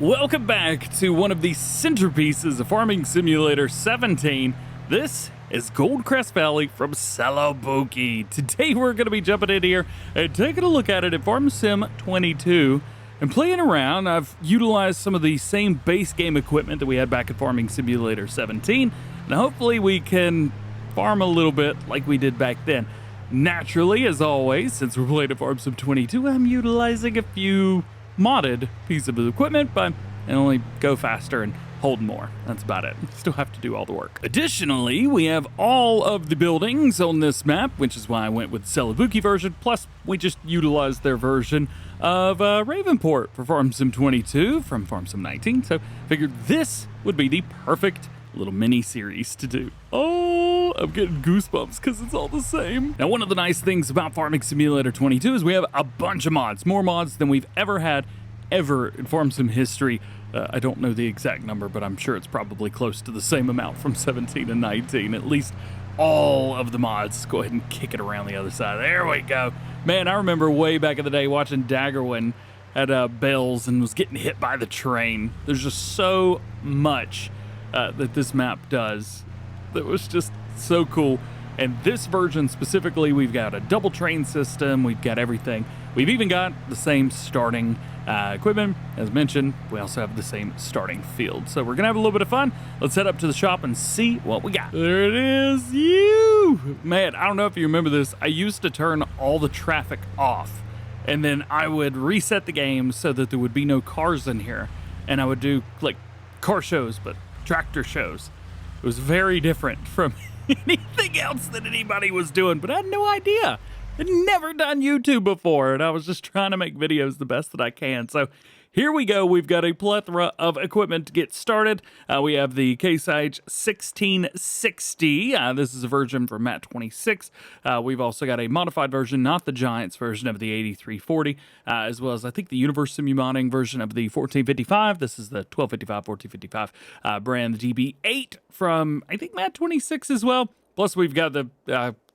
Welcome back to one of the centerpieces of Farming Simulator 17. This is Goldcrest Valley from Celebuki. Today we're going to be jumping in here and taking a look at it in Farm Sim 22 and playing around. I've utilized some of the same base game equipment that we had back in Farming Simulator 17, and hopefully we can farm a little bit like we did back then. Naturally, as always, since we're playing at Farm Sim 22, I'm utilizing a few modded piece of equipment, but I only go faster and hold more. That's about it. Still have to do all the work. Additionally, we have all of the buildings on this map, which is why I went with Celebuki version. Plus, we just utilized their version of Ravenport for Farm Sim 22 from Farm Sim 19. So figured this would be the perfect little mini series to do. Oh, I'm getting goosebumps because it's all the same. Now, one of the nice things about Farming Simulator 22 is we have a bunch of mods, more mods than we've ever had in Farm Sim history. I don't know the exact number, but I'm sure it's probably close to the same amount from 17 and 19. At least all of the mods. Let's go ahead and kick it around the other side. There we go. Man, I remember way back in the day watching Daggerwin at Bale's and was getting hit by the train. There's just so much that this map does that was just so cool. And this version specifically, we've got a double train system, we've got everything. We've even got the same starting equipment. As mentioned, we also have the same starting field. So we're gonna have a little bit of fun. Let's head up to the shop and see what we got. There it is, you! Man, I don't know if you remember this, I used to turn all the traffic off, and then I would reset the game so that there would be no cars in here, and I would do like car shows, but tractor shows. It was very different from anything else that anybody was doing, but I had no idea. I'd never done YouTube before, and I was just trying to make videos the best that I can. So here we go. We've got a plethora of equipment to get started. We have the Case IH 1660. This is a version for Mat 26. We've also got a modified version, not the Giants version of the 8340, as well as I think the Universe Simu modding version of the 1455. This is the 1255, 1455 brand, the DB8 from I think Mat 26 as well. Plus we've got the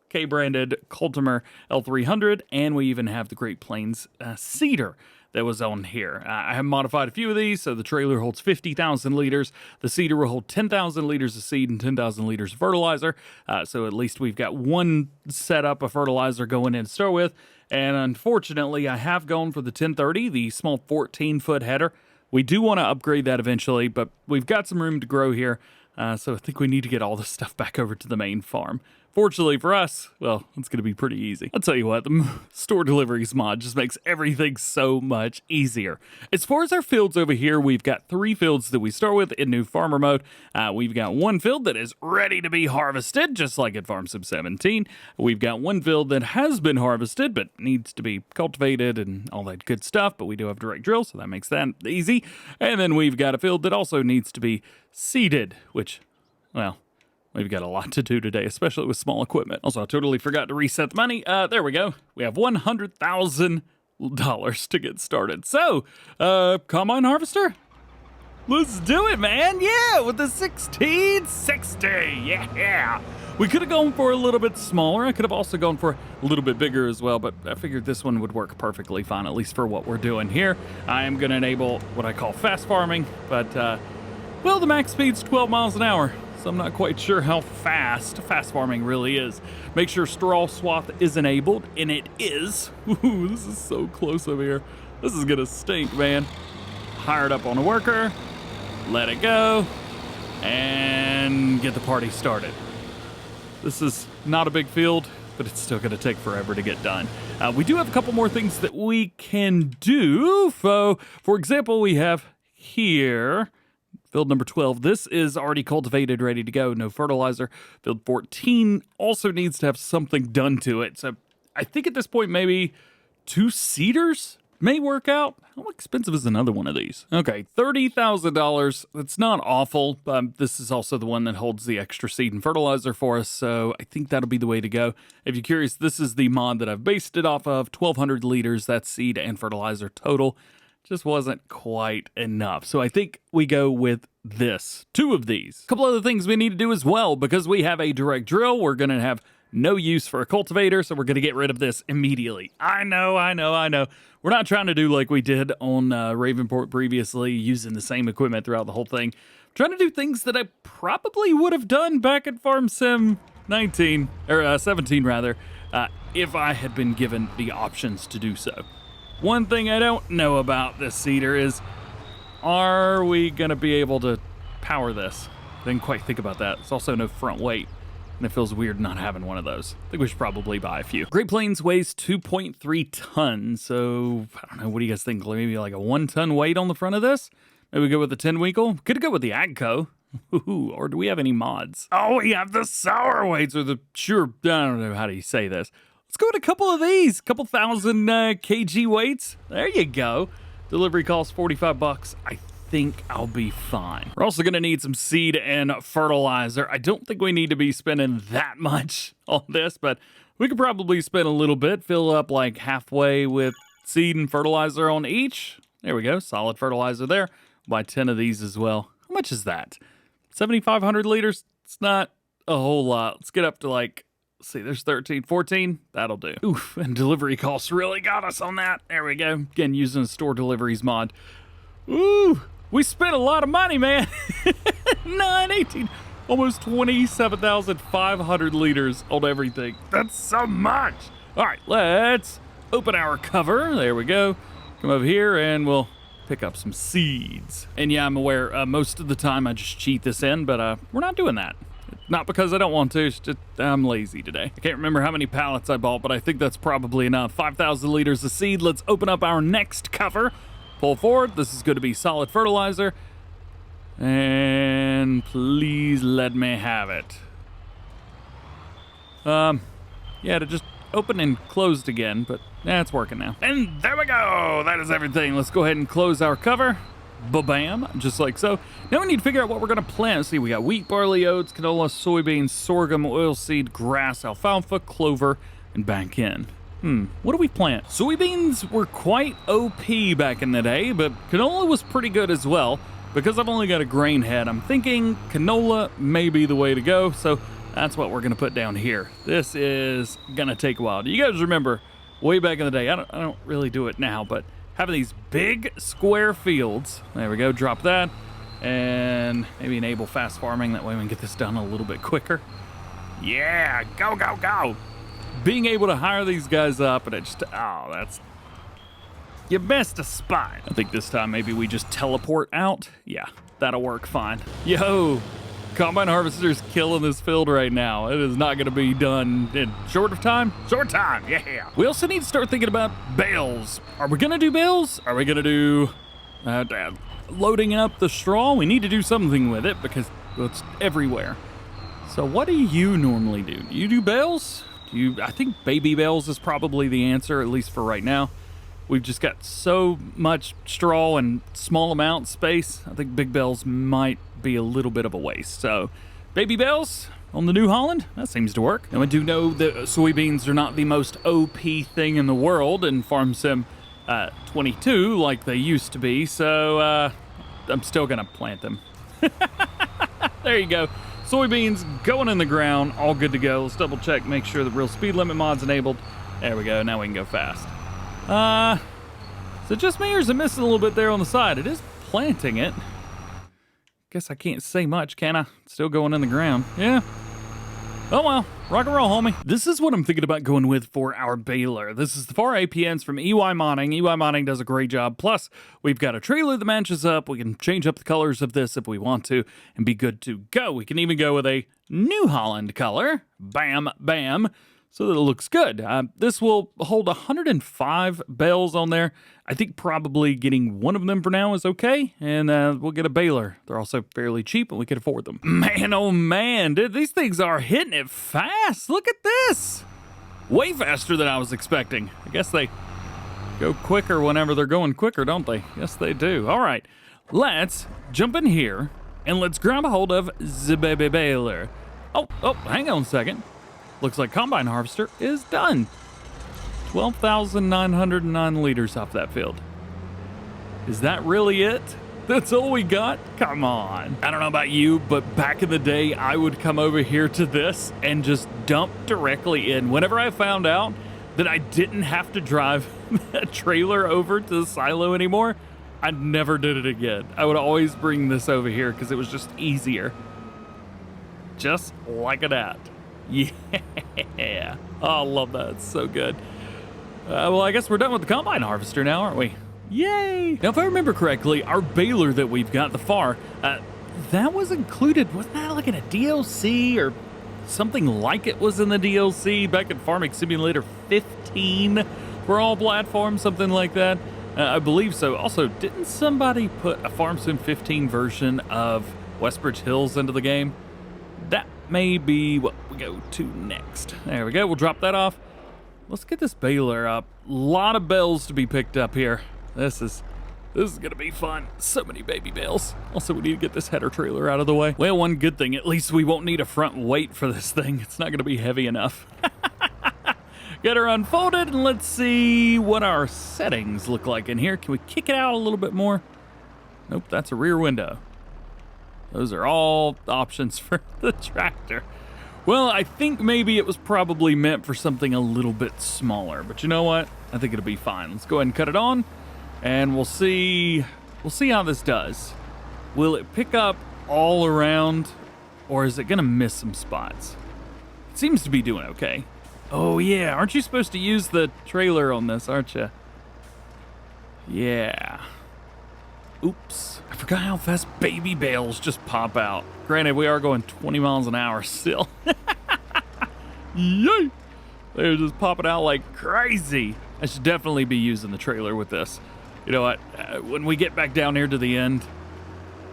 K-branded Cultimer L300, and we even have the Great Plains Cedar that was on here. I have modified a few of these, so the trailer holds 50,000 liters. The Cedar will hold 10,000 liters of seed and 10,000 liters of fertilizer. So at least we've got one setup of fertilizer going in to start with. And unfortunately, I have gone for the 1030, the small 14-foot header. We do want to upgrade that eventually, but we've got some room to grow here. So I think we need to get all this stuff back over to the main farm. Fortunately for us, well, it's going to be pretty easy. I'll tell you what, the store deliveries mod just makes everything so much easier. As far as our fields over here, we've got 3 fields that we start with in new farmer mode. We've got one field that is ready to be harvested, just like at Farm Sim 17. We've got one field that has been harvested, but needs to be cultivated and all that good stuff, but we do have direct drill, so that makes that easy. And then we've got a field that also needs to be seeded, which, well, we've got a lot to do today, especially with small equipment. Also, I totally forgot to reset the money. There we go. We have $100,000 to get started. So, combine harvester? Let's do it, man. Yeah, with the 1660. Yeah. We could have gone for a little bit smaller. I could have also gone for a little bit bigger as well, but I figured this one would work perfectly fine, at least for what we're doing here. I am going to enable what I call fast farming, but, well, the max speed's 12 miles an hour. So I'm not quite sure how fast farming really is. Make sure straw swath is enabled, and it is. Ooh, this is so close over here. This is gonna stink, man. Hired up on a worker, let it go, and get the party started. This is not a big field, but it's still gonna take forever to get done. We do have a couple more things that we can do. For example, we have here, field number 12, this is already cultivated, ready to go, no fertilizer. Field 14 also needs to have something done to it. So I think at this point, maybe 2 cedars may work out. How expensive is another one of these? Okay, $30,000. That's not awful. This is also the one that holds the extra seed and fertilizer for us, so I think that'll be the way to go. If you're curious, this is the mod that I've based it off of, 1,200 liters, that's seed and fertilizer total. Just wasn't quite enough. So I think we go with this. 2 of these. A couple other things we need to do as well, because we have a direct drill. We're going to have no use for a cultivator, so we're going to get rid of this immediately. I know. We're not trying to do like we did on Ravenport previously, using the same equipment throughout the whole thing. Trying to do things that I probably would have done back at Farm Sim 19, or 17 rather, if I had been given the options to do so. One thing I don't know about this seeder is, are we going to be able to power this? Didn't quite think about that. There's also no front weight, and it feels weird not having one of those. I think we should probably buy a few. Great Plains weighs 2.3 tons, so I don't know, what do you guys think? Maybe like a 1 ton weight on the front of this? Maybe go with the 10 Winkle? Could go with the Agco. Ooh, or do we have any mods? Oh, we have the sour weights, or the, sure, I don't know how do you say this. Let's go with a couple of these, couple thousand kg weights. There you go. Delivery costs 45 bucks. I think I'll be fine. We're also gonna need some seed and fertilizer. I don't think we need to be spending that much on this, but we could probably spend a little bit, fill up like halfway with seed and fertilizer on each. There we go, solid fertilizer there. Buy 10 of these as well. How much is that? 7,500 liters? It's not a whole lot. Let's get up to like, let's see, there's 13, 14. That'll do. Oof, and delivery costs really got us on that. There we go. Again, using a store deliveries mod. Ooh, we spent a lot of money, man. 9, 18, almost 27,500 liters on everything. That's so much. All right, let's open our cover. There we go. Come over here and we'll pick up some seeds. And yeah, I'm aware most of the time I just cheat this in, but we're not doing that. Not because I don't want to, it's just I'm lazy today. I can't remember how many pallets I bought, but I think that's probably enough. 5,000 liters of seed. Let's open up our next cover. Pull forward. This is going to be solid fertilizer. And please let me have it. Yeah, to just open and closed again, but yeah, it's working now. And there we go. That is everything. Let's go ahead and close our cover. Ba-bam, just like so. Now we need to figure out what we're going to plant. Let's see, we got wheat, barley, oats, canola, soybeans, sorghum, oilseed, grass, alfalfa, clover, and back in. What do we plant? Soybeans were quite OP back in the day, but canola was pretty good as well. Because I've only got a grain head, I'm thinking canola may be the way to go, so that's what we're going to put down here. This is going to take a while. Do you guys remember way back in the day? I don't really do it now, but having these big square fields. There we go, drop that. And maybe enable fast farming, that way we can get this done a little bit quicker. Yeah, go, go, go. Being able to hire these guys up, and it just, oh, that's, you missed a spot. I think this time maybe we just teleport out. Yeah, that'll work fine. Yo, combine harvester's killing this field right now. It is not gonna be done in short time, yeah. We also need to start thinking about bales. Are we gonna do bales? Are we gonna do loading up the straw? We need to do something with it because it's everywhere. So what do you normally do? Do you do bales? I think baby bales is probably the answer, at least for right now. We've just got so much straw and small amount of space. I think big bales might be a little bit of a waste. So baby bales on the New Holland, that seems to work. And we do know that soybeans are not the most OP thing in the world in Farm Sim 22 like they used to be. So I'm still gonna plant them. There you go. Soybeans going in the ground, all good to go. Let's double check, make sure the real speed limit mod's enabled. There we go, now we can go fast. Is it just me or is it missing a little bit there on the side? It is planting it. Guess I can't say much, can I? It's still going in the ground. Yeah. Oh well, rock and roll, homie. This is what I'm thinking about going with for our baler. This is the 4 APNs from EY Modding. EY Modding does a great job. Plus, we've got a trailer that matches up. We can change up the colors of this if we want to and be good to go. We can even go with a New Holland color. Bam, bam. So that it looks good. This will hold 105 bales on there. I think probably getting one of them for now is okay, and we'll get a baler. They're also fairly cheap, and we can afford them. Man, oh man, dude, these things are hitting it fast. Look at this. Way faster than I was expecting. I guess they go quicker whenever they're going quicker, don't they? Yes, they do. All right, let's jump in here, and let's grab a hold of the baby baler. Oh, hang on a second. Looks like combine harvester is done. 12,909 liters off that field. Is that really it? That's all we got? Come on. I don't know about you, but back in the day, I would come over here to this and just dump directly in. Whenever I found out that I didn't have to drive a trailer over to the silo anymore, I never did it again. I would always bring this over here because it was just easier. Just like that. Yeah. Oh, I love that. It's so good. Well, I guess we're done with the combine harvester now, aren't we? Yay! Now, if I remember correctly, our baler that we've got, the FAR, that was included, wasn't that like in a DLC or something like it was in the DLC back in Farming Simulator 15 for all platforms, something like that? I believe so. Also, didn't somebody put a Farm Sim 15 version of Westbridge Hills into the game? That may be what we go to next. There we go. We'll drop that off. Let's get this baler up. A lot of bales to be picked up here. This is gonna be fun. So many baby bales. Also, we need to get this header trailer out of the way. Well, one good thing, at least we won't need a front weight for this thing. It's not gonna be heavy enough. Get her unfolded, and let's see what our settings look like in here. Can we kick it out a little bit more? Nope, that's a rear window. Those are all options for the tractor. Well, I think maybe it was probably meant for something a little bit smaller, but you know what? I think it'll be fine. Let's go ahead and cut it on, and we'll see how this does. Will it pick up all around, or is it gonna miss some spots? It seems to be doing okay. Oh yeah, aren't you supposed to use the trailer on this, aren't you? Yeah. Oops. I forgot how fast baby bales just pop out. Granted, we are going 20 miles an hour still. Yay! They're just popping out like crazy. I should definitely be using the trailer with this. You know what? When we get back down here to the end,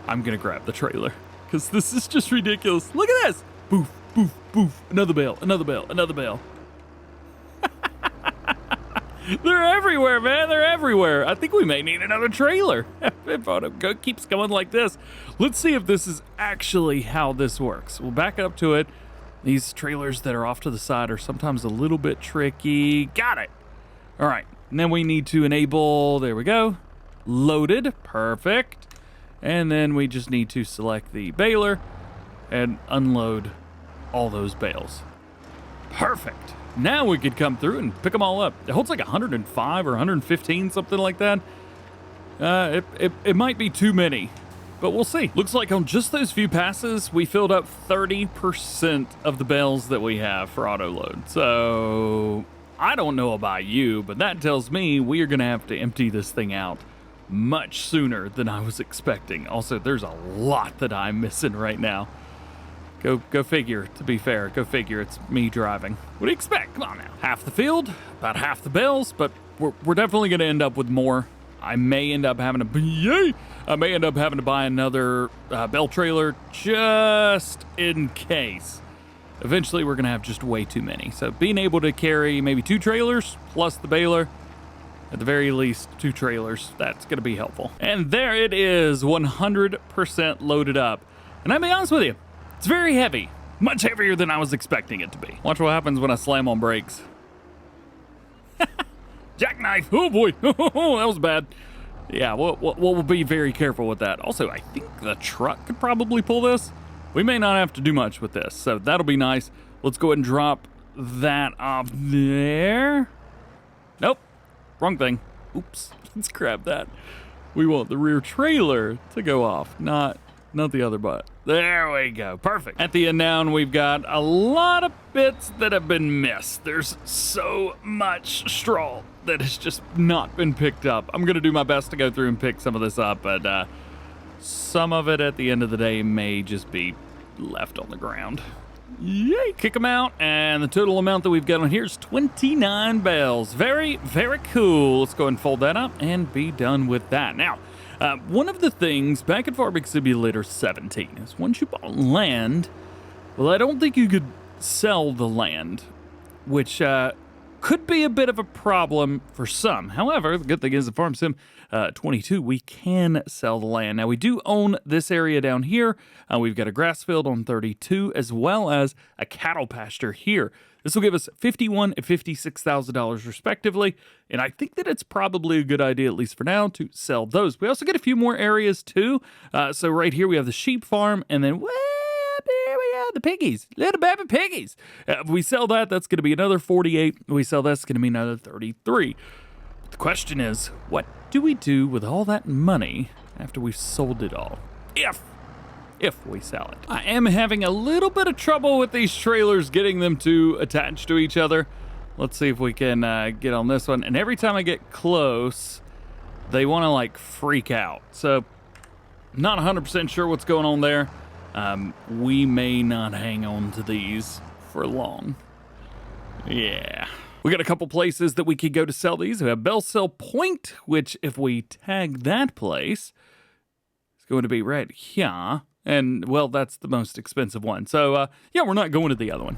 I'm going to grab the trailer. Because this is just ridiculous. Look at this! Boof, boof, boof. Another bale, another bale, another bale. They're everywhere, man. They're everywhere. I think we may need another trailer. If it keeps going like this. Let's see if this is actually how this works. We'll back up to it. These trailers that are off to the side are sometimes a little bit tricky. Got it. All right. And then we need to enable, there we go. Loaded. Perfect. And then we just need to select the baler and unload all those bales. Perfect. Now we could come through and pick them all up. It holds like 105 or 115, something like that. It might be too many, but we'll see. Looks like on just those few passes, we filled up 30% of the bales that we have for auto load. So I don't know about you, but that tells me we are going to have to empty this thing out much sooner than I was expecting. Also, there's a lot that I'm missing right now. Go figure, to be fair. Go figure, it's me driving. What do you expect? Come on now. Half the field, about half the bales, but we're definitely going to end up with more. I may end up having to buy another bale trailer just in case. Eventually, we're going to have just way too many. So being able to carry maybe 2 trailers plus the baler, at the very least 2 trailers, that's going to be helpful. And there it is, 100% loaded up. And I'll be honest with you, it's very heavy, much heavier than I was expecting it to be. Watch what happens when I slam on brakes. Jackknife, oh boy, that was bad. Yeah, we'll be very careful with that. Also, I think the truck could probably pull this. We may not have to do much with this, so that'll be nice. Let's go ahead and drop that off there. Nope, wrong thing. Oops, let's grab that. We want the rear trailer to go off, not the other butt. There we go. Perfect. At the end now, we've got a lot of bits that have been missed. There's so much straw that has just not been picked up. I'm going to do my best to go through and pick some of this up, but some of it at the end of the day may just be left on the ground. Yay! Kick them out, and the total amount that we've got on here is 29 bales. Very, very cool. Let's go ahead and fold that up and be done with that. Now, one of the things back in Farming Simulator 17 is once you bought land, well, I don't think you could sell the land, which could be a bit of a problem for some. However, the good thing is the Farm Sim 22, we can sell the land. Now, we do own this area down here. We've got a grass field on 32, as well as a cattle pasture here. This will give us $51,000 and $56,000 respectively, and I think that it's probably a good idea, at least for now, to sell those. We also get a few more areas too. So right here we have the sheep farm, and then there we have the piggies, little baby piggies. If we sell that, that's going to be another 48. If we sell that's going to be another 33. But the question is, what do we do with all that money after we've sold it all? If we sell it. I am having a little bit of trouble with these trailers, getting them to attach to each other. Let's see if we can get on this one. And every time I get close, they want to like freak out. So not 100% sure what's going on there. We may not hang on to these for long. Yeah. We got a couple places that we could go to sell these. We have Bell Sell Point, which if we tag that place, it's going to be right here. And, well, that's the most expensive one. So, yeah, we're not going to the other one.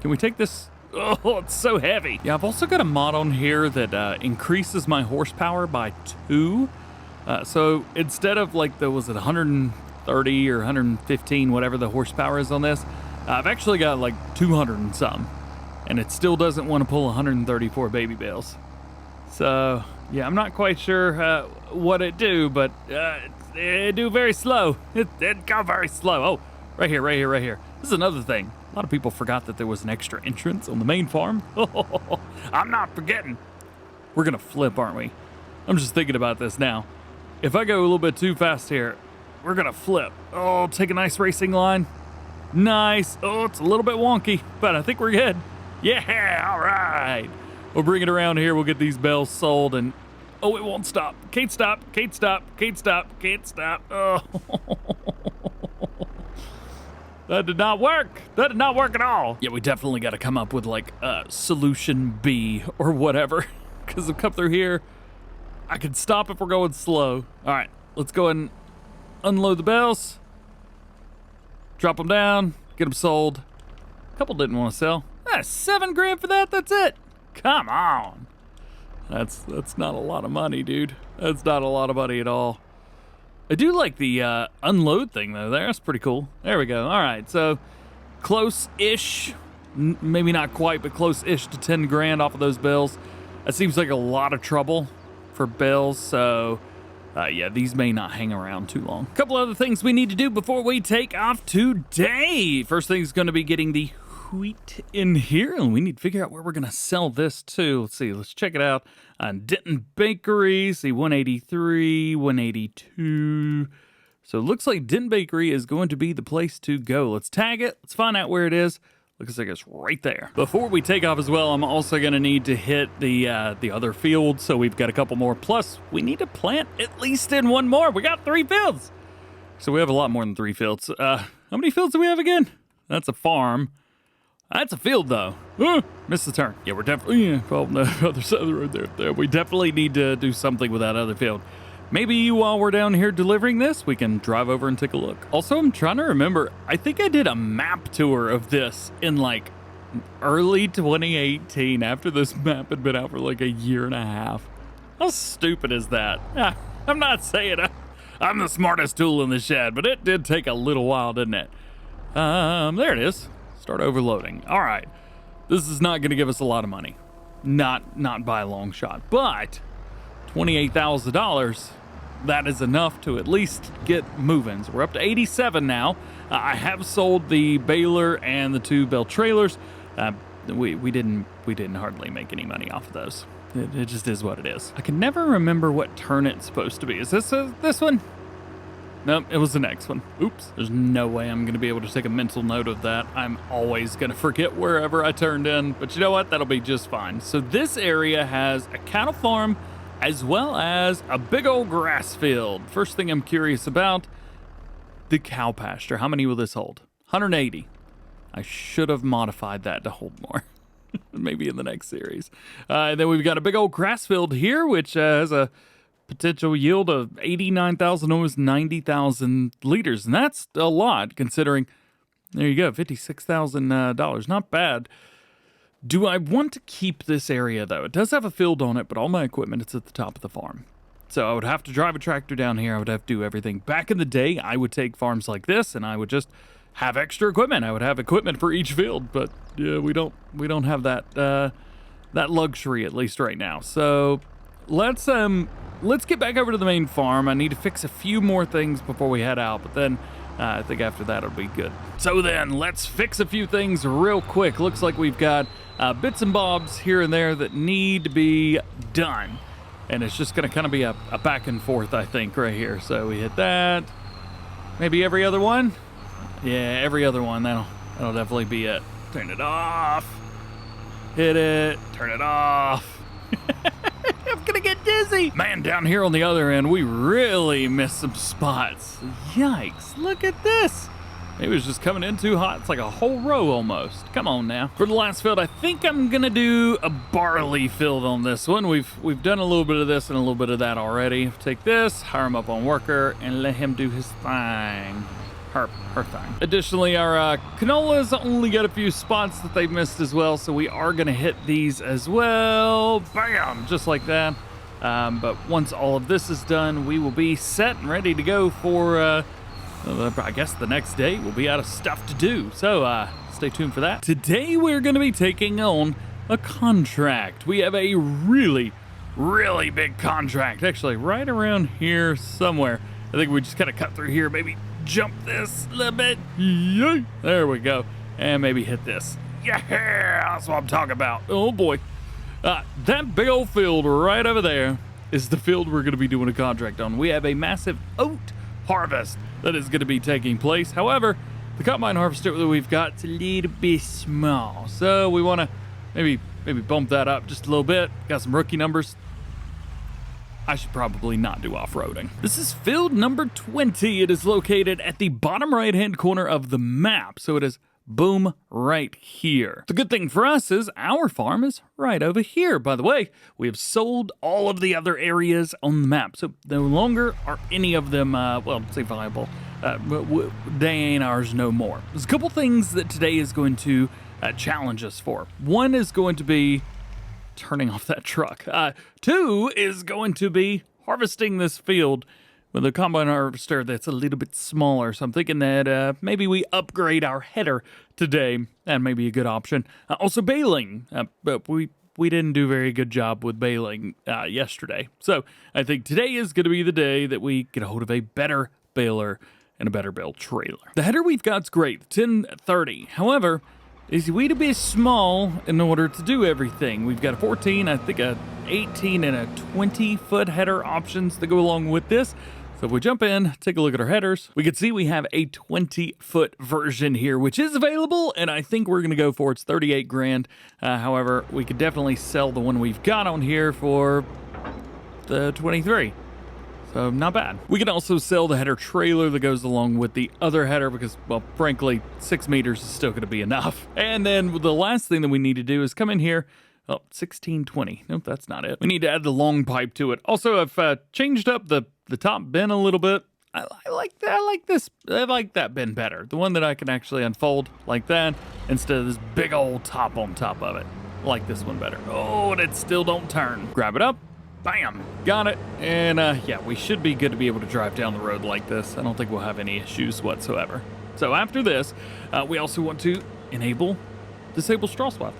Can we take this? Oh, it's so heavy. Yeah, I've also got a mod on here that increases my horsepower by 2. So instead of, like, was it 130 or 115, whatever the horsepower is on this, I've actually got, like, 200 and some. And it still doesn't want to pull 134 baby bales. So, yeah, I'm not quite sure what it do, but it do very slow. It go very slow. Oh, right here. This is another thing. A lot of people forgot that there was an extra entrance on the main farm. I'm not forgetting. We're going to flip, aren't we? I'm just thinking about this now. If I go a little bit too fast here, we're going to flip. Oh, take a nice racing line. Nice. Oh, it's a little bit wonky, but I think we're good. Yeah, all right. We'll bring it around here. We'll get these bales sold, and oh, it won't stop. Can't stop. Oh. That did not work. That did not work at all. Yeah, we definitely got to come up with like solution B or whatever. Because I've come through here. I can stop if we're going slow. All right, let's go and unload the bales. Drop them down. Get them sold. A couple didn't want to sell. $7 grand for that. That's it. Come on. That's not a lot of money, dude. That's not a lot of money at all. I do like the unload thing, though. That's pretty cool. There we go. All right, so close-ish. Maybe not quite, but close-ish to 10 grand off of those bills. That seems like a lot of trouble for bills, so yeah, these may not hang around too long. A couple other things we need to do before we take off today. First thing is going to be getting the wheat in here, and we need to figure out where we're going to sell this to. Let's see. Let's check it out. Denton Bakery. See, 183, 182. So it looks like Denton Bakery is going to be the place to go. Let's tag it. Let's find out where it is. Looks like it's right there. Before we take off as well, I'm also going to need to hit the other field. So we've got a couple more. Plus, we need to plant at least in one more. We got 3 fields. So we have a lot more than 3 fields. How many fields do we have again? That's a farm. That's a field, though. Missed the turn. Yeah, we're definitely... well, no, other side of the road there. We definitely need to do something with that other field. Maybe while we're down here delivering this, we can drive over and take a look. Also, I'm trying to remember. I think I did a map tour of this in, like, early 2018 after this map had been out for, like, a year and a half. How stupid is that? I'm not saying I'm the smartest tool in the shed, but it did take a little while, didn't it? There it is. Start overloading. All right. This is not going to give us a lot of money. Not by a long shot. But $28,000, that is enough to at least get moving. So we're up to 87 now. I have sold the baler and the 2 Bale trailers. We didn't hardly make any money off of those. It just is what it is. I can never remember what turn it's supposed to be. Is this one? Nope, it was the next one. Oops. There's no way I'm going to be able to take a mental note of that. I'm always going to forget wherever I turned in. But you know what? That'll be just fine. So this area has a cattle farm as well as a big old grass field. First thing I'm curious about, the cow pasture. How many will this hold? 180. I should have modified that to hold more. Maybe in the next series. And then we've got a big old grass field here, which has a potential yield of 89,000, almost 90,000 liters. And that's a lot considering, there you go, $56,000. Not bad. Do I want to keep this area, though? It does have a field on it, but all my equipment is at the top of the farm. So I would have to drive a tractor down here. I would have to do everything. Back in the day, I would take farms like this, and I would just have extra equipment. I would have equipment for each field, but yeah, we don't have that that luxury, at least right now. So let's get back over to the main farm. I need to fix a few more things before we head out, but then I think after that it'll be good. So then let's fix a few things real quick. Looks like we've got bits and bobs here and there that need to be done. And it's just going to kind of be a back and forth, I think, right here. So we hit that. Maybe every other one? Yeah, every other one. That'll definitely be it. Turn it off. Hit it. Turn it off. I'm going to get dizzy. Man, down here on the other end, we really missed some spots. Yikes. Look at this. Maybe it was just coming in too hot. It's like a whole row almost. Come on now. For the last field, I think I'm gonna do a barley field on this one. We've done a little bit of this and a little bit of that already. Take this, hire him up on worker, and let him do his thing. Her thing. Additionally, our canola's only got a few spots that they've missed as well, so we are gonna hit these as well. Bam! Just like that. But once all of this is done, we will be set and ready to go for I guess the next day we'll be out of stuff to do. So stay tuned for that. Today we're going to be taking on a contract. We have a really, really big contract. Actually, right around here somewhere. I think we just kind of cut through here. Maybe jump this a little bit. Yay. There we go. And maybe hit this. Yeah, that's what I'm talking about. Oh boy. That big old field right over there is the field we're going to be doing a contract on. We have a massive oat harvest that is going to be taking place. However, the combine harvester that we've got is a little bit small, so we want to maybe bump that up just a little bit. Got some rookie numbers. I should probably not do off-roading. This is field number 20. It is located at the bottom right-hand corner of the map, so it is boom right here. The good thing for us is our farm is right over here. By the way, we have sold all of the other areas on the map, so no longer are any of them, well, say viable. They ain't ours no more. There's a couple things that today is going to challenge us for. One is going to be turning off that truck. Two is going to be harvesting this field with a combine harvester that's a little bit smaller. So I'm thinking that maybe we upgrade our header today. That may be a good option. Also baling, but we didn't do a very good job with baling yesterday. So I think today is going to be the day that we get a hold of a better baler and a better bale trailer. The header we've got's great, 1030. However, is we to be small in order to do everything. We've got a 14, I think a 18 and a 20-foot header options that go along with this. So if we jump in, take a look at our headers, we can see we have a 20-foot version here, which is available, and I think we're going to go for it's 38 grand. However, we could definitely sell the one we've got on here for the 23. So not bad. We can also sell the header trailer that goes along with the other header because, well, frankly, 6 meters is still going to be enough. And then the last thing that we need to do is come in here. Oh, 1620. Nope, that's not it. We need to add the long pipe to it. Also, I've changed up the top bin a little bit. I like that bin better. The one that I can actually unfold like that instead of this big old top on top of it. I like this one better. Oh, and it still don't turn. Grab it up. Bam. Got it. And yeah, we should be good to be able to drive down the road like this. I don't think we'll have any issues whatsoever. So after this, we also want to disable straw swap.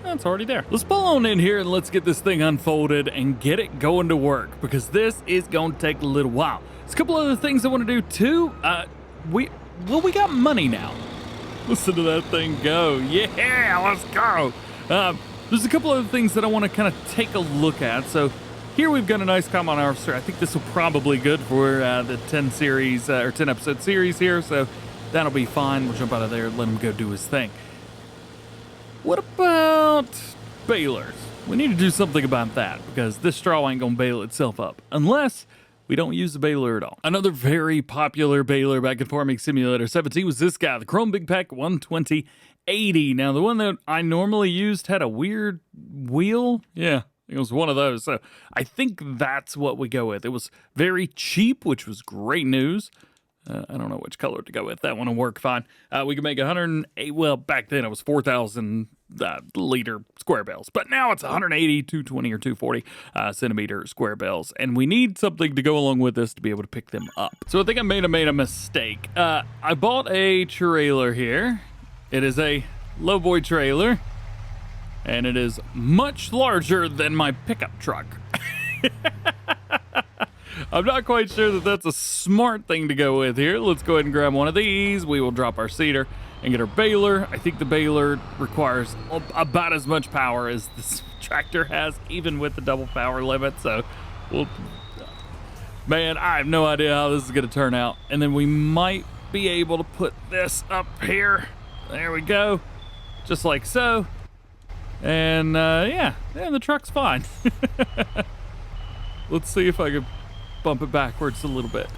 That's already there. Let's pull on in here and let's get this thing unfolded and get it going to work because this is going to take a little while. There's a couple other things I want to do too. We got money now. Listen to that thing go. Yeah, let's go. There's a couple other things that I want to kind of take a look at. So here we've got a nice combine harvester. I think this will probably good for the 10 series or 10 episode series here. So that'll be fine. We'll jump out of there and let him go do his thing. What about balers? We need to do something about that because this straw ain't gonna bale itself up unless we don't use the baler at all. Another very popular baler back in Farming Simulator 17 was this guy, the Chrome Big Pack 12080. Now the one that I normally used had a weird wheel. Yeah, it was one of those. So I think that's what we go with. It was very cheap, which was great news. I don't know which color to go with. That one will work fine. We can make 108. Well, back then it was 4,000 liter square bales, but now it's 180, 220, or 240 centimeter square bales, and we need something to go along with this to be able to pick them up. So I think I made a mistake. I bought a trailer here. It is a lowboy trailer, and it is much larger than my pickup truck. I'm not quite sure that that's a smart thing to go with here. Let's go ahead and grab one of these. We will drop our seeder and get our baler. I think the baler requires about as much power as this tractor has, even with the double power limit. So, man, I have no idea how this is going to turn out. And then we might be able to put this up here. There we go. Just like so. And, yeah, the truck's fine. Let's see if I can bump it backwards a little bit.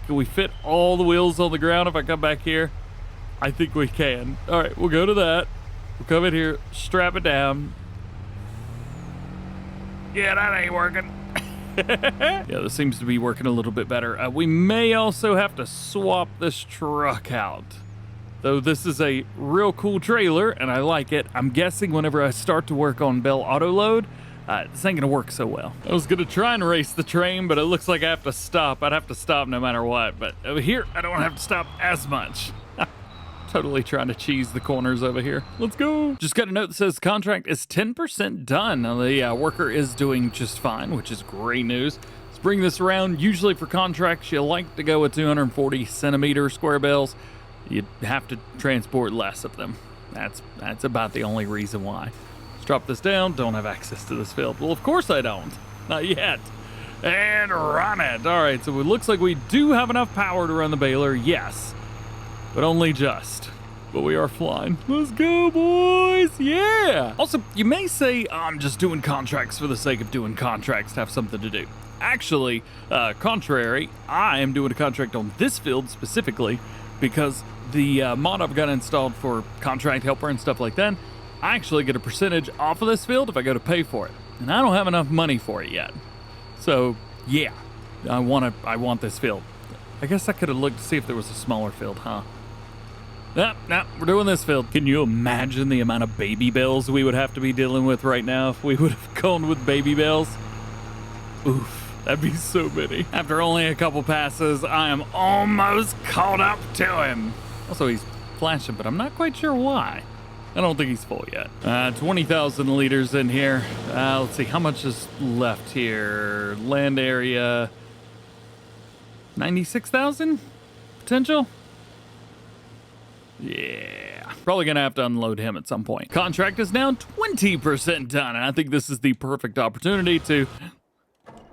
Can we fit all the wheels on the ground if I come back here? I think we can. All right, we'll go to that. We'll come in here, strap it down. Yeah, that ain't working. Yeah, this seems to be working a little bit better. We may also have to swap this truck out. Though this is a real cool trailer, and I like it. I'm guessing whenever I start to work on Bale Autoload, this ain't gonna work so well. I was gonna try and race the train, but it looks like I have to stop. I'd have to stop no matter what, but over here, I don't have to stop as much. Totally trying to cheese the corners over here. Let's go. Just got a note that says contract is 10% done. Now the worker is doing just fine, which is great news. Let's bring this around. Usually for contracts, you like to go with 240 centimeter square bales. You'd have to transport less of them. That's about the only reason why. Let's drop this down. Don't have access to this field. Well, of course I don't. Not yet. And run it. All right, so it looks like we do have enough power to run the baler. Yes. But only just. But we are flying. Let's go, boys. Yeah. Also, you may say, I'm just doing contracts for the sake of doing contracts to have something to do. Actually, contrary, I am doing a contract on this field specifically because the mod I've got installed for contract helper and stuff like that, I actually get a percentage off of this field if I go to pay for it. And I don't have enough money for it yet. So, yeah, I want this field. I guess I could have looked to see if there was a smaller field, huh? No, we're doing this field. Can you imagine the amount of baby bales we would have to be dealing with right now if we would have gone with baby bales? Oof, that'd be so many. After only a couple passes, I am almost caught up to him. Also, he's flashing, but I'm not quite sure why. I don't think he's full yet. 20,000 liters in here. Let's see, how much is left here? Land area, 96,000 potential? Yeah, probably gonna have to unload him at some point. Contract is now 20% done, and I think this is the perfect opportunity to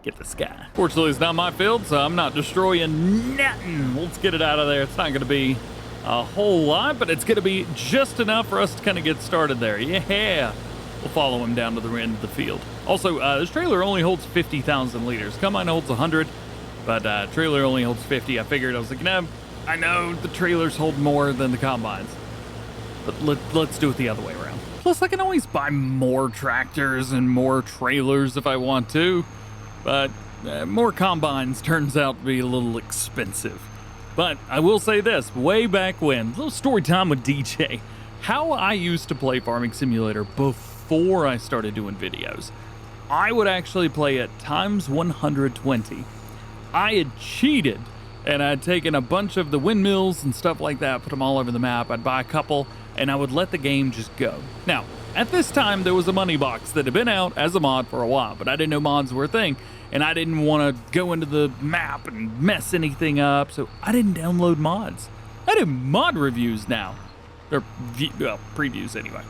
get this guy. Fortunately, it's not my field, so I'm not destroying nothing. Let's get it out of there. It's not gonna be a whole lot, but it's gonna be just enough for us to kind of get started there. Yeah, we'll follow him down to the end of the field. Also, this trailer only holds 50,000 liters. Combine holds 100, but trailer only holds 50. I figured, I was like, no, I know the trailers hold more than the combines, but let's do it the other way around. Plus, I can always buy more tractors and more trailers if I want to, but more combines turns out to be a little expensive. But I will say this, way back when, a little story time with DJ, how I used to play Farming Simulator before I started doing videos. I would actually play at times 120. I had cheated, and I'd taken a bunch of the windmills and stuff like that, put them all over the map. I'd buy a couple, and I would let the game just go. Now, at this time, there was a money box that had been out as a mod for a while, but I didn't know mods were a thing, and I didn't want to go into the map and mess anything up, so I didn't download mods. I do mod reviews now. Or, well, previews anyway.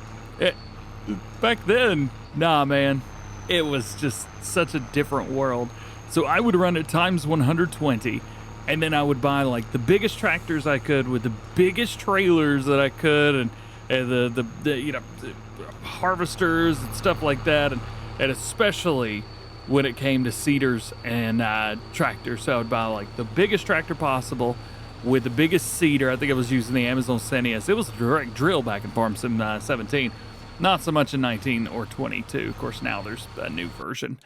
Back then, nah, man. It was just such a different world. So I would run at times 120, and then I would buy like the biggest tractors I could with the biggest trailers that I could, and the you know, the harvesters and stuff like that, and especially when it came to seeders and tractors. So I would buy like the biggest tractor possible with the biggest seeder. I think I was using the Amazon Senius. It was a direct drill back in Farm Sim 17. Not so much in 19 or 22. Of course, now there's a new version.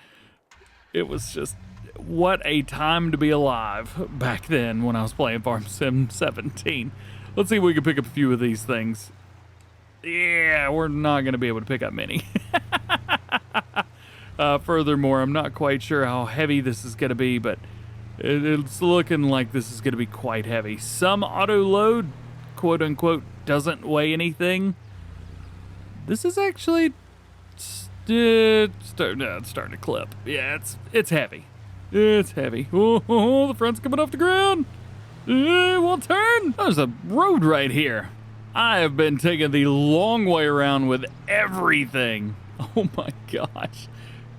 It was just, what a time to be alive back then when I was playing Farm Sim 17. Let's see if we can pick up a few of these things. Yeah, we're not going to be able to pick up many. Furthermore, I'm not quite sure how heavy this is going to be, but it's looking like this is going to be quite heavy. Some auto load, quote unquote, doesn't weigh anything. This is actually starting to clip. Yeah, it's heavy. It's heavy. Oh, the front's coming off the ground. It won't turn. There's a road right here. I have been taking the long way around with everything. Oh my gosh.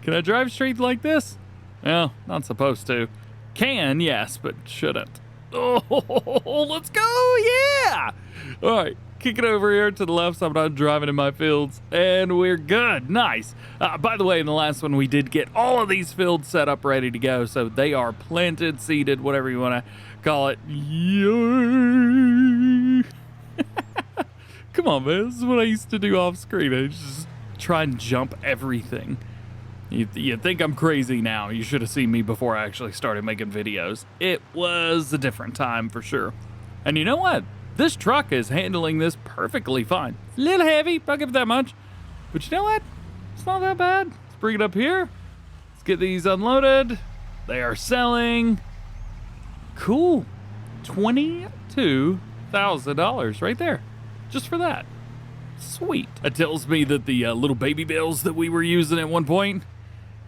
Can I drive straight like this? Well, not supposed to. Can, yes, but shouldn't. Oh, let's go, yeah! All right, kick it over here to the left so I'm not driving in my fields, and we're good, nice. By the way, in the last one, we did get all of these fields set up ready to go, so they are planted, seeded, whatever you want to call it. Yay! Come on, man, this is what I used to do off screen. I just try and jump everything. You think I'm crazy now. You should have seen me before I actually started making videos. It was a different time for sure. And you know what? This truck is handling this perfectly fine. It's a little heavy, I'll give it that much. But you know what? It's not that bad. Let's bring it up here. Let's get these unloaded. They are selling. Cool. $22,000 right there. Just for that. Sweet. That tells me that the little baby bales that we were using at one point,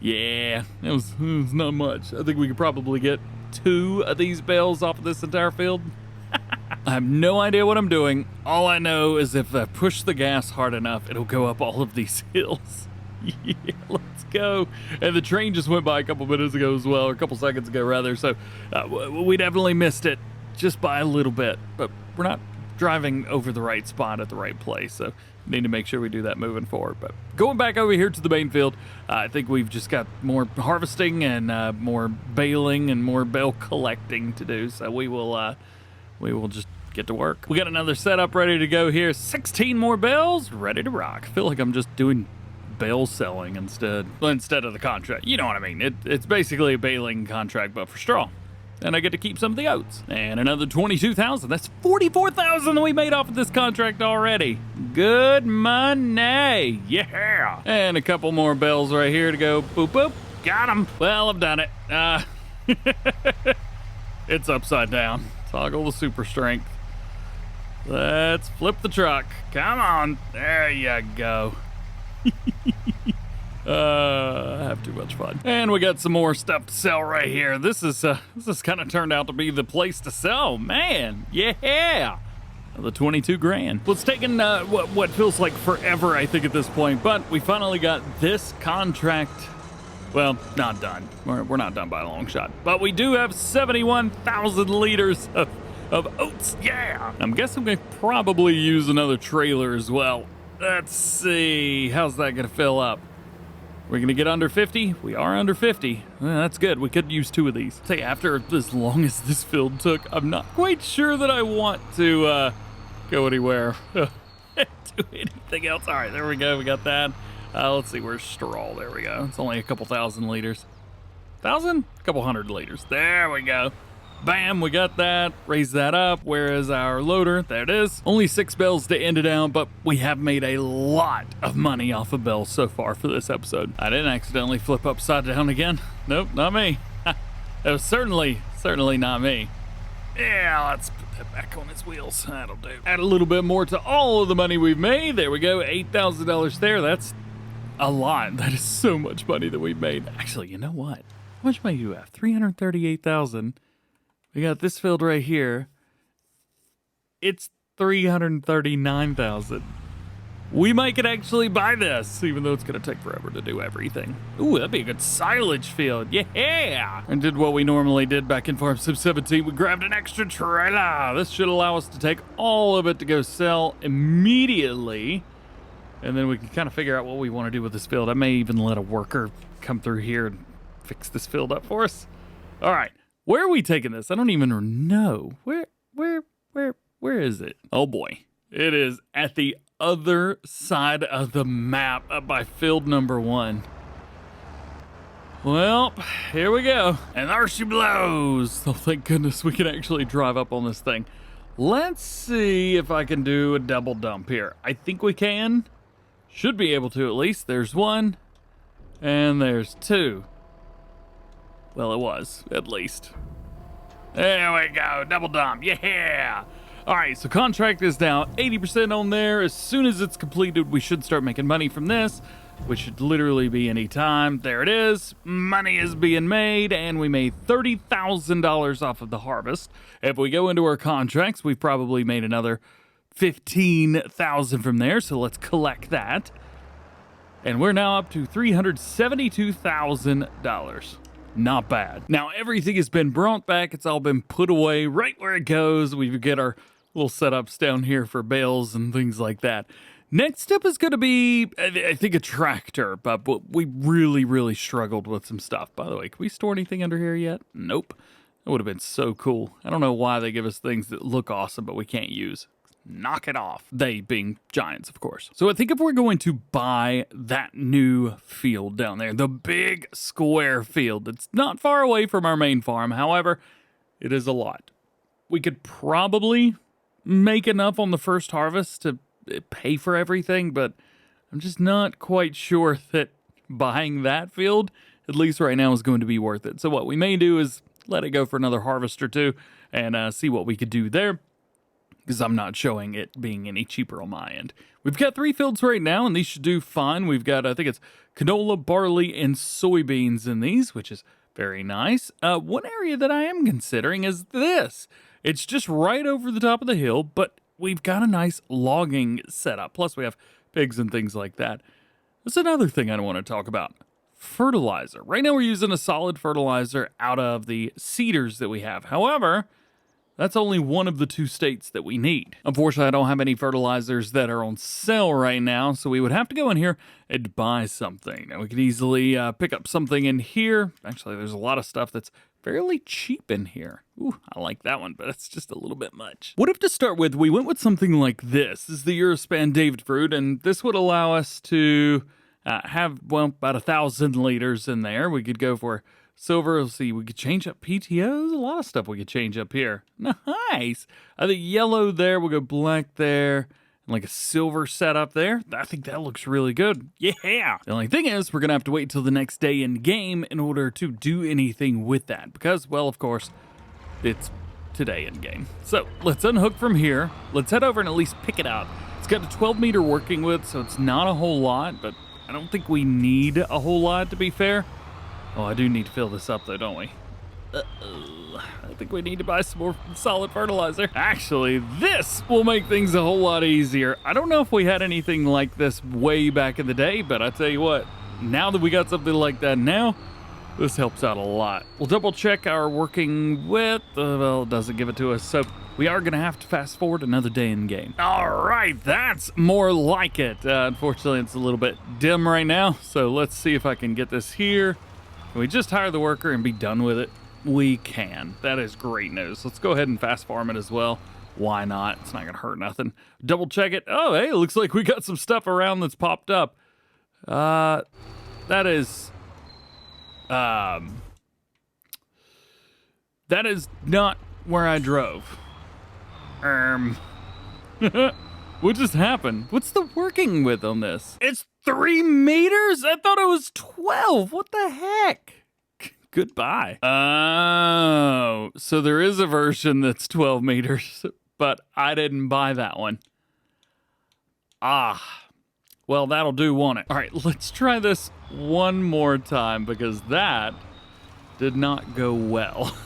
yeah, it was not much. I think we could probably get 2 of these bales off of this entire field. I have no idea what I'm doing. All I know is if I push the gas hard enough, it'll go up all of these hills. Yeah, let's go. And the train just went by a couple minutes ago as well, or a couple seconds ago rather, so we definitely missed it just by a little bit, but we're not driving over the right spot at the right place, so need to make sure we do that moving forward. But going back over here to the main field, I think we've just got more harvesting and more baling and more bale collecting to do, so we will just get to work. We got another setup ready to go here. 16 more bales ready to rock. I feel like I'm just doing bale selling instead of the contract. You know what I mean. It's basically a baling contract, but for straw. And I get to keep some of the oats. And another 22,000. That's 44,000 that we made off of this contract already. Good money. Yeah. And a couple more bells right here to go. Boop, boop. Got them. Well, I've done it. It's upside down. Toggle the super strength. Let's flip the truck. Come on. There you go. I have too much fun. And we got some more stuff to sell right here. This is kind of turned out to be the place to sell, man. Yeah. The 22 grand. Well, it's taken what feels like forever, I think, at this point, but we finally got this contract. Well, not done. We're not done by a long shot, but we do have 71,000 liters of oats. Yeah. I'm guessing we probably use another trailer as well. Let's see. How's that gonna fill up? We're gonna get under 50? We are under 50. Well, that's good. We could use 2 of these. Say, after as long as this field took, I'm not quite sure that I want to go anywhere. Do anything else. All right, there we go. We got that. Let's see, where's straw? There we go. It's only a couple thousand liters. 1,000? A couple hundred liters. There we go. Bam, we got that. Raise that up. Where is our loader? There it is. Only 6 bells to end it out, but we have made a lot of money off of bells so far for this episode. I didn't accidentally flip upside down again. Nope, not me. That was certainly not me. Yeah, let's put that back on its wheels. That'll do. Add a little bit more to all of the money we've made. There we go. $8,000 there. That's a lot. That is so much money that we've made. Actually, you know what? How much money do you have? 338,000. We got this field right here. It's 339,000. We might could actually buy this, even though it's gonna take forever to do everything. Ooh, that'd be a good silage field. Yeah! And did what we normally did back in Farm Sim 17. We grabbed an extra trailer. This should allow us to take all of it to go sell immediately. And then we can kind of figure out what we want to do with this field. I may even let a worker come through here and fix this field up for us. All right. Where are we taking this? I don't even know. Where is it? Oh boy. It is at the other side of the map up by field number 1. Well, here we go. And there she blows. Oh, thank goodness we can actually drive up on this thing. Let's see if I can do a double dump here. I think we can. Should be able to at least. There's one. And there's two. Well, it was, at least. There we go. Double dump. Yeah! Alright, so contract is now 80% on there. As soon as it's completed, we should start making money from this, which should literally be any time. There it is. Money is being made, and we made $30,000 off of the harvest. If we go into our contracts, we've probably made another $15,000 from there, so let's collect that. And we're now up to $372,000. Not bad. Now, everything has been brought back. It's all been put away right where it goes. We get our little setups down here for bales and things like that. Next up is going to be, I think, a tractor, but we really struggled with some stuff. By the way, can we store anything under here yet? Nope. That would have been so cool. I don't know why they give us things that look awesome, but we can't use. Knock it off. They being giants, of course. So I think if we're going to buy that new field down there, the big square field, it's not far away from our main farm. However, it is a lot. We could probably make enough on the first harvest to pay for everything, but I'm just not quite sure that buying that field, at least right now, is going to be worth it. So what we may do is let it go for another harvest or two and see what we could do there, because I'm not showing it being any cheaper on my end. We've got 3 fields right now, and these should do fine. We've got, I think it's canola, barley, and soybeans in these, which is very nice. One area that I am considering is this. It's just right over the top of the hill, but we've got a nice logging setup. Plus, we have pigs and things like that. That's another thing I want to talk about. Fertilizer. Right now, we're using a solid fertilizer out of the cedars that we have. However, that's only one of the 2 states that we need. Unfortunately, I don't have any fertilizers that are on sale right now, so we would have to go in here and buy something. Now, we could easily pick up something in here. Actually, there's a lot of stuff that's fairly cheap in here. Ooh, I like that one, but it's just a little bit much. What if to start with, we went with something like this. This is the Eurospan David fruit, and this would allow us to have, well, about 1,000 liters in there. We could go for silver. Let's see, we could change up PTOs. A lot of stuff we could change up here. Nice. I think yellow there. We'll go black there. And like a silver setup there. I think that looks really good. Yeah. The only thing is, we're going to have to wait until the next day in game in order to do anything with that. Because, well, of course, it's today in game. So let's unhook from here. Let's head over and at least pick it out. It's got a 12 meter working with, so it's not a whole lot, but I don't think we need a whole lot, to be fair. Oh, I do need to fill this up, though, don't we? I think we need to buy some more solid fertilizer. Actually, this will make things a whole lot easier. I don't know if we had anything like this way back in the day, but I tell you what, now that we got something like that now, this helps out a lot. We'll double check our working with. Well, it doesn't give it to us, so we are going to have to fast forward another day in game. All right, that's more like it. Unfortunately, it's a little bit dim right now, so let's see if I can get this here. Can we just hire the worker and be done with it? We can. That is great news. Let's go ahead and fast farm it as well. Why not? It's not going to hurt nothing. Double check it. Oh, hey, it looks like we got some stuff around that's popped up. That is not where I drove. What just happened? What's the working with on this? It's 3 meters? I thought it was 12. What the heck? Goodbye. Oh, so there is a version that's 12 meters, but I didn't buy that one. Ah, well, that'll do, won't it? All right, let's try this one more time because that did not go well.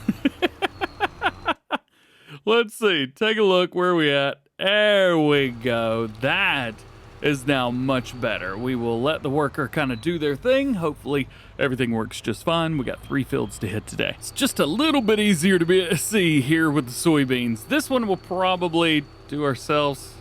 Let's see. Take a look. Where are we at? There we go. That is now much better. We will let the worker kind of do their thing. Hopefully everything works just fine. We got 3 fields to hit today. It's just a little bit easier to see here with the soybeans. This one we'll probably do ourselves.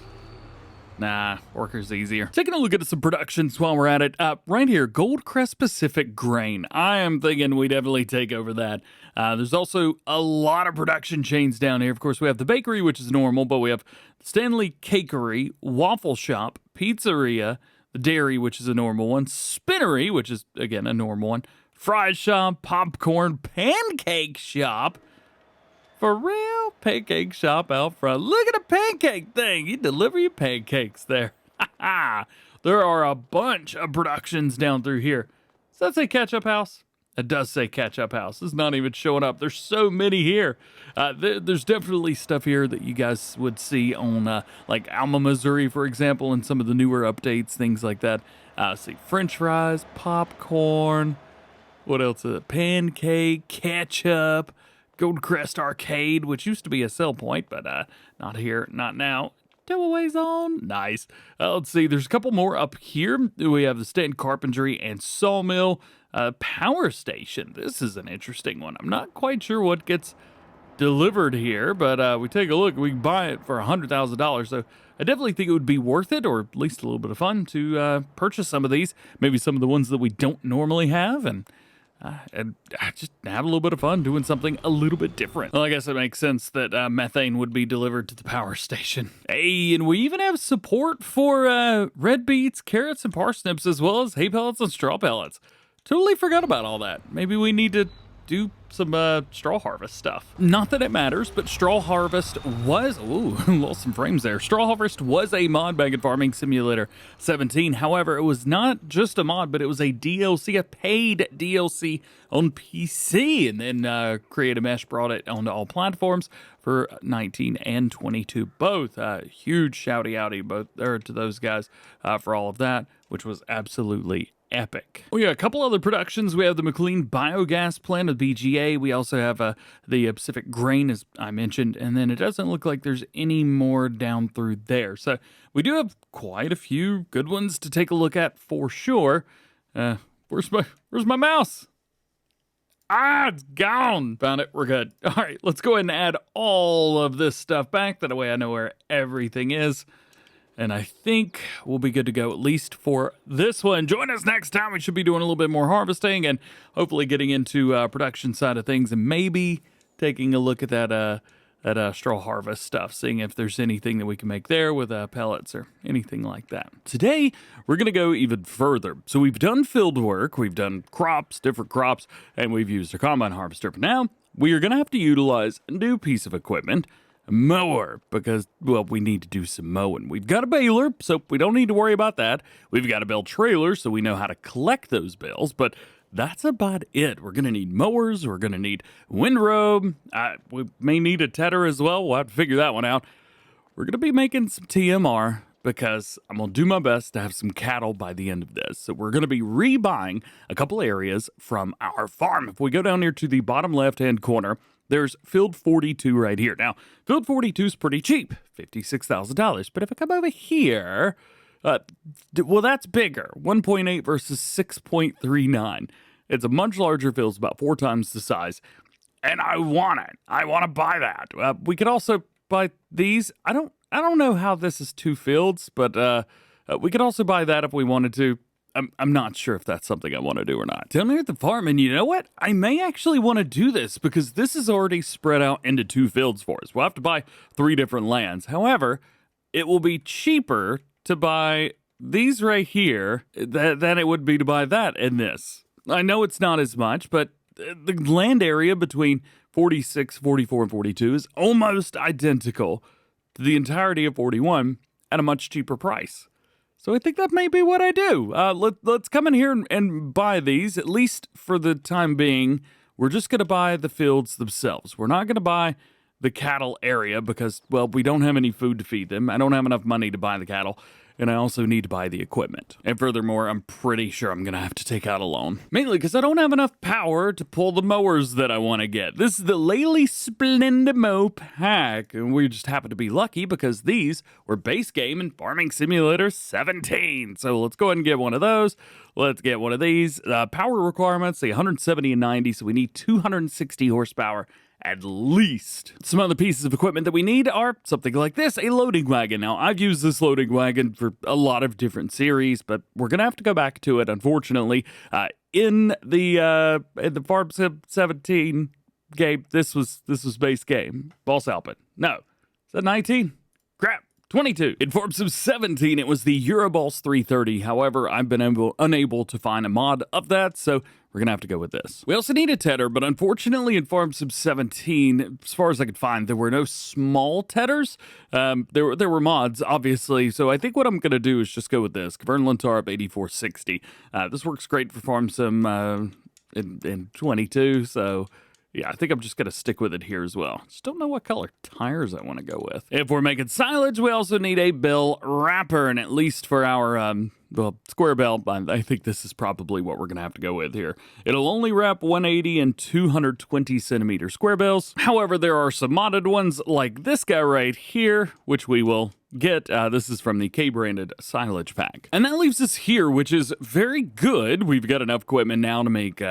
Nah, worker's easier. Taking a look at some productions while we're at it. Right here, Goldcrest Pacific Grain. I am thinking we definitely take over that. There's also a lot of production chains down here. Of course, we have the bakery, which is normal, but we have Stanley Cakery, Waffle Shop, Pizzeria, the dairy, which is a normal one, Spinnery, which is, again, a normal one, Fry Shop, Popcorn, Pancake Shop, For real? Pancake shop out front. Look at the pancake thing. You deliver your pancakes there. There are a bunch of productions down through here. Does that say Ketchup House? It does say Ketchup House. It's not even showing up. There's so many here. There's definitely stuff here that you guys would see on like Alma, Missouri, for example, and some of the newer updates, things like that. See, French fries, popcorn. What else is it? Pancake, ketchup, Goldcrest Arcade, which used to be a sell point, but not here, not now. Giveaways on. Nice. Let's see. There's a couple more up here. We have the Stanton Carpentry and Sawmill Power Station. This is an interesting one. I'm not quite sure what gets delivered here, but we take a look. We can buy it for $100,000. So I definitely think it would be worth it, or at least a little bit of fun, to purchase some of these. Maybe some of the ones that we don't normally have, and just have a little bit of fun doing something a little bit different. Well, I guess it makes sense that methane would be delivered to the power station. Hey, and we even have support for red beets, carrots, and parsnips, as well as hay pellets and straw pellets. Totally forgot about all that. Maybe we need to do some straw harvest stuff. Not that it matters, but straw harvest was, ooh, lost some frames there. Straw harvest was a mod back in Farming Simulator 17. However, it was not just a mod, but it was a DLC, a paid DLC on PC, and then Creative Mesh brought it onto all platforms for 19 and 22 both. Huge shouty outy both there to those guys for all of that, which was absolutely epic. We got a couple other productions. We have the McLean biogas plant of BGA. We also have the Pacific Grain, as I mentioned, and then it doesn't look like there's any more down through there. So we do have quite a few good ones to take a look at for sure. Where's my mouse? Ah, it's gone. Found it. We're good. All right, let's go ahead and add all of this stuff back. That way I know where everything is. And I think we'll be good to go, at least for this one. Join us next time. We should be doing a little bit more harvesting and hopefully getting into production side of things, and maybe taking a look at that straw harvest stuff, seeing if there's anything that we can make there with pellets or anything like that. Today, we're going to go even further. So we've done field work, we've done crops, different crops, and we've used a combine harvester. But now, we are going to have to utilize a new piece of equipment, mower, because, well, we need to do some mowing. We've got a baler, so we don't need to worry about that. We've got a bale trailer, so we know how to collect those bales, but that's about it. We're going to need mowers, we're going to need windrow, we may need a tedder as well. We'll have to figure that one out. We're going to be making some TMR, because I'm going to do my best to have some cattle by the end of this. So we're going to be rebuying a couple areas from our farm. If we go down here to the bottom left-hand corner, there's Field 42 right here. Now, Field 42 is pretty cheap, $56,000. But if I come over here, well, that's bigger, 1.8 versus 6.39. It's a much larger field, it's about 4 times the size. And I want it. I want to buy that. We could also buy these. I don't know how this is 2 fields, but we could also buy that if we wanted to. I'm not sure if that's something I want to do or not. Down here at the farm, and you know what? I may actually want to do this, because this is already spread out into 2 fields for us. We'll have to buy 3 different lands. However, it will be cheaper to buy these right here than it would be to buy that and this. I know it's not as much, but the land area between 46, 44, and 42 is almost identical to the entirety of 41 at a much cheaper price. So I think that may be what I do. Let's come in here and buy these, at least for the time being. We're just going to buy the fields themselves. We're not going to buy the cattle area because, well, we don't have any food to feed them. I don't have enough money to buy the cattle, and I also need to buy the equipment. And furthermore, I'm pretty sure I'm going to have to take out a loan. Mainly because I don't have enough power to pull the mowers that I want to get. This is the Lely Splendimo pack, and we just happen to be lucky because these were base game in Farming Simulator 17. So let's go ahead and get one of those. Let's get one of these. Power requirements, say 170 and 90, so we need 260 horsepower at least. Some other pieces of equipment that we need are something like this, a loading wagon. Now, I've used this loading wagon for a lot of different series, but we're going to have to go back to it, unfortunately. In the Farm Sim 17 game, this was base game. Boss Alpin. No. Is that 19? Crap. 22. In Farm Sim 17, it was the Euroballs 330. However, I've been unable to find a mod of that, so we're going to have to go with this. We also need a tedder, but unfortunately in Farm Sim 17, as far as I could find, there were no small tedders. There were mods, obviously, so I think what I'm going to do is just go with this. Cavern Lentar up 8460. This works great for Farm Sim in 22, so... yeah, I think I'm just going to stick with it here as well. Just don't know what color tires I want to go with. If we're making silage, we also need a Bale wrapper, and at least for our, square bale, I think this is probably what we're going to have to go with here. It'll only wrap 180 and 220 centimeter square bales. However, there are some modded ones like this guy right here, which we will get. This is from the K-branded silage pack. And that leaves us here, which is very good. We've got enough equipment now to make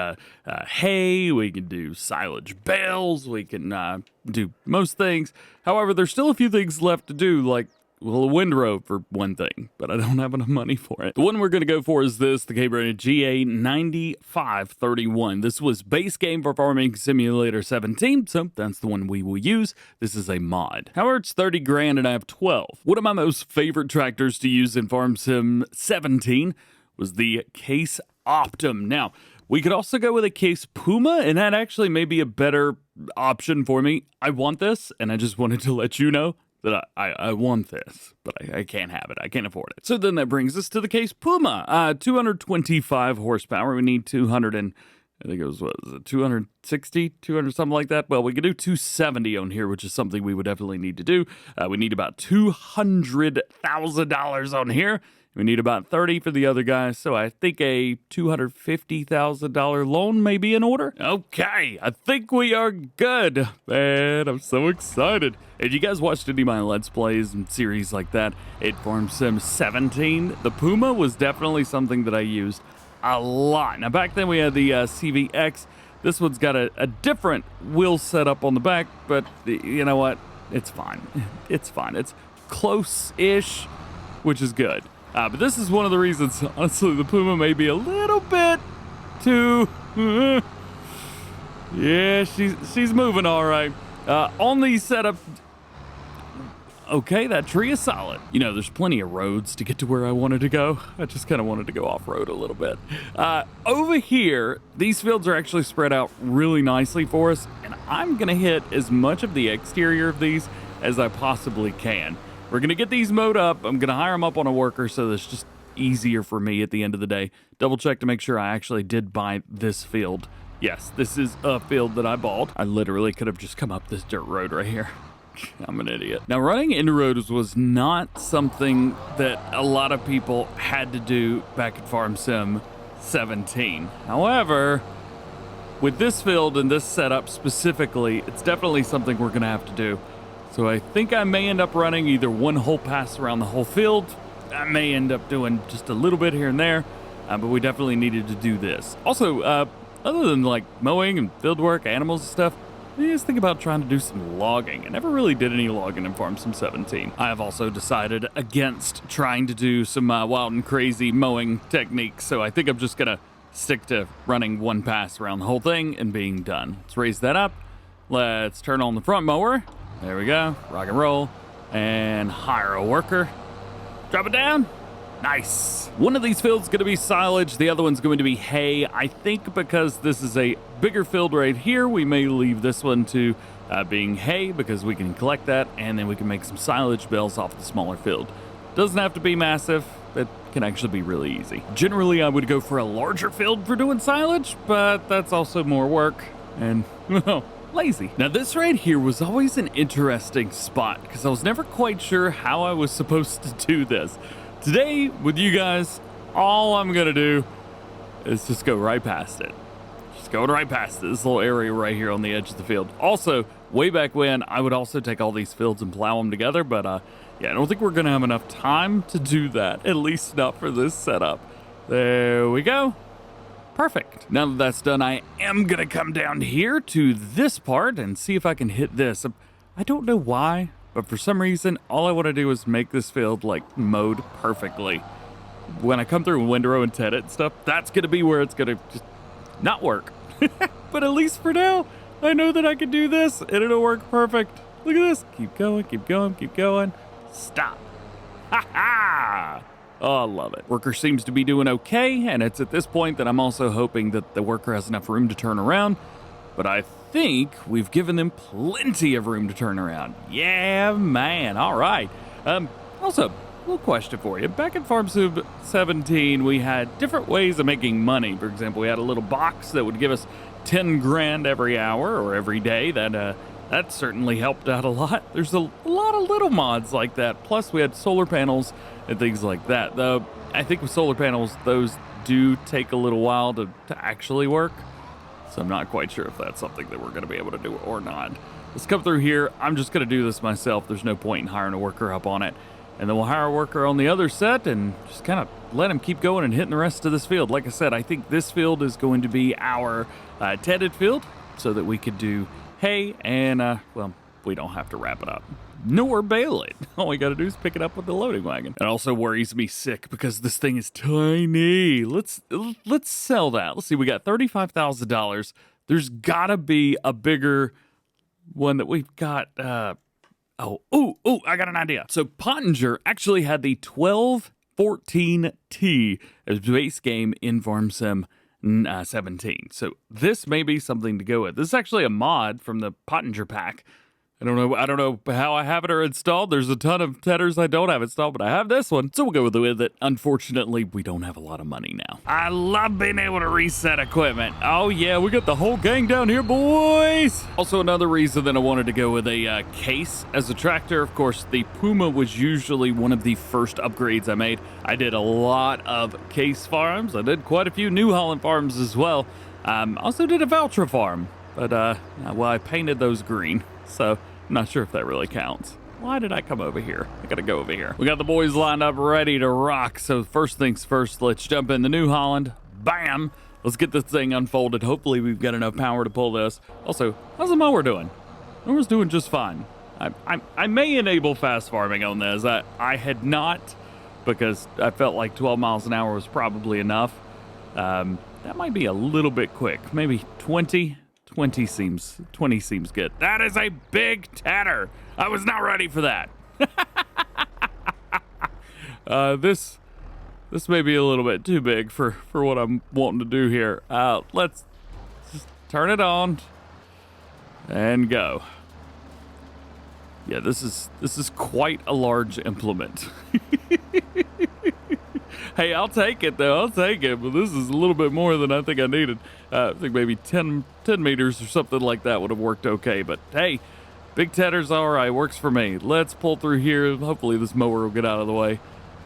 hay. We can do silage bales. We can do most things. However, there's still a few things left to do, like, well, a windrow for one thing, but I don't have enough money for it. The one we're going to go for is this, the K-branded GA9531. This was base game for Farming Simulator 17, so that's the one we will use. This is a mod. However, it's 30 grand and I have 12. One of my most favorite tractors to use in Farm Sim 17 was the Case Optum. Now, we could also go with a Case Puma, and that actually may be a better option for me. I want this, and I just wanted to let you know that I want this, but I can't have it. I can't afford it. So then that brings us to the Case Puma. 225 horsepower. We need 200 and, I think it was, what was it, 260, 200, something like that. Well, we could do 270 on here, which is something we would definitely need to do. We need about $200,000 on here. We need about 30 for the other guys, so I think a $250,000 loan may be in order. Okay, I think we are good. Man, I'm so excited. If you guys watched any of my Let's Plays and series like that, it Farm Sim 17, the Puma was definitely something that I used a lot. Now, back then we had the CVX. This one's got a different wheel setup on the back, but you know what? It's fine. It's fine. It's close-ish, which is good. But this is one of the reasons, honestly, the Puma may be a little bit too... yeah, she's moving all right. On these setups... okay, that tree is solid. You know, there's plenty of roads to get to where I wanted to go. I just kind of wanted to go off-road a little bit. Over here, these fields are actually spread out really nicely for us, and I'm going to hit as much of the exterior of these as I possibly can. We're going to get these mowed up. I'm going to hire them up on a worker so that's just easier for me at the end of the day. Double check to make sure I actually did buy this field. Yes, this is a field that I bought. I literally could have just come up this dirt road right here. I'm an idiot. Now, running into roads was not something that a lot of people had to do back at Farm Sim 17. However, with this field and this setup specifically, it's definitely something we're going to have to do. So I think I may end up running either one whole pass around the whole field. I may end up doing just a little bit here and there, but we definitely needed to do this. Also, other than like mowing and field work, animals and stuff, I just think about trying to do some logging. I never really did any logging in Farm Sim 17. I have also decided against trying to do some wild and crazy mowing techniques, so I think I'm just gonna stick to running one pass around the whole thing and being done. Let's raise that up. Let's turn on the front mower. There we go, rock and roll, and hire a worker. Drop it down. Nice. One of these fields is going to be silage, the other one's going to be hay. I think because this is a bigger field right here, we may leave this one to being hay because we can collect that, and then we can make some silage bales off the smaller field. Doesn't have to be massive. It can actually be really easy. Generally, I would go for a larger field for doing silage, but that's also more work, and, well, lazy. Now this right here was always an interesting spot because I was never quite sure how I was supposed to do this. Today with you guys, all I'm gonna do is just go right past it. Just going right past this little area right here on the edge of the field. Also, way back when, I would also take all these fields and plow them together, but yeah, I don't think we're gonna have enough time to do that, at least not for this setup. There we go. Perfect. Now that that's done, I am going to come down here to this part and see if I can hit this. I don't know why, but for some reason, all I want to do is make this field, like, mowed perfectly. When I come through and windrow and ted it and stuff, that's going to be where it's going to just not work. But at least for now, I know that I can do this, and it'll work perfect. Look at this. Keep going, keep going, keep going. Stop. Ha ha! Oh, I love it. Worker seems to be doing okay, and it's at this point that I'm also hoping that the worker has enough room to turn around. But I think we've given them plenty of room to turn around. Yeah, man. All right. Also, a little question for you. Back in Farm Sim 17, we had different ways of making money. For example, we had a little box that would give us 10 grand every hour or every day. That certainly helped out a lot. There's a lot of little mods like that. Plus, we had solar panels and things like that. Though, I think with solar panels, those do take a little while to actually work. So I'm not quite sure if that's something that we're going to be able to do or not. Let's come through here. I'm just going to do this myself. There's no point in hiring a worker up on it. And then we'll hire a worker on the other set and just kind of let him keep going and hitting the rest of this field. Like I said, I think this field is going to be our tedded field so that we could do hay and, well, we don't have to wrap it up nor bale it. All we got to do is pick it up with the loading wagon. It also worries me sick because this thing is tiny. Let's sell that. Let's see, we got $35,000. There's got to be a bigger one that we've got. I got an idea. So Pottinger actually had the 1214T as base game in Farm Sim 17. So this may be something to go with. This is actually a mod from the Pottinger pack. I don't know how I have it or installed. There's a ton of tedders I don't have installed, but I have this one, so we'll go with it. Unfortunately, we don't have a lot of money now. I love being able to reset equipment. Oh yeah, we got the whole gang down here, boys. Also, another reason that I wanted to go with a case as a tractor. Of course, the Puma was usually one of the first upgrades I made. I did a lot of case farms. I did quite a few New Holland farms as well. Also did a Valtra farm, but well, I painted those green. So, I'm not sure if that really counts. Why did I come over here? I gotta go over here. We got the boys lined up ready to rock. So first things first, let's jump in the New Holland. Bam! Let's get this thing unfolded. Hopefully we've got enough power to pull this. Also, how's the mower doing? The mower's doing just fine. I may enable fast farming on this. I had not, because I felt like 12 miles an hour was probably enough. That might be a little bit quick. Maybe 20. 20 seems good. That is a big tedder. I was not ready for that. This may be a little bit too big for what I'm wanting to do here. Let's just turn it on and go. Yeah, this is quite a large implement. Hey, I'll take it, though. I'll take it. But this is a little bit more than I think I needed. I think maybe 10 meters or something like that would have worked okay. But, hey, big tedder's all right. Works for me. Let's pull through here. Hopefully this mower will get out of the way.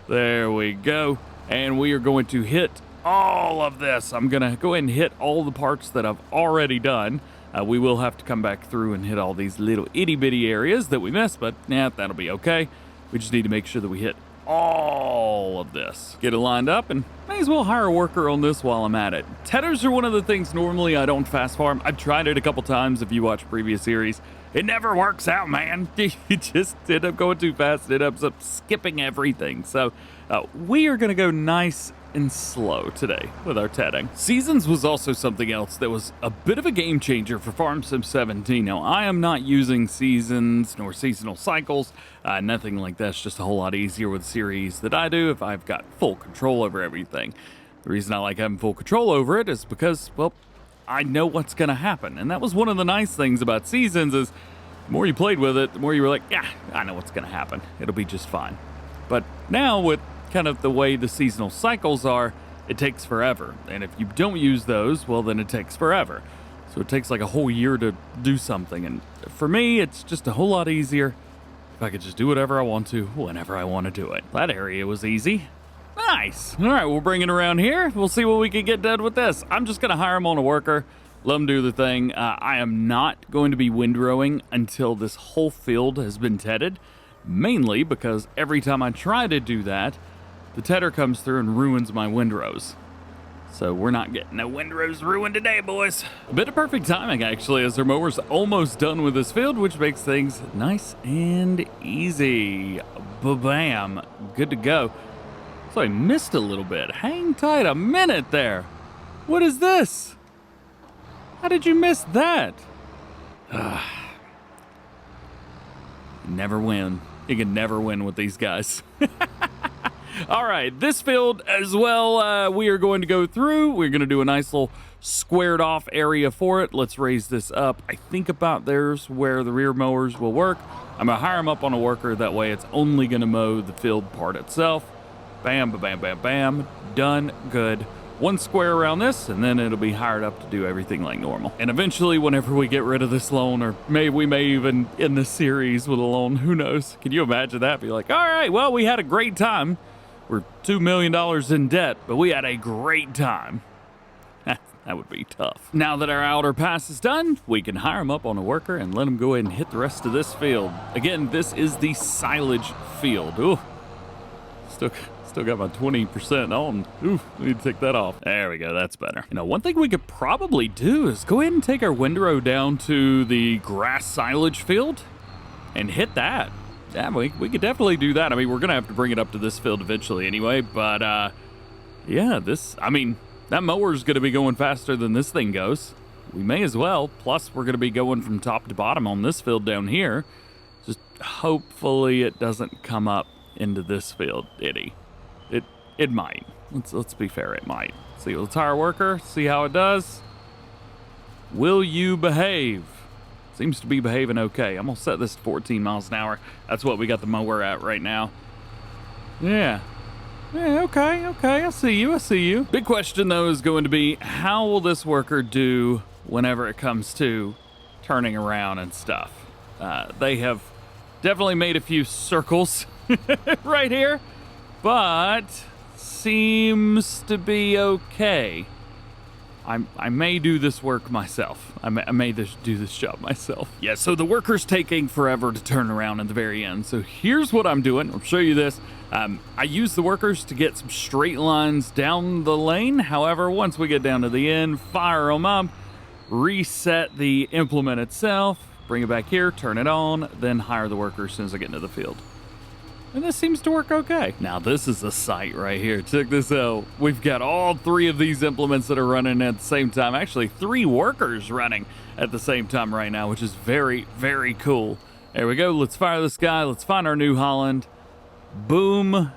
There we go. And we are going to hit all of this. I'm going to go ahead and hit all the parts that I've already done. We will have to come back through and hit all these little itty-bitty areas that we missed. But, yeah, that'll be okay. We just need to make sure that we hit all of this. Get it lined up and may as well hire a worker on this while I'm at it. Tedders are one of the things normally I don't fast farm. I've tried it a couple times if you watch previous series. It never works out, man. You just end up going too fast. It ends up skipping everything. So we are going to go nice and slow today with our tedding. Seasons was also something else that was a bit of a game changer for Farm Sim 17. Now, I am not using seasons nor seasonal cycles, nothing like that. It's just a whole lot easier with series that I do if I've got full control over everything. The reason I like having full control over it is because, well, I know what's going to happen. And that was one of the nice things about seasons is the more you played with it, the more you were like, yeah, I know what's going to happen. It'll be just fine. But now with kind of the way the seasonal cycles are, it takes forever. And if you don't use those, well, then it takes forever. So it takes like a whole year to do something. And for me, it's just a whole lot easier if I could just do whatever I want to, whenever I want to do it. That area was easy. Nice. All right, we'll bring it around here. We'll see what we can get done with this. I'm just going to hire him on a worker, let him do the thing. I am not going to be windrowing until this whole field has been tedded, mainly because every time I try to do that, the tedder comes through and ruins my windrows. So we're not getting no windrows ruined today, boys. A bit of perfect timing, actually, as our mower's almost done with this field, which makes things nice and easy. Ba-bam. Good to go. So I missed a little bit. Hang tight a minute there. What is this? How did you miss that? You never win. You can never win with these guys. All right, this field as well, we are going to go through. We're going to do a nice little squared off area for it. Let's raise this up. I think about there's where the rear mowers will work. I'm going to hire them up on a worker. That way it's only going to mow the field part itself. Bam, bam, bam, bam. Done. Good. One square around this, and then it'll be hired up to do everything like normal. And eventually, whenever we get rid of this loan, or we may even end this series with a loan, who knows? Can you imagine that? Be like, all right, well, we had a great time. We're $2 million in debt, but we had a great time. That would be tough. Now that our outer pass is done, we can hire him up on a worker and let him go ahead and hit the rest of this field. Again, this is the silage field. Ooh, still got my 20% on. Ooh, we need to take that off. There we go, that's better. You know, one thing we could probably do is go ahead and take our windrow down to the grass silage field and hit that. Yeah, we could definitely do that. I mean, we're going to have to bring it up to this field eventually anyway, but yeah, that mower's going to be going faster than this thing goes. We may as well. Plus, we're going to be going from top to bottom on this field down here. Just hopefully it doesn't come up into this field, It might. Let's be fair, it might. See, let's hire a worker, see how it does. Will you behave? Seems to be behaving okay. I'm gonna set this to 14 miles an hour. That's what we got the mower at right now. Yeah, okay, I see you. Big question though is going to be, how will this worker do whenever it comes to turning around and stuff? They have definitely made a few circles right here, but seems to be okay. I may do this work myself. I may do this job myself. Yeah, so the worker's taking forever to turn around at the very end. So here's what I'm doing. I'll show you this. I use the workers to get some straight lines down the lane. However, once we get down to the end, fire them up, reset the implement itself, bring it back here, turn it on, then hire the worker as soon as I get into the field. And this seems to work okay. Now this is a sight right here. Check this out. We've got all three of these implements that are running at the same time. Actually, 3 workers running at the same time right now, which is very, very cool. There we go. Let's fire this guy. Let's find our New Holland. Boom.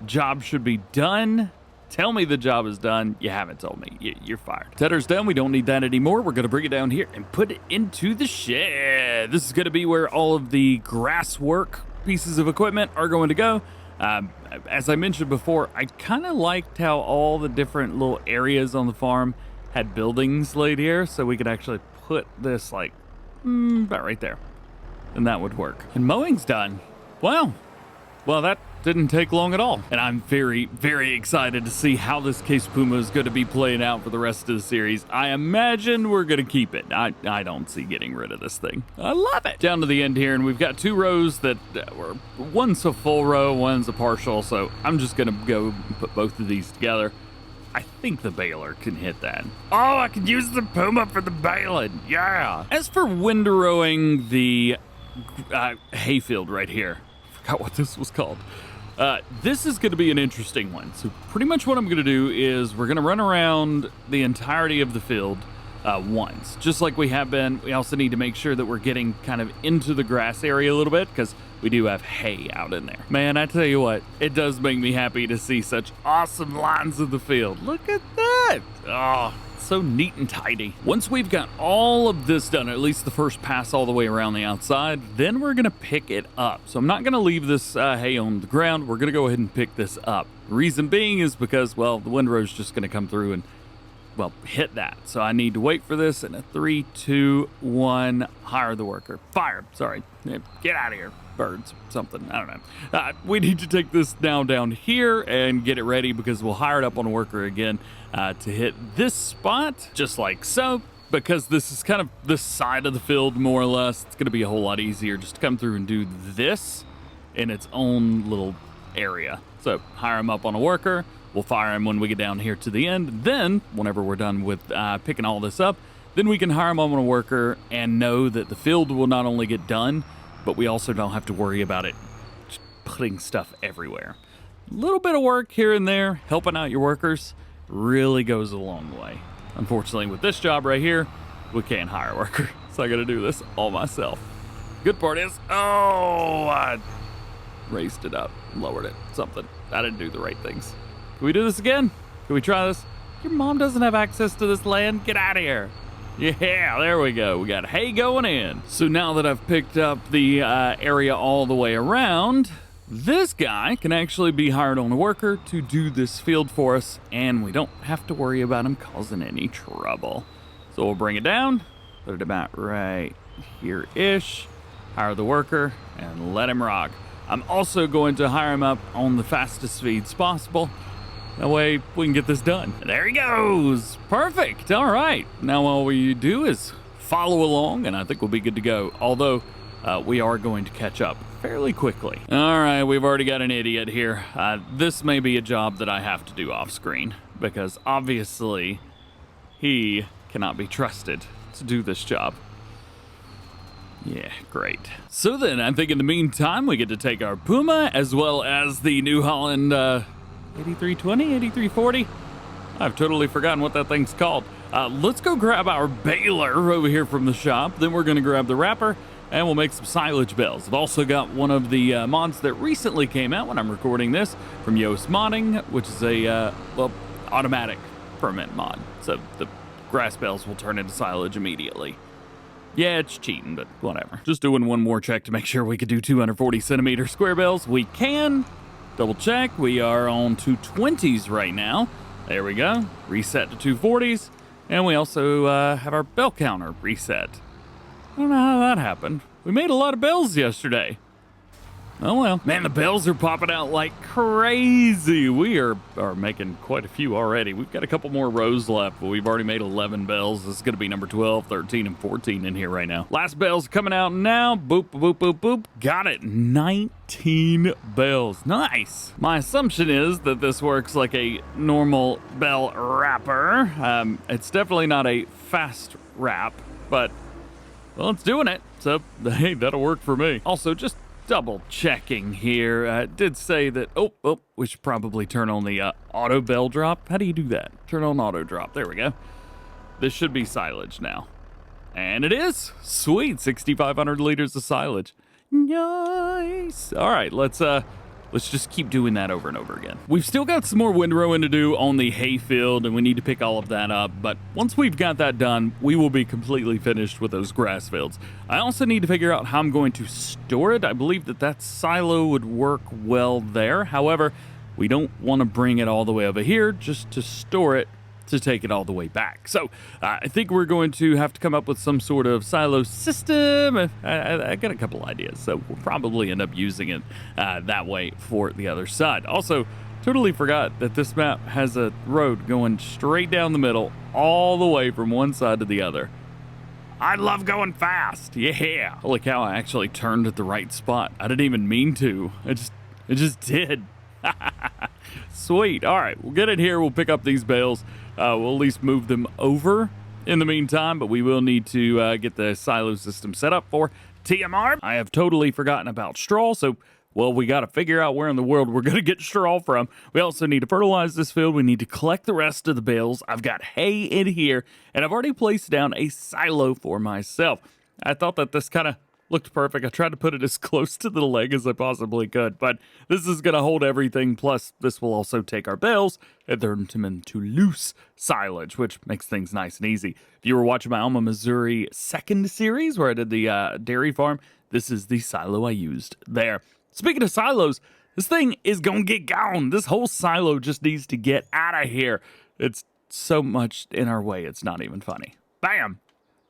Job should be done. Tell me the job is done. You haven't told me. You're fired. Tedder's done. We don't need that anymore. We're going to bring it down here and put it into the shed. This is going to be where all of the grass work pieces of equipment are going to go. As I mentioned before, I kind of liked how all the different little areas on the farm had buildings laid here, so we could actually put this like about right there, and that would work. And mowing's done. Well, that didn't take long at all. And I'm very, very excited to see how this Case Puma is going to be playing out for the rest of the series. I imagine we're going to keep it. I don't see getting rid of this thing. I love it. Down to the end here, and we've got 2 rows that were, one's a full row, one's a partial, so I'm just going to go and put both of these together. I think the baler can hit that. Oh, I can use the Puma for the baling. Yeah. As for windrowing the hayfield right here, I forgot what this was called. This is going to be an interesting one. So pretty much what I'm going to do is we're going to run around the entirety of the field once, just like we have been. We also need to make sure that we're getting kind of into the grass area a little bit because we do have hay out in there. Man, I tell you what, it does make me happy to see such awesome lines of the field. Look at that. Oh, so neat and tidy. Once we've got all of this done, at least the first pass all the way around the outside, then we're gonna pick it up. So I'm not gonna leave this hay on the ground. We're gonna go ahead and pick this up. The reason being is because, well, the windrow's just gonna come through and, well, hit that. So I need to wait for this in a 3, 2, 1, hire the worker. Fire, sorry, get out of here. Birds, something, I don't know. We need to take this now down here and get it ready because we'll hire it up on a worker again to hit this spot, just like so. Because this is kind of this side of the field, more or less, it's going to be a whole lot easier just to come through and do this in its own little area. So hire him up on a worker. We'll fire him when we get down here to the end. Then, whenever we're done with picking all this up, then we can hire him on a worker and know that the field will not only get done, but we also don't have to worry about it just putting stuff everywhere. A little bit of work here and there, helping out your workers, really goes a long way. Unfortunately, with this job right here, we can't hire a worker, so I gotta do this all myself. Good part is, raised it up, lowered it, something. I didn't do the right things. Can we do this again? Can we try this? Your mom doesn't have access to this land. Get out of here. Yeah, there we go. We got hay going in. So now that I've picked up the area all the way around, this guy can actually be hired on a worker to do this field for us, and we don't have to worry about him causing any trouble. So we'll bring it down, put it about right here-ish, hire the worker, and let him rock. I'm also going to hire him up on the fastest speeds possible. That way we can get this done. There he goes. Perfect. All right. Now all we do is follow along, and I think we'll be good to go. Although we are going to catch up fairly quickly. All right, we've already got an idiot here. This may be a job that I have to do off screen because obviously he cannot be trusted to do this job. Yeah, great. So then I think in the meantime, we get to take our Puma as well as the New Holland 8320, 8340. I've totally forgotten what that thing's called. Let's go grab our baler over here from the shop. Then we're going to grab the wrapper and we'll make some silage bales. I've also got one of the mods that recently came out when I'm recording this from Yoast Modding, which is a, automatic ferment mod. So the grass bales will turn into silage immediately. Yeah, it's cheating, but whatever. Just doing one more check to make sure we could do 240 centimeter square bales. We can. Double check. We are on 220s right now. There we go. Reset to 240s. And we also have our bell counter reset. I don't know how that happened. We made a lot of bells yesterday. Oh well. Man, the bells are popping out like crazy. We are making quite a few already. We've got a couple more rows left, but we've already made 11 bells. This is going to be number 12, 13, and 14 in here right now. Last bell's coming out now. Boop, boop, boop, boop. Got it. 19 bells. Nice. My assumption is that this works like a normal bell wrapper. It's definitely not a fast wrap, but, well, it's doing it. So, hey, that'll work for me. Also, just double checking here. It did say that, we should probably turn on the auto bell drop. How do you do that? Turn on auto drop. There we go. This should be silage now. And it is. Sweet. 6,500 liters of silage. Nice. All right, let's just keep doing that over and over again. We've still got some more windrowing to do on the hay field, and we need to pick all of that up. But once we've got that done, we will be completely finished with those grass fields. I also need to figure out how I'm going to store it. I believe that silo would work well there. However, we don't want to bring it all the way over here just to store it, to take it all the way back. So I think we're going to have to come up with some sort of silo system. I got a couple ideas, so we'll probably end up using it that way for the other side. Also, totally forgot that this map has a road going straight down the middle all the way from one side to the other. I love going fast. Yeah. Holy cow, I actually turned at the right spot. I didn't even mean to. It just did. Sweet. All right, we'll get in here. We'll pick up these bales. We'll at least move them over in the meantime, but we will need to get the silo system set up for TMR. I have totally forgotten about straw, so, well, we got to figure out where in the world we're going to get straw from. We also need to fertilize this field. We need to collect the rest of the bales. I've got hay in here, and I've already placed down a silo for myself. I thought that this kind of looked perfect. I tried to put it as close to the leg as I possibly could, but this is going to hold everything. Plus, this will also take our bales and turn them into loose silage, which makes things nice and easy. If you were watching my Alma Missouri second series where I did the dairy farm, this is the silo I used there. Speaking of silos, this thing is going to get gone. This whole silo just needs to get out of here. It's so much in our way, it's not even funny. Bam!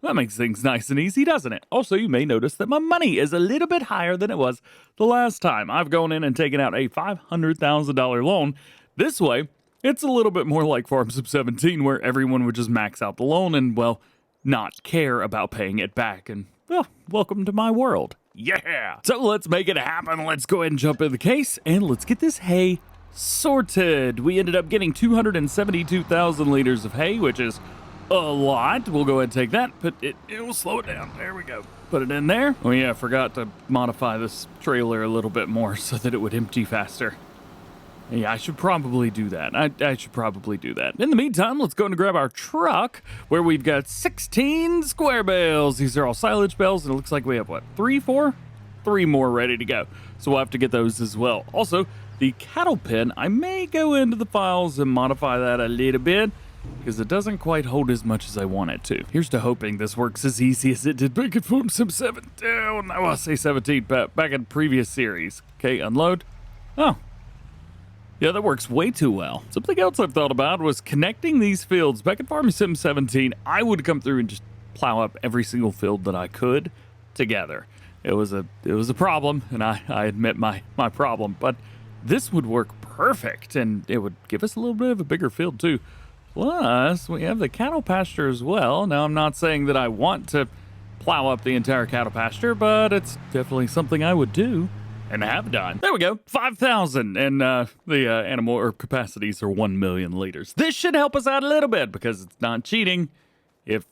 That makes things nice and easy, doesn't it? Also, you may notice that my money is a little bit higher than it was the last time. I've gone in and taken out a $500,000 loan. This way, it's a little bit more like Farm Sim 17, where everyone would just max out the loan and, well, not care about paying it back. And, well, welcome to my world. Yeah! So let's make it happen. Let's go ahead and jump in the case, and let's get this hay sorted. We ended up getting 272,000 liters of hay, which is a lot. We'll go ahead and take that, but it will slow it down. There we go. Put it in there. Oh yeah, I forgot to modify this trailer a little bit more so that it would empty faster. Yeah, I should probably do that. I should probably do that. In the meantime, let's go and grab our truck where we've got 16 square bales. These are all silage bales, and it looks like we have, what, 3, 4? 3 more ready to go. So we'll have to get those as well. Also, the cattle pen, I may go into the files and modify that a little bit because it doesn't quite hold as much as I want it to. Here's to hoping this works as easy as it did back in Farm Sim 7. Oh, no, I'll say 17, but back in previous series. Okay, unload. Oh. Yeah, that works way too well. Something else I've thought about was connecting these fields. Back in Farm Sim 17, I would come through and just plow up every single field that I could together. It was a problem, and I admit my problem, but this would work perfect, and it would give us a little bit of a bigger field too. Plus, we have the cattle pasture as well. Now, I'm not saying that I want to plow up the entire cattle pasture, but it's definitely something I would do and have done. There we go, 5,000, and the animal or capacities are 1 million liters. This should help us out a little bit because it's not cheating if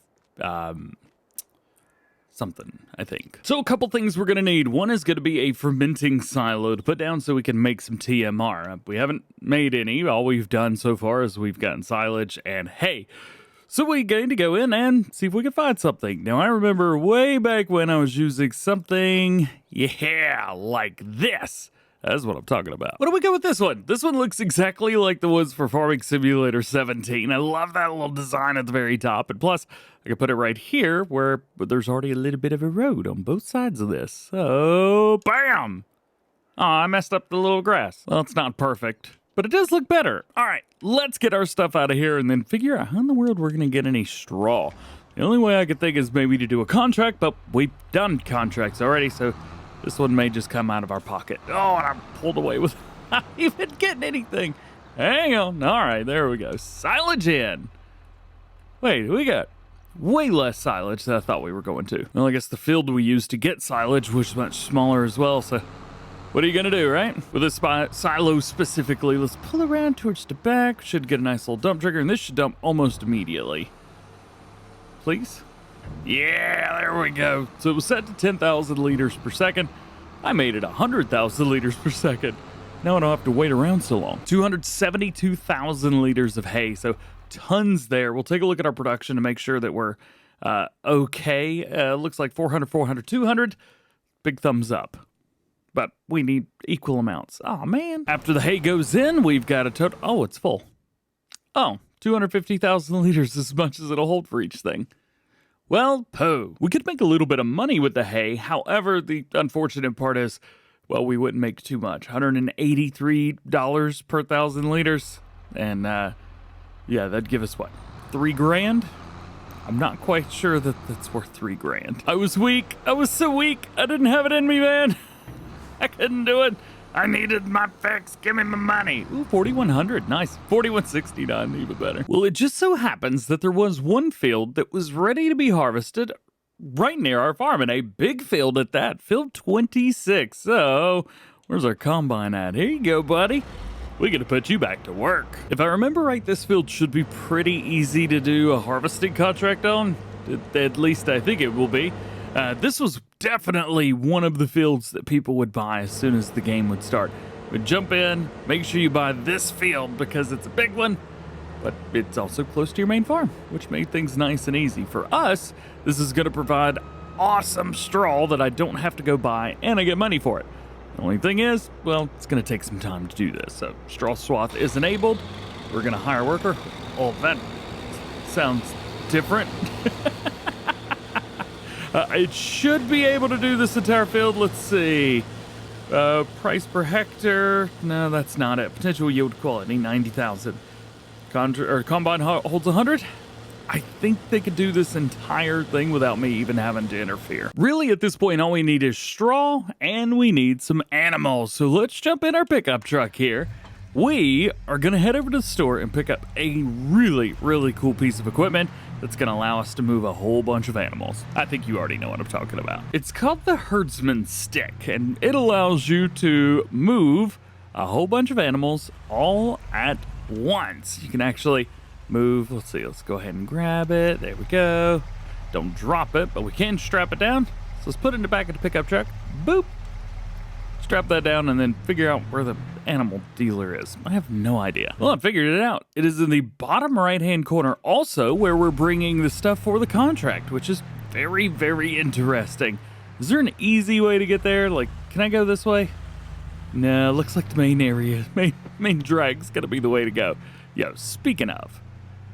something, I think. So a couple things we're gonna need. One is gonna be a fermenting silo to put down so we can make some TMR. We haven't made any. All we've done so far is we've gotten silage and hay. So we're going to go in and see if we can find something. Now I remember way back when I was using something, yeah, like this. That's what I'm talking about. What do we go with this one? This one looks exactly like the ones for Farming Simulator 17. I love that little design at the very top. And plus, I can put it right here where there's already a little bit of a road on both sides of this. So, bam! Oh, I messed up the little grass. Well, it's not perfect, but it does look better. All right, let's get our stuff out of here and then figure out how in the world we're going to get any straw. The only way I could think is maybe to do a contract, but we've done contracts already, so this one may just come out of our pocket. Oh, and I pulled away without even getting anything. Hang on. All right, there we go. Silage in. Wait, we got way less silage than I thought we were going to. Well, I guess the field we used to get silage was much smaller as well, so what are you going to do, right? With this silo specifically, let's pull around towards the back. Should get a nice little dump trigger, and this should dump almost immediately. Please? Yeah, there we go. So it was set to 10,000 liters per second. I made it 100,000 liters per second. Now I don't have to wait around so long. 272,000 liters of hay, so tons there. We'll take a look at our production to make sure that we're okay. Looks like 400, 400, 200. Big thumbs up. But we need equal amounts. Oh, man. After the hay goes in, we've got a total. Oh, it's full. Oh, 250,000 liters, as much as it'll hold for each thing. Well, pooh. We could make a little bit of money with the hay. However, the unfortunate part is, well, we wouldn't make too much. $183 per 1,000 liters. And, yeah, that'd give us, what, 3 grand? I'm not quite sure that that's worth 3 grand. I was weak. I was so weak. I didn't have it in me, man. I couldn't do it. I needed my fix. Give me my money. Ooh, 4,100. Nice. 4,169. Even better. Well, it just so happens that there was one field that was ready to be harvested right near our farm, and a big field at that. Field 26. So, where's our combine at? Here you go, buddy. We gotta put you back to work. If I remember right, this field should be pretty easy to do a harvesting contract on. At least I think it will be. This was definitely one of the fields that people would buy as soon as the game would start. Would jump in, make sure you buy this field because it's a big one, but it's also close to your main farm, which made things nice and easy. For us, this is going to provide awesome straw that I don't have to go buy, and I get money for it. The only thing is, well, it's going to take some time to do this. So straw swath is enabled. We're going to hire a worker. Oh, that sounds different. It should be able to do this entire field. Let's see. Price per hectare. No, that's not it. Potential yield quality, 90,000. Combine holds 100. I think they could do this entire thing without me even having to interfere. Really, at this point, all we need is straw, and we need some animals. So let's jump in our pickup truck here. We are going to head over to the store and pick up a really, really cool piece of equipment that's going to allow us to move a whole bunch of animals. I think you already know what I'm talking about. It's called the Herdsman Stick, and it allows you to move a whole bunch of animals all at once. You can actually move, let's see, let's go ahead and grab it. There we go. Don't drop it, but we can strap it down. So let's put it in the back of the pickup truck. Boop. Strap that down and then figure out where the animal dealer is. I have no idea. Well, I figured it out. It is in the bottom right-hand corner also where we're bringing the stuff for the contract, which is very, very interesting. Is there an easy way to get there? Like, can I go this way? No, looks like the main area, main drag's gonna be the way to go. Yo, speaking of,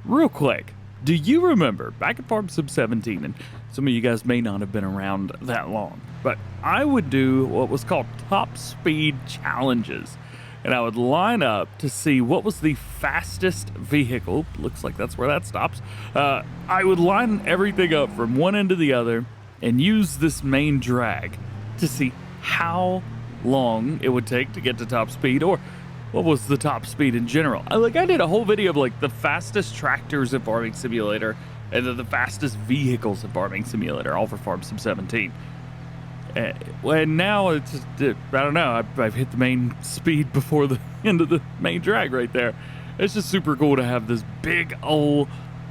real quick, do you remember back at Farm Sim 17, and some of you guys may not have been around that long, but I would do what was called top speed challenges. And I would line up to see what was the fastest vehicle. Looks like that's where that stops. I would line everything up from one end to the other and use this main drag to see how long it would take to get to top speed, or what was the top speed in general. I did a whole video of like the fastest tractors in Farming Simulator and then the fastest vehicles in Farming Simulator, all for Farm Sim 17. And now it's just, I don't know, I've hit the main speed before the end of the main drag right there. It's just super cool to have this big old,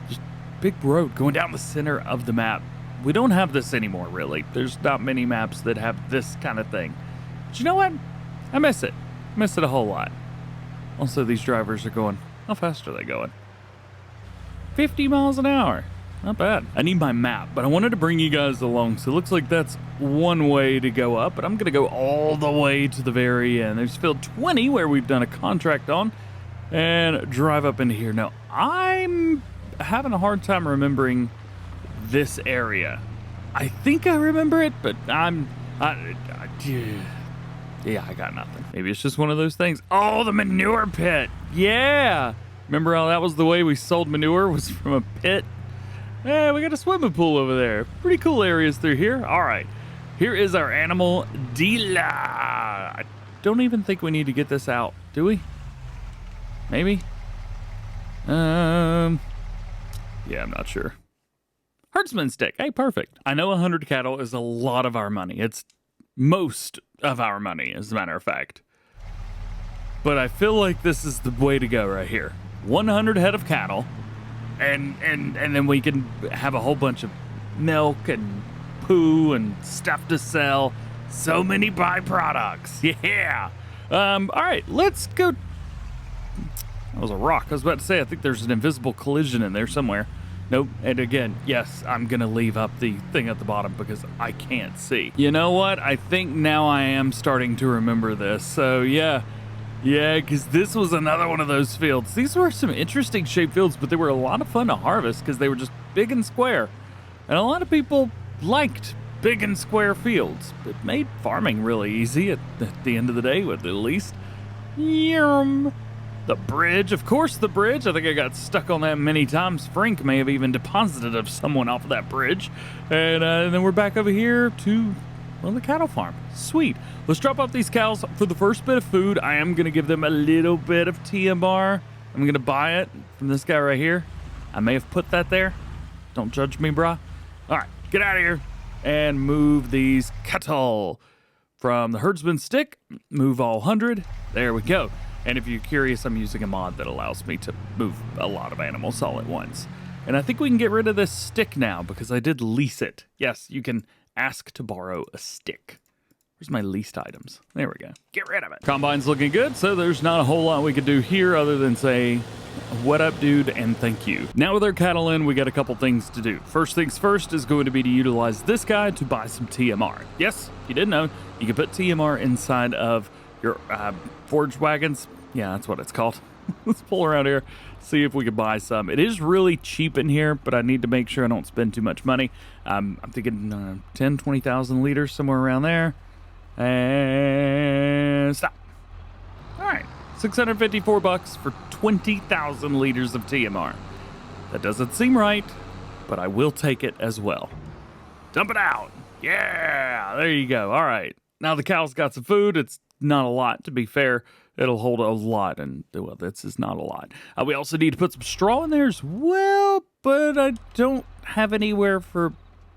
just big road going down the center of the map. We don't have this anymore, really. There's not many maps that have this kind of thing. But you know what? I miss it. I miss it a whole lot. Also, these drivers are going, how fast are they going? 50 miles an hour. Not bad. I need my map, but I wanted to bring you guys along. So it looks like that's one way to go up, but I'm going to go all the way to the very end. There's field 20 where we've done a contract on and drive up into here. Now, I'm having a hard time remembering this area. I think I remember it, but yeah, I got nothing. Maybe it's just one of those things. Oh, the manure pit. Yeah. Remember how that was the way we sold manure, was from a pit? Yeah, we got a swimming pool over there. Pretty cool areas through here. All right, here is our animal dealer. I don't even think we need to get this out, do we? Maybe? Yeah, I'm not sure. Herdsman stick. Hey, perfect. I know 100 cattle is a lot of our money. It's most of our money, as a matter of fact. But I feel like this is the way to go right here. 100 head of cattle. And then we can have a whole bunch of milk and poo and stuff to sell. So many byproducts. Yeah. All right, let's go. That was a rock. I was about to say, I think there's an invisible collision in there somewhere. Nope. And again, yes, I'm going to leave up the thing at the bottom because I can't see. You know what? I think now I am starting to remember this. So, yeah. Yeah, because this was another one of those fields. These were some interesting shaped fields, but they were a lot of fun to harvest because they were just big and square. And a lot of people liked big and square fields. It made farming really easy at the end of the day, at the least. Yum. The bridge, of course, the bridge. I think I got stuck on that many times. Frank may have even deposited of someone off of that bridge. And then we're back over here to, well, the cattle farm. Sweet. Let's drop off these cows for the first bit of food. I am going to give them a little bit of TMR. I'm going to buy it from this guy right here. I may have put that there. Don't judge me, brah. All right, get out of here and move these cattle from the herdsman stick. Move all 100. There we go. And if you're curious, I'm using a mod that allows me to move a lot of animals all at once. And I think we can get rid of this stick now because I did lease it. Yes, you can ask to borrow a stick. Where's my leased items? There we go. Get rid of it. Combine's looking good, so there's not a whole lot we could do here other than say, what up, dude, and thank you. Now with our cattle in, we got a couple things to do. First things first is going to be to utilize this guy to buy some TMR. Yes, you didn't know, you can put TMR inside of your forage wagons. Yeah, that's what it's called. Let's pull around here, see if we can buy some. It is really cheap in here, but I need to make sure I don't spend too much money. I'm thinking 10, 20,000 liters, somewhere around there. And stop. All right, 654 bucks for 20,000 liters of TMR. That doesn't seem right, but I will take it as well. Dump it out. Yeah, there you go. All right, now the cow's got some food. It's not a lot, to be fair. It'll hold a lot, and well, this is not a lot. We also need to put some straw in there as well, but I don't have anywhere for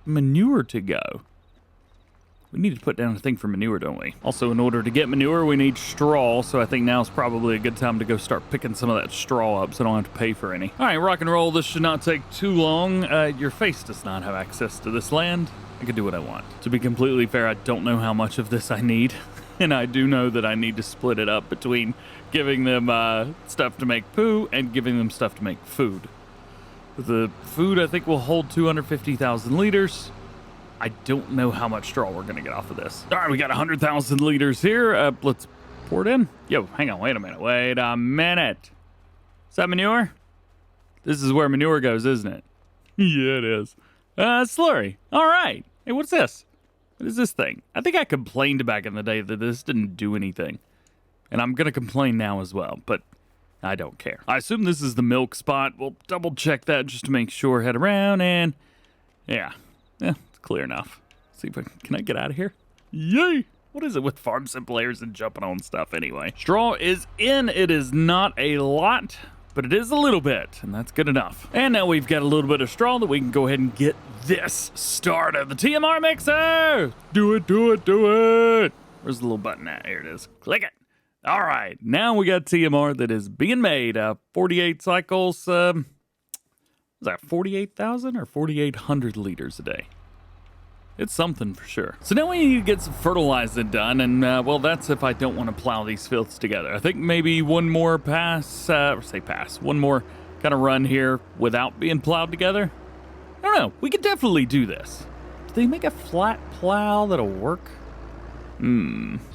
manure to go. We need to put down a thing for manure, don't we? Also, in order to get manure, we need straw, so I think now's probably a good time to go start picking some of that straw up so I don't have to pay for any. All right, rock and roll. This should not take too long. Your face does not have access to this land. I can do what I want. To be completely fair, I don't know how much of this I need, and I do know that I need to split it up between giving them stuff to make poo and giving them stuff to make food. The food, I think, will hold 250,000 liters. I don't know how much straw we're going to get off of this. All right, we got 100,000 liters here. Let's pour it in. Yo, hang on. Wait a minute. Wait a minute. Is that manure? This is where manure goes, isn't it? Yeah, it is. Slurry. All right. Hey, what's this? What is this thing? I think I complained back in the day that this didn't do anything. And I'm going to complain now as well, but I don't care. I assume this is the milk spot. We'll double check that just to make sure. Head around and yeah, it's clear enough. Let's see if can I get out of here? Yay! What is it with farm sim players and jumping on stuff anyway? Straw is in. It is not a lot, but it is a little bit, and that's good enough. And now we've got a little bit of straw that we can go ahead and get this started. The TMR mixer! Do it, do it, do it! Where's the little button at? Here it is. Click it. All right, now we got TMR that is being made. 48 cycles, was that 48,000 or 4,800 liters a day? It's something for sure. So now we need to get some fertilizing done, and well, that's if I don't want to plow these fields together. I think maybe one more one more kind of run here without being plowed together. I don't know, we could definitely do this. Do they make a flat plow that'll work?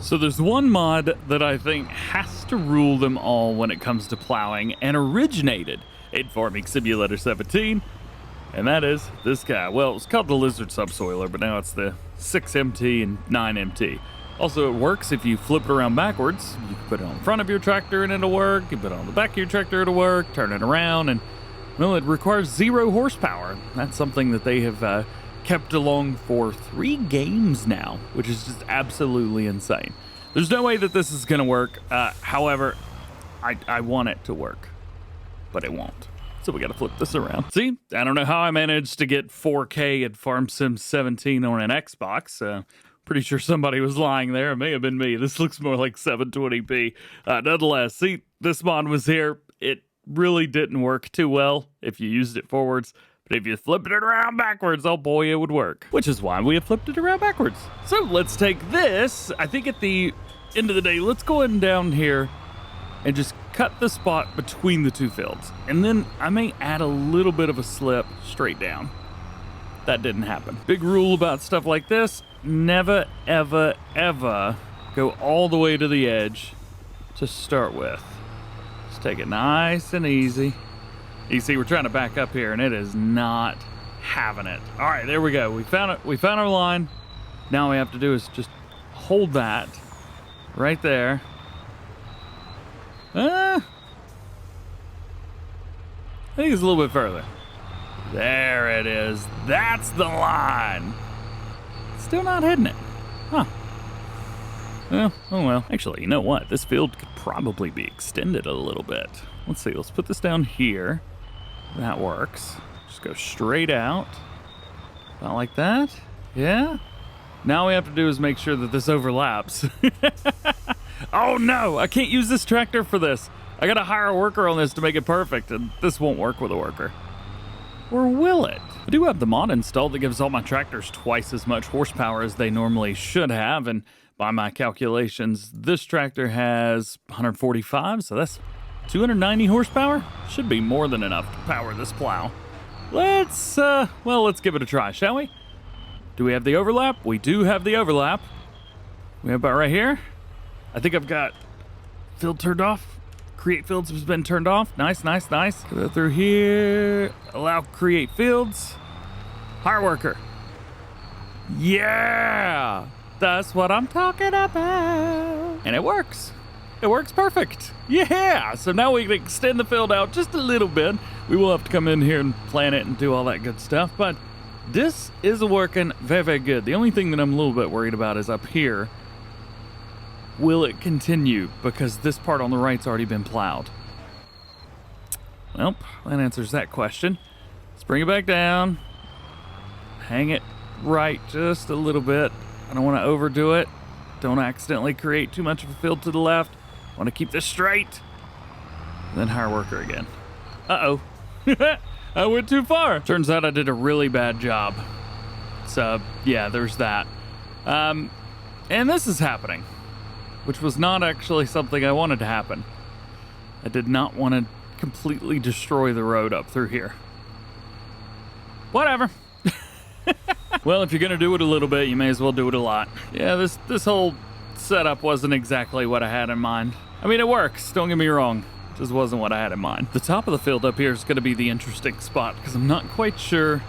So there's one mod that I think has to rule them all when it comes to plowing and originated in Farming Simulator 17. And that is this guy. Well, it's called the Lizard Subsoiler, but now it's the 6MT and 9MT. Also, it works if you flip it around backwards. You can put it on the front of your tractor and it'll work. You put it on the back of your tractor, it'll work. Turn it around and, well, it requires 0 horsepower. That's something that they have kept along for 3 games now, which is just absolutely insane. There's no way that this is going to work. However, I want it to work, but it won't. So we got to flip this around. See, I don't know how I managed to get 4K at Farm Sim 17 on an Xbox. Pretty sure somebody was lying there. It may have been me. This looks more like 720p. Nonetheless, see, this mod was here. It really didn't work too well if you used it forwards. But if you flipped it around backwards, oh boy, it would work. Which is why we have flipped it around backwards. So let's take this. I think at the end of the day, let's go in down here and just cut the spot between the 2 fields. And then I may add a little bit of a slip straight down. That didn't happen. Big rule about stuff like this, never, ever, ever go all the way to the edge to start with. Just take it nice and easy. You see, we're trying to back up here, and it is not having it. All right, there we go. We found it. We found our line. Now all we have to do is just hold that right there. I think it's a little bit further. There it is. That's the line. Still not hitting it. Huh. Well, oh well. Actually, you know what? This field could probably be extended a little bit. Let's see. Let's put this down here. That works. Just go straight out. About like that. Yeah. Now all we have to do is make sure that this overlaps. Oh no, I can't use this tractor for this. I gotta hire a worker on this to make it perfect, and this won't work with a worker. Or will it? I do have the mod installed that gives all my tractors twice as much horsepower as they normally should have, and by my calculations, this tractor has 145, so that's 290 horsepower. Should be more than enough to power this plow. Let's give it a try, shall we? Do we have the overlap? We do have the overlap. We have about right here. I think I've got field turned off. Create fields has been turned off. Nice, nice, nice. Go through here. Allow create fields. Hire worker. Yeah, that's what I'm talking about. And it works. It works perfect. Yeah, so now we can extend the field out just a little bit. We will have to come in here and plan it and do all that good stuff, but this is working very, very good. The only thing that I'm a little bit worried about is up here. Will it continue? Because this part on the right's already been plowed. Well, that answers that question. Let's bring it back down. Hang it right just a little bit. I don't want to overdo it. Don't accidentally create too much of a field to the left. I want to keep this straight. And then hire worker again. Uh-oh. I went too far. Turns out I did a really bad job. So, yeah, there's that. And this is happening, which was not actually something I wanted to happen. I did not want to completely destroy the road up through here. Whatever. Well, if you're gonna do it a little bit, you may as well do it a lot. Yeah, this whole setup wasn't exactly what I had in mind. I mean, it works, don't get me wrong. It just wasn't what I had in mind. The top of the field up here is gonna be the interesting spot, because I'm not quite sure,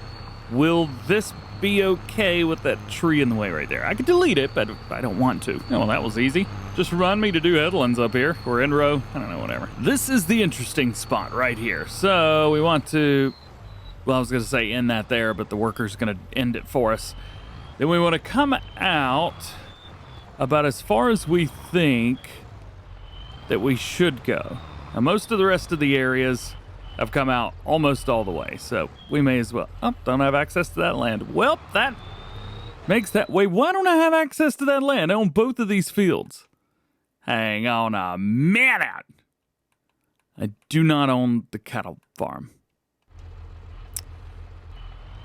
will this be okay with that tree in the way right there? I could delete it, but I don't want to. Oh, well, that was easy. Just remind me to do headlands up here, or in row, I don't know, whatever. This is the interesting spot right here. So we want to, well, I was gonna say end that there, but the worker's gonna end it for us. Then we wanna come out about as far as we think that we should go. Now, most of the rest of the areas have come out almost all the way, so we may as well. Oh, don't have access to that land. Well, that makes that way. Why don't I have access to that land? I own both of these fields. Hang on a minute. I do not own the cattle farm.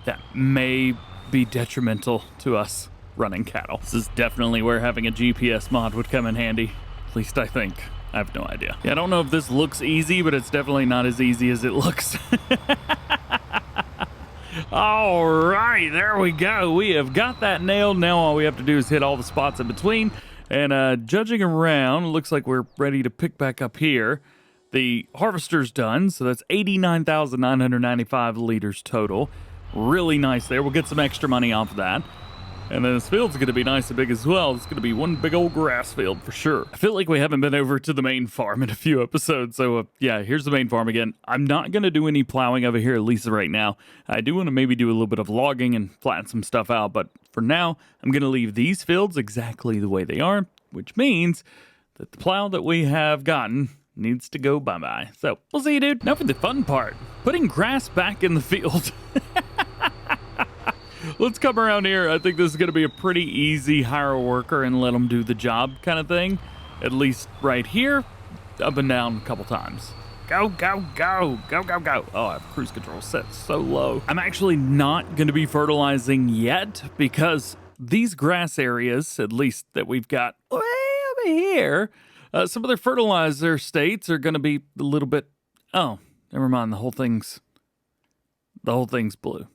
That may be detrimental to us running cattle. This is definitely where having a GPS mod would come in handy. At least I think. I have no idea. Yeah, I don't know if this looks easy, but it's definitely not as easy as it looks. All right, there we go. We have got that nailed. Now all we have to do is hit all the spots in between. And judging around, it looks like we're ready to pick back up here. The harvester's done, so that's 89,995 liters total. Really nice there. We'll get some extra money off of that. And then this field's going to be nice and big as well. It's going to be one big old grass field for sure. I feel like we haven't been over to the main farm in a few episodes. So yeah, here's the main farm again. I'm not going to do any plowing over here, at least right now. I do want to maybe do a little bit of logging and flatten some stuff out. But for now, I'm going to leave these fields exactly the way they are, which means that the plow that we have gotten needs to go bye-bye. So we'll see you, dude. Now for the fun part, putting grass back in the field. Let's come around here. I think this is going to be a pretty easy hire a worker and let them do the job kind of thing. At least right here, up and down a couple times. Go, go, go, go, go, go. Oh, I have cruise control set so low. I'm actually not going to be fertilizing yet because these grass areas, at least that we've got way over here, some of their fertilizer states are going to be a little bit, oh, never mind. The whole thing's blue.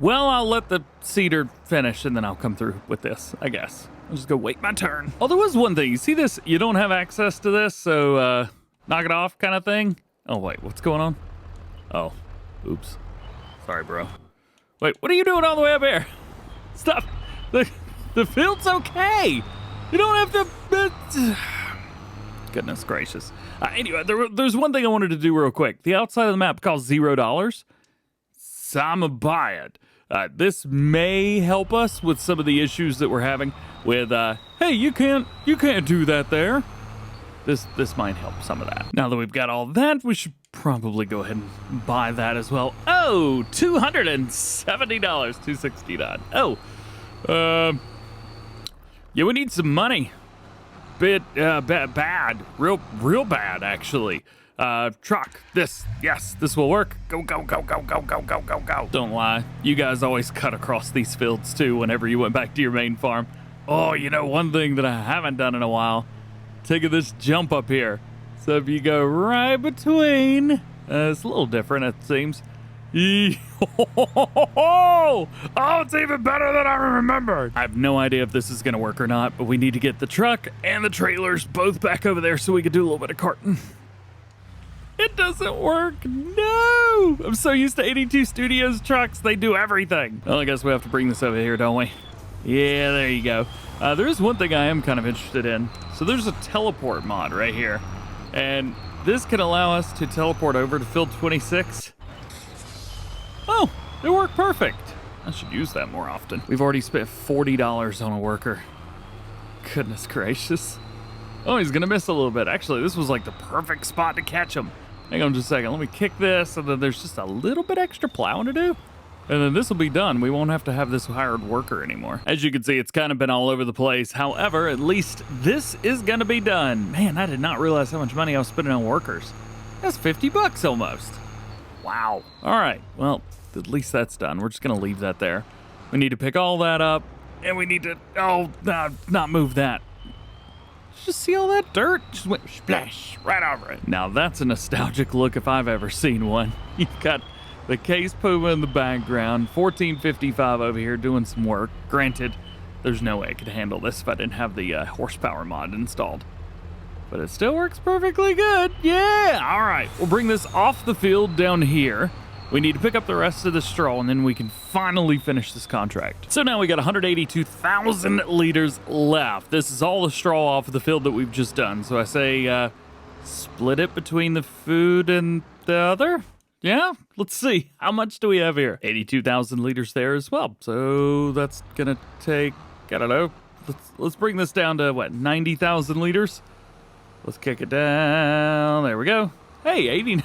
Well, I'll let the seeder finish and then I'll come through with this, I guess. I'll just go wait my turn. Oh, there was one thing. You see this? You don't have access to this, so knock it off kind of thing. Oh, wait, what's going on? Oh, oops. Sorry, bro. Wait, what are you doing all the way up here? Stop. The field's okay. You don't have to... Goodness gracious. Anyway, there's one thing I wanted to do real quick. The outside of the map costs $0. So I'm gonna buy it. This may help us with some of the issues that we're having with, hey, you can't do that there. This might help some of that. Now that we've got all that, we should probably go ahead and buy that as well. Oh, $270, $269. Oh, yeah, we need some money. Bit bad, real bad actually. Truck, yes, this will work. Go, go, go, go, go, go, go, go, go. Don't lie, you guys always cut across these fields too whenever you went back to your main farm. Oh, you know, one thing that I haven't done in a while, taking this jump up here. So if you go right between, it's a little different it seems. Oh, it's even better than I remembered. I have no idea if this is gonna work or not, but we need to get the truck and the trailers both back over there so we can do a little bit of carting. It doesn't work. No! I'm so used to 82 Studios trucks. They do everything. Well, I guess we have to bring this over here, don't we? Yeah, there you go. There is one thing I am kind of interested in. So there's a teleport mod right here. And this can allow us to teleport over to field 26. Oh, it worked perfect. I should use that more often. We've already spent $40 on a worker. Goodness gracious. Oh, he's gonna miss a little bit. Actually, this was like the perfect spot to catch him. Hang on just a second. Let me kick this, and then there's just a little bit extra plowing to do. And then this will be done. We won't have to have this hired worker anymore. As you can see, it's kind of been all over the place. However, at least this is gonna be done. Man, I did not realize how much money I was spending on workers. That's 50 bucks almost. Wow. All right, well, at least that's done. We're just gonna leave that there. We need to pick all that up, and we need to, not move that. Just see all that dirt? Just went splash right over it. Now that's a nostalgic look if I've ever seen one. You've got The case puma in the background, 1455 over here doing some work. Granted, there's no way I could handle this if I didn't have the horsepower mod installed. But it still works perfectly good. Yeah, all right. We'll bring this off the field down here. We need to pick up the rest of the straw, and then we can finally finish this contract. So now we got 182,000 liters left. This is all the straw off of the field that we've just done. So I say split it between the food and the other. Yeah, let's see. How much do we have here? 82,000 liters there as well. So that's gonna take, I don't know. Let's bring this down to what, 90,000 liters? Let's kick it down. There we go. Hey, 80.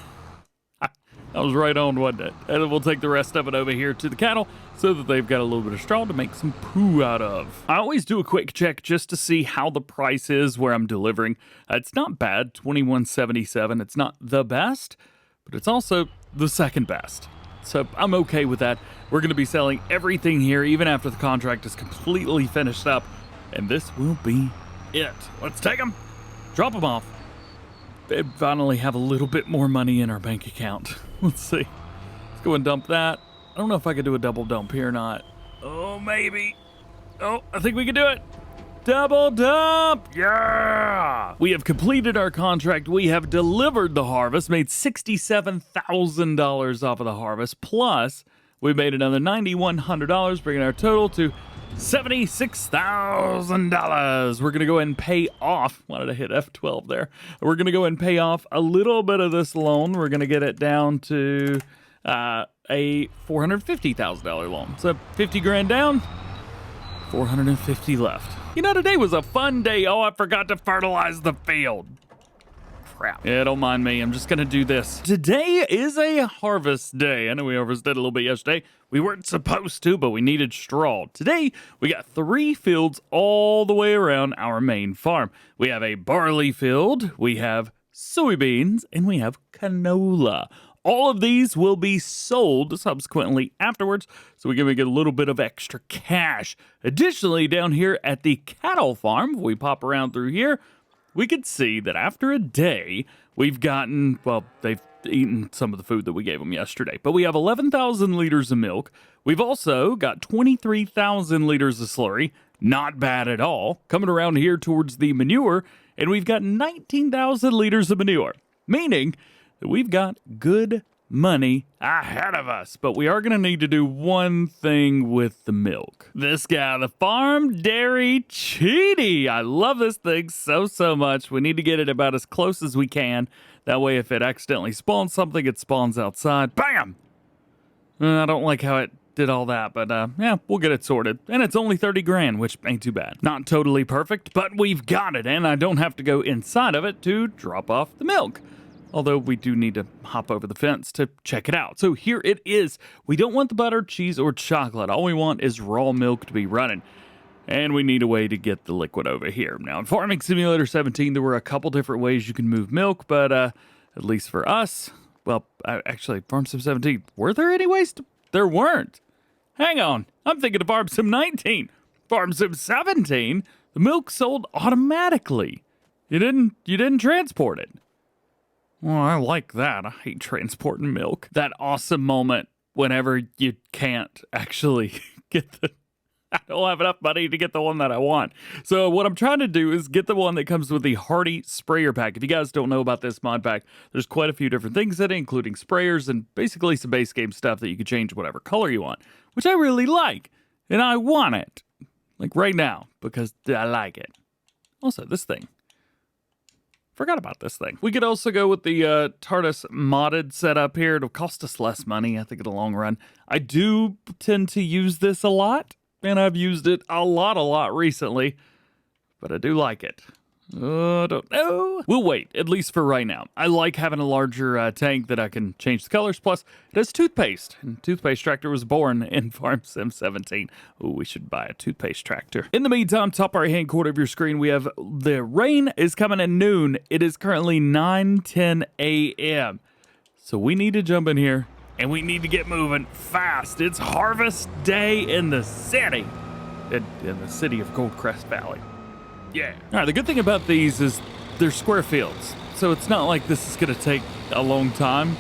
I was right on, wasn't it? And then we'll take the rest of it over here to the cattle so that they've got a little bit of straw to make some poo out of. I always do a quick check just to see how the price is where I'm delivering. It's not bad, $21.77. It's not the best, but it's also the second best. So I'm okay with that. We're going to be selling everything here even after the contract is completely finished up. And this will be it. Let's take them, drop them off, and finally have a little bit more money in our bank account. Let's see. Let's go and dump that. I don't know if I could do a double dump here or not. Oh, maybe. Oh, I think we can do it. Double dump. Yeah. We have completed our contract. We have delivered the harvest, made $67,000 off of the harvest. Plus, we made another $9,100, bringing our total to $76,000. We're going to go ahead and pay off. Wanted to hit F12 there. We're going to go ahead and pay off a little bit of this loan. We're going to get it down to a $450,000 loan. So 50 grand down, 450 left. You know, today was a fun day. Oh, I forgot to fertilize the field. Crap. Yeah, don't mind me. I'm just going to do this. Today is a harvest day. I know we harvested a little bit yesterday. We weren't supposed to, but we needed straw. Today, we got 3 fields all the way around our main farm. We have a barley field, we have soybeans, and we have canola. All of these will be sold subsequently afterwards, so we're going to get a little bit of extra cash. Additionally, down here at the cattle farm, if we pop around through here, we could see that after a day, we've gotten, well, they've eaten some of the food that we gave them yesterday, but we have 11,000 liters of milk. We've also got 23,000 liters of slurry. Not bad at all. Coming around here towards the manure, and we've got 19,000 liters of manure, meaning that we've got good money ahead of us. But we are going to need to do one thing with the milk. This guy, the Farm Dairy Cheaty. I love this thing so much. We need to get it about as close as we can. That way, if it accidentally spawns something, it spawns outside. Bam! I don't like how it did all that, but yeah, we'll get it sorted. And it's only 30 grand, which ain't too bad. Not totally perfect, but we've got it, and I don't have to go inside of it to drop off the milk. Although we do need to hop over the fence to check it out. So here it is. We don't want the butter, cheese, or chocolate. All we want is raw milk to be running. And we need a way to get the liquid over here. Now, in Farming Simulator 17, there were a couple different ways you can move milk, but at least for us, well, actually, Farm Sim 17, were there any ways to? There weren't. Hang on. I'm thinking of Farm Sim 19. Farm Sim 17, the milk sold automatically. You didn't transport it. Well, I like that. I hate transporting milk. That awesome moment whenever you can't actually get the... I don't have enough money to get the one that I want. So what I'm trying to do is get the one that comes with the Hardy Sprayer Pack. If you guys don't know about this mod pack, there's quite a few different things in it, including sprayers and basically some base game stuff that you can change whatever color you want, which I really like. And I want it. Like right now, because I like it. Also, this thing. Forgot about this thing. We could also go with the TARDIS modded setup here. It'll cost us less money, I think, in the long run. I do tend to use this a lot, and I've used it a lot recently, but I do like it. I don't know. We'll wait, at least for right now. I like having a larger tank that I can change the colors. Plus, it has toothpaste, and toothpaste tractor was born in Farm Sim 17. Ooh, we should buy a toothpaste tractor. In the meantime, top right-hand corner of your screen, we have the rain is coming at noon. It is currently 9:10 a.m. So we need to jump in here, and we need to get moving fast. It's harvest day in the city, in the city of Goldcrest Valley. Yeah. All right, the good thing about these is they're square fields, so it's not like this is going to take a long time,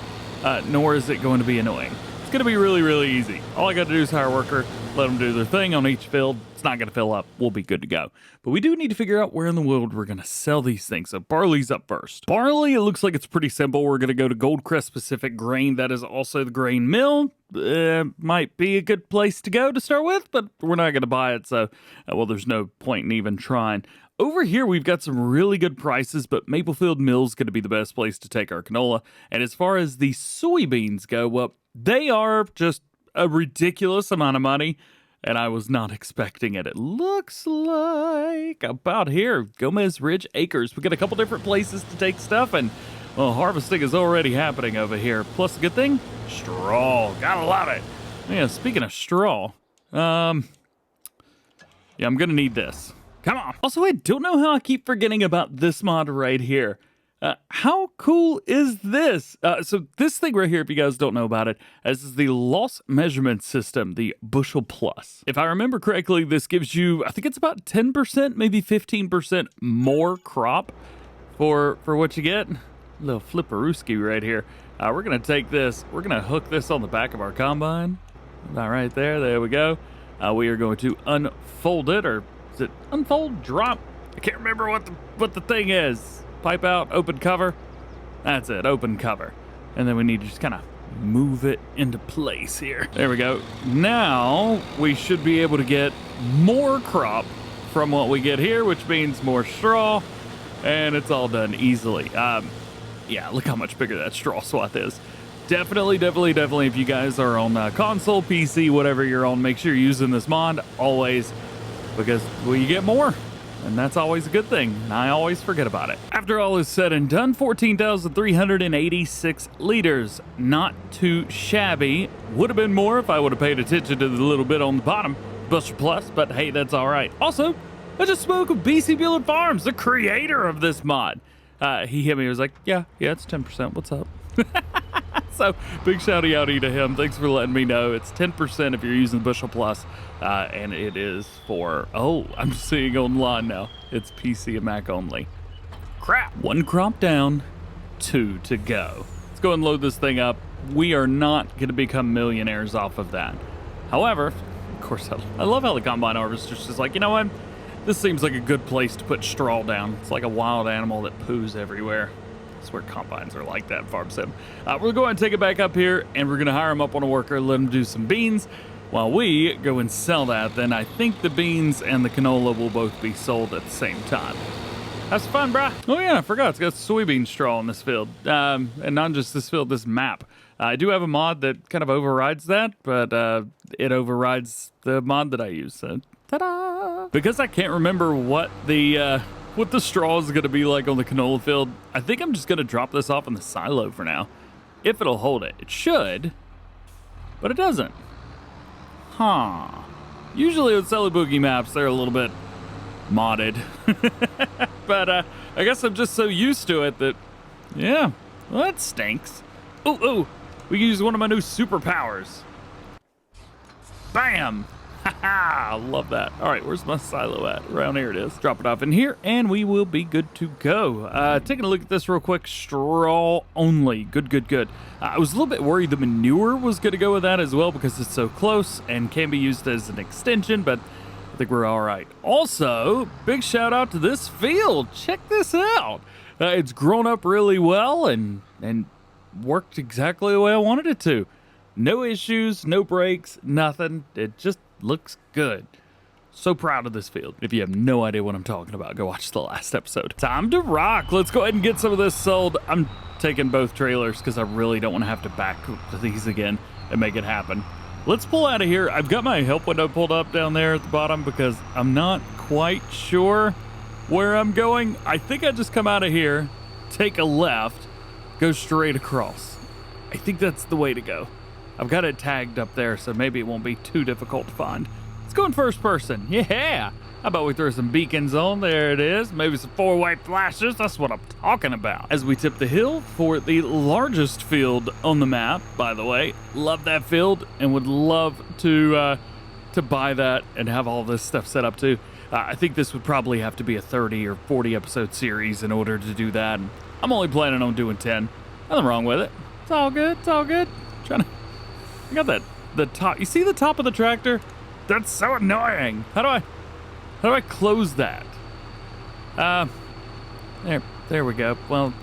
nor is it going to be annoying. It's going to be really, really easy. All I got to do is hire a worker, let them do their thing on each field. It's not going to fill up. We'll be good to go. But we do need to figure out where in the world we're going to sell these things. So barley's up first. Barley, it looks like it's pretty simple. We're going to go to Goldcrest Specific Grain. That is also the grain mill. Might be a good place to go to start with, but we're not going to buy it. So, well, there's no point in even trying. Over here, we've got some really good prices, but Maplefield Mill's going to be the best place to take our canola. And as far as the soybeans go, well, they are just a ridiculous amount of money, and I was not expecting it. It looks like about here, Gomez Ridge Acres. We got a couple different places to take stuff, and, well, harvesting is already happening over here. Plus, the good thing, straw. Gotta love it. Yeah, speaking of straw, yeah, I'm going to need this. Come on. Also, I don't know how I keep forgetting about this mod right here. How cool is this? So this thing right here, if you guys don't know about it, this is the loss measurement system, the Bushel Plus. If I remember correctly, this gives you, I think it's about 10%, maybe 15% more crop for what you get. A little flipperooski right here. We're going to take this, we're going to hook this on the back of our combine. About right there. There we go. We are going to unfold it, or is it unfold, drop? I can't remember what the thing is. Pipe out, open cover. That's it, open cover. And then we need to just kind of move it into place here. There we go. Now we should be able to get more crop from what we get here, which means more straw, and it's all done easily. Yeah, look how much bigger that straw swath is. Definitely, if you guys are on console, PC, whatever you're on, make sure you're using this mod always, because, well, you get more. And that's always a good thing, and I always forget about it. After all is said and done, 14,386 liters. Not too shabby. Would have been more if I would have paid attention to the little bit on the bottom, Bushel Plus, but hey, that's all right. Also, I just spoke with BC Bueller Farms, the creator of this mod. He hit me, he was like, yeah, it's 10%, what's up? So, big shouty outy to him. Thanks for letting me know. It's 10% if you're using Bushel Plus, and it is for, oh, I'm seeing online now. It's PC and Mac only. Crap. One crop down, 2 to go. Let's go and load this thing up. We are not going to become millionaires off of that. However, of course, I love how the combine harvester's just like, you know what? This seems like a good place to put straw down. It's like a wild animal that poos everywhere. I swear combines are like that in Farm Sim. We're going to take it back up here, and we're going to hire him up on a worker, let him do some beans. While we go and sell that, then I think the beans and the canola will both be sold at the same time. Have some fun, brah. Oh yeah, I forgot, it's got soybean straw in this field. And not just this field, this map. I do have a mod that kind of overrides that, but it overrides the mod that I use, so ta-da! Because I can't remember what the straw is going to be like on the canola field, I think I'm just going to drop this off in the silo for now. If it'll hold it. It should, but it doesn't. Huh. Usually with Celebuki maps, they're a little bit modded. But I guess I'm just so used to it that, yeah, well, that stinks. Oh, we can use one of my new superpowers. Bam! I love that. All right, where's my silo at? Around here it is. Drop it off in here, and we will be good to go. Taking a look at this real quick. Straw only. Good. I was a little bit worried the manure was going to go with that as well because it's so close and can be used as an extension, but I think we're all right. Also, big shout out to this field. Check this out. It's grown up really well and worked exactly the way I wanted it to. No issues, no breaks, nothing. It just looks good. So proud of this field. If you have no idea what I'm talking about, go watch the last episode. Time to rock. Let's go ahead and get some of this sold. I'm taking both trailers because I really don't want to have to back to these again and make it happen. Let's pull out of here. I've got my help window pulled up down there at the bottom because I'm not quite sure where I'm going. I think I just come out of here, take a left, go straight across. I think that's the way to go. I've got it tagged up there, so maybe it won't be too difficult to find. Let's go in first person. Yeah! How about we throw some beacons on? There it is. Maybe some four-way flashes. That's what I'm talking about. As we tip the hill for the largest field on the map, by the way. Love that field and would love to buy that and have all this stuff set up too. I think this would probably have to be a 30 or 40 episode series in order to do that. And I'm only planning on doing 10. Nothing wrong with it. It's all good. Trying to I got that, the top. You see the top of the tractor? That's so annoying. How do I close that? There we go. Well,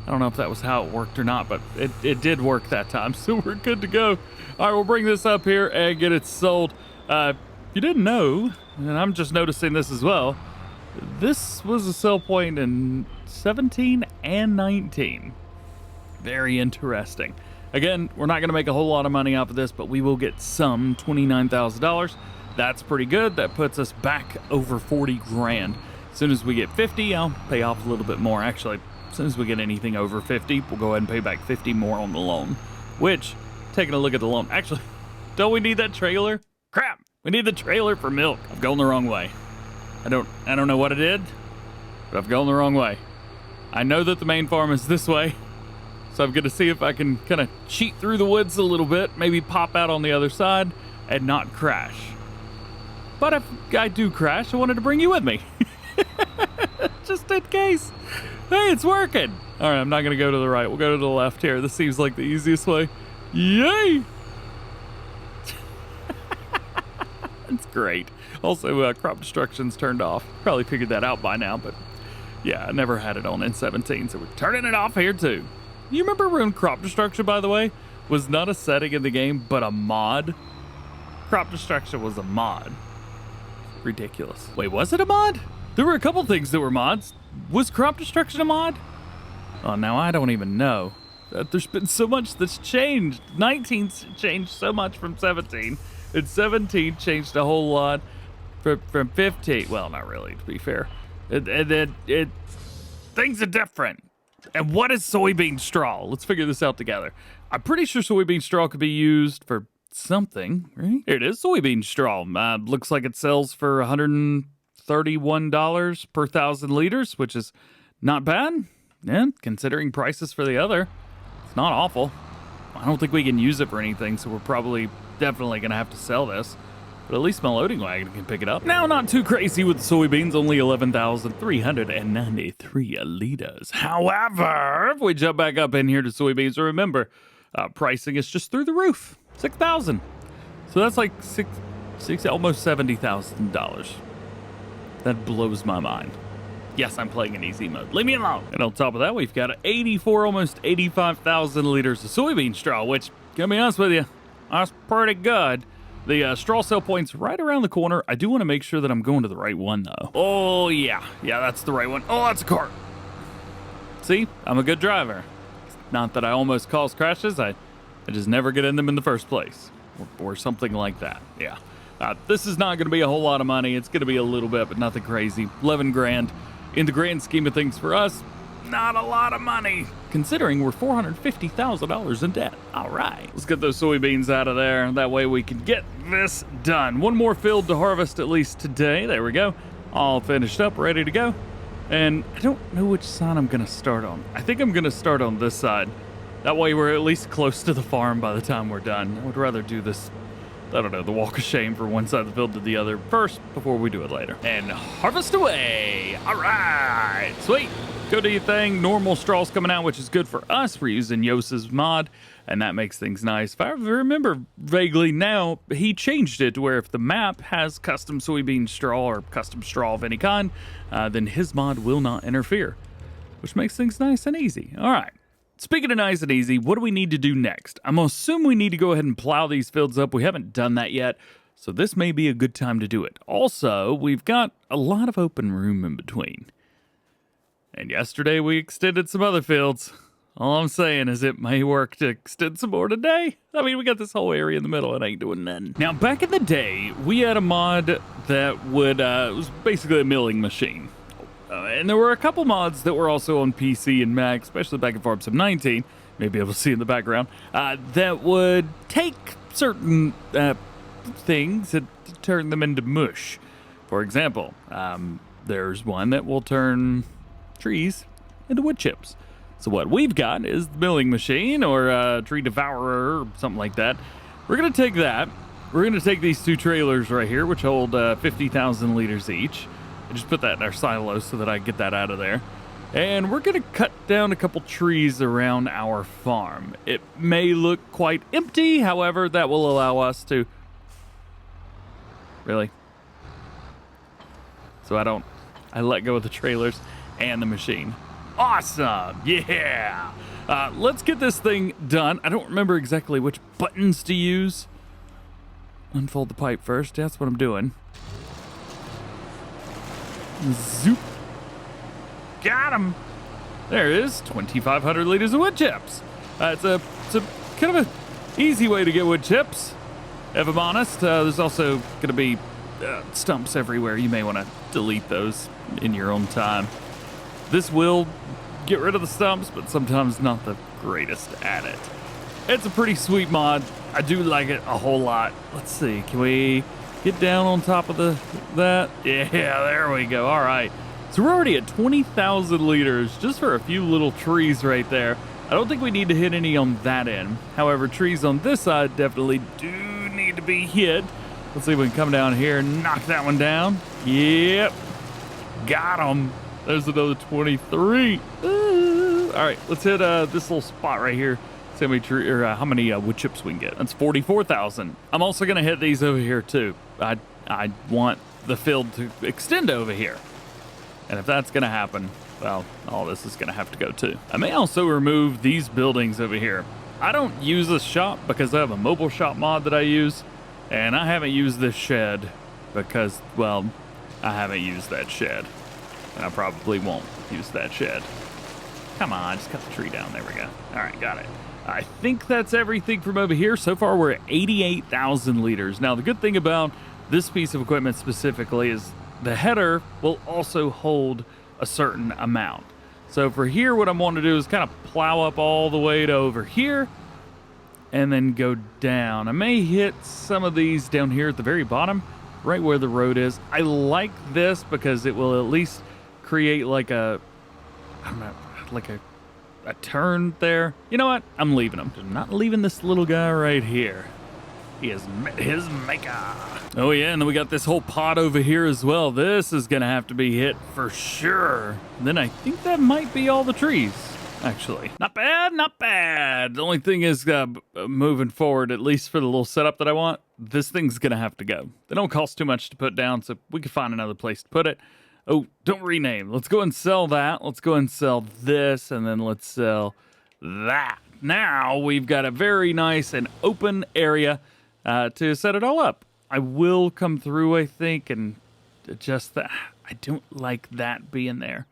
I don't know if that was how it worked or not, but it did work that time, so we're good to go. All right, we'll bring this up here and get it sold. If you didn't know, and I'm just noticing this as well, this was a sell point in 17 and 19. Very interesting. Again, we're not going to make a whole lot of money off of this, but we will get some, $29,000. That's pretty good. That puts us back over 40 grand. As soon as we get 50, I'll pay off a little bit more. Actually, as soon as we get anything over 50, we'll go ahead and pay back 50 more on the loan. Which, taking a look at the loan, actually, don't we need that trailer? Crap, we need the trailer for milk. I've gone the wrong way. I don't know what I did, but I've gone the wrong way. I know that the main farm is this way, so I'm gonna see if I can kind of cheat through the woods a little bit, maybe pop out on the other side and not crash. But if I do crash, I wanted to bring you with me. Just in case. Hey, it's working. All right, I'm not gonna go to the right. We'll go to the left here. This seems like the easiest way. Yay! That's great. Also, crop destruction's turned off. Probably figured that out by now, but yeah, I never had it on in 17, so we're turning it off here too. You remember when crop destruction, by the way, was not a setting in the game, but a mod? Crop destruction was a mod. Ridiculous. Wait, was it a mod? There were a couple things that were mods. Was crop destruction a mod? Oh, now I don't even know. There's been so much that's changed. 19's changed so much from 17. And 17 changed a whole lot from 15. Well, not really, to be fair. And then things are different. And what is soybean straw? Let's figure this out together. I'm pretty sure soybean straw could be used for something, right? Here it is, soybean straw. Looks like it sells for $131 per 1,000 liters, which is not bad. Yeah, considering prices for the other, it's not awful. I don't think we can use it for anything, so we're definitely gonna have to sell this. But at least my loading wagon can pick it up. Now, not too crazy with the soybeans, only 11,393 liters. However, if we jump back up in here to soybeans, remember, pricing is just through the roof, 6,000. So that's like almost $70,000. That blows my mind. Yes, I'm playing in easy mode. Leave me alone. And on top of that, we've got 84, almost 85,000 liters of soybean straw, which, gonna be honest with you, that's pretty good. The straw sale point's right around the corner. I do want to make sure that I'm going to the right one, though. Oh, yeah. Yeah, that's the right one. Oh, that's a car. See? I'm a good driver. Not that I almost cause crashes. I just never get in them in the first place. Or something like that. Yeah. This is not going to be a whole lot of money. It's going to be a little bit, but nothing crazy. 11 grand. In the grand scheme of things for us, not a lot of money, considering we're $450,000 in debt. All right, let's get those soybeans out of there. That way we can get this done. One more field to harvest at least today. There we go. All finished up, ready to go. And I don't know which side I'm going to start on. I think I'm going to start on this side. That way we're at least close to the farm by the time we're done. I would rather do this, I don't know, the walk of shame for one side of the field to the other first before we do it later. And harvest away. All right, sweet. Go do your thing. Normal straw's coming out, which is good for us. We're using Yos's mod, and that makes things nice. If I remember vaguely now, he changed it to where if the map has custom soybean straw or custom straw of any kind, then his mod will not interfere, which makes things nice and easy. All right. Speaking of nice and easy, what do we need to do next? I'm going to assume we need to go ahead and plow these fields up. We haven't done that yet, so this may be a good time to do it. Also, we've got a lot of open room in between. And yesterday we extended some other fields. All I'm saying is it may work to extend some more today. I mean, we got this whole area in the middle and ain't doing nothing. Now, back in the day, we had a mod that would, it was basically a milling machine. And there were a couple mods that were also on PC and Mac, especially back in Farm Sim 19, maybe able to see in the background, that would take certain things and turn them into mush. For example, there's one that will turn trees into wood chips. So what we've got is the milling machine or a tree devourer or something like that. We're going to take that. We're going to take these two trailers right here, which hold 50,000 liters each. I just put that in our silo so that I get that out of there. And we're gonna cut down a couple trees around our farm. It may look quite empty, however, that will allow us to... Really? So I let go of the trailers and the machine. Awesome, yeah! Let's get this thing done. I don't remember exactly which buttons to use. Unfold the pipe first, that's what I'm doing. Zoop. Got him. There it is, 2,500 liters of wood chips. It's a kind of a easy way to get wood chips, if I'm honest. There's also gonna be stumps everywhere. You may want to delete those in your own time. This will get rid of the stumps, but sometimes not the greatest at it. It's a pretty sweet mod. I do like it a whole lot. Let's see, can we get down on top of that? Yeah, there we go. All right. So we're already at 20,000 liters just for a few little trees right there. I don't think we need to hit any on that end. However, trees on this side definitely do need to be hit. Let's see if we can come down here and knock that one down. Yep. Got him. There's another 23. All right, let's hit this little spot right here. See how many wood chips we can get. That's 44,000. I'm also gonna hit these over here too. I want the field to extend over here. And if that's gonna happen, well, all this is gonna have to go too. I may also remove these buildings over here. I don't use this shop because I have a mobile shop mod that I use, and I haven't used this shed because, well, I haven't used that shed. And I probably won't use that shed. Come on, just cut the tree down. There we go. All right, got it. I think that's everything from over here. So far, we're at 88,000 liters. Now, the good thing about this piece of equipment specifically is the header will also hold a certain amount. So for here, what I'm wanting to do is kind of plow up all the way to over here and then go down. I may hit some of these down here at the very bottom, right where the road is. I like this because it will at least create like a, I don't know, like a turn there. You know what? I'm leaving him. I'm not leaving this little guy right here. He has met his maker. Oh yeah, and then we got this whole pot over here as well. This is gonna have to be hit for sure. And then I think that might be all the trees, actually. Not bad, not bad. The only thing is moving forward, at least for the little setup that I want, this thing's gonna have to go. They don't cost too much to put down, so we can find another place to put it. Oh, don't rename. Let's go and sell that. Let's go and sell this, and then let's sell that. Now we've got a very nice and open area to set it all up. I will come through, I think, and adjust that. I don't like that being there.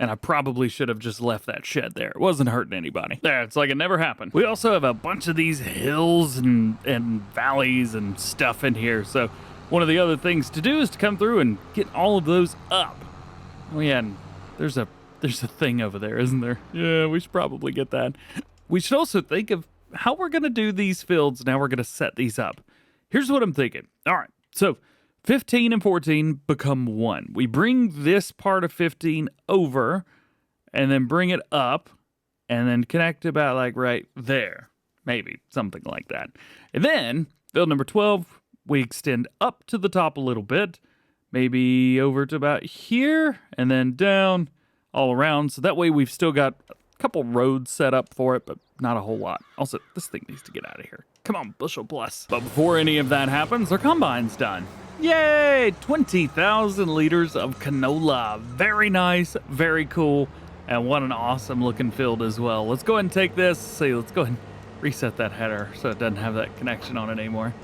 And I probably should have just left that shed there. It wasn't hurting anybody. There, it's like it never happened. We also have a bunch of these hills and valleys and stuff in here, so one of the other things to do is to come through and get all of those up. Oh yeah, and there's a thing over there, isn't there? Yeah, we should probably get that. We should also think of how we're gonna do these fields. Now we're gonna set these up. Here's what I'm thinking. All right, so 15 and 14 become 1. We bring this part of 15 over and then bring it up and then connect about like right there. Maybe something like that. And then field number 12, we extend up to the top a little bit, maybe over to about here, and then down all around. So that way we've still got a couple roads set up for it, but not a whole lot. Also, this thing needs to get out of here. Come on, bushel plus. But before any of that happens, our combine's done. Yay! 20,000 liters of canola. Very nice, very cool, and what an awesome looking field as well. Let's go ahead and take this. See, let's go ahead and reset that header so it doesn't have that connection on it anymore.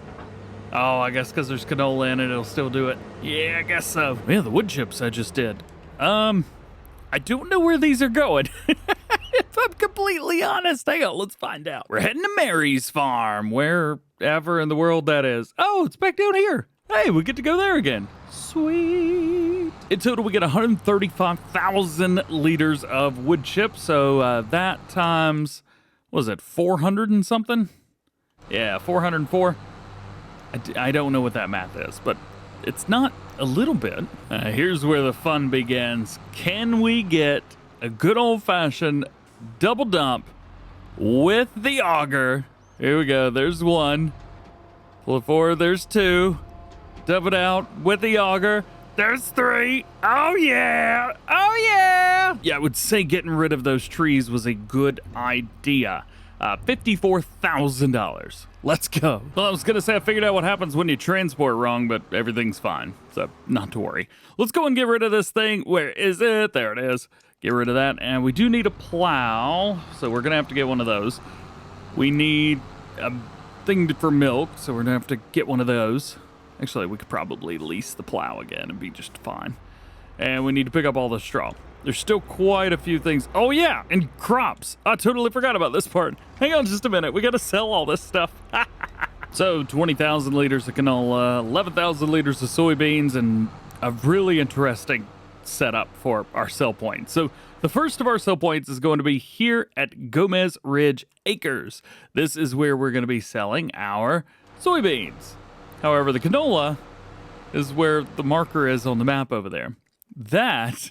Oh, I guess because there's canola in it, it'll still do it. Yeah, I guess so. Yeah, the wood chips I just did. I don't know where these are going. If I'm completely honest, hang on, let's find out. We're heading to Mary's farm, wherever in the world that is. Oh, it's back down here. Hey, we get to go there again. Sweet. In total, we get 135,000 liters of wood chips. So that times, what was it, 400 and something? Yeah, 404. I don't know what that math is, but it's not a little bit. Here's where the fun begins. Can we get a good old-fashioned double dump with the auger? Here we go. There's one. Pull it forward. There's two. Dump it out with the auger. There's 3. Oh, yeah. Oh, yeah. Yeah, I would say getting rid of those trees was a good idea. $54,000. Let's go. Well, I was going to say I figured out what happens when you transport wrong, but everything's fine. So not to worry. Let's go and get rid of this thing. Where is it? There it is. Get rid of that. And we do need a plow. So we're going to have to get one of those. We need a thing for milk. So we're going to have to get one of those. Actually, we could probably lease the plow again and be just fine. And we need to pick up all the straw. There's still quite a few things. Oh, yeah, and crops. I totally forgot about this part. Hang on just a minute. We got to sell all this stuff. So 20,000 liters of canola, 11,000 liters of soybeans, and a really interesting setup for our sell point. So the first of our sell points is going to be here at Gomez Ridge Acres. This is where we're going to be selling our soybeans. However, the canola is where the marker is on the map over there. That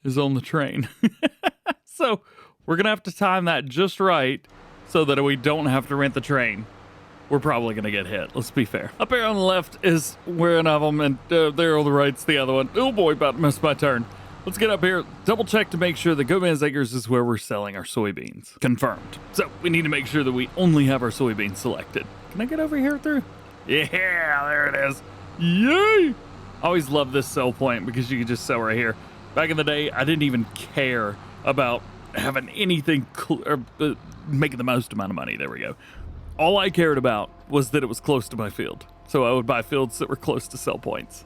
is on the train. So we're going to have to time that just right so that we don't have to rent the train. We're probably going to get hit. Let's be fair. Up here on the left is one of them, and there on the right's the other one. Oh boy, about to miss my turn. Let's get up here, double check to make sure that Gomez Acres is where we're selling our soybeans. Confirmed. So we need to make sure that we only have our soybeans selected. Can I get over here through? Yeah, there it is. Yay! I always love this sell point because you can just sell right here. Back in the day, I didn't even care about having anything making the most amount of money. There we go. All I cared about was that it was close to my field. So I would buy fields that were close to sell points.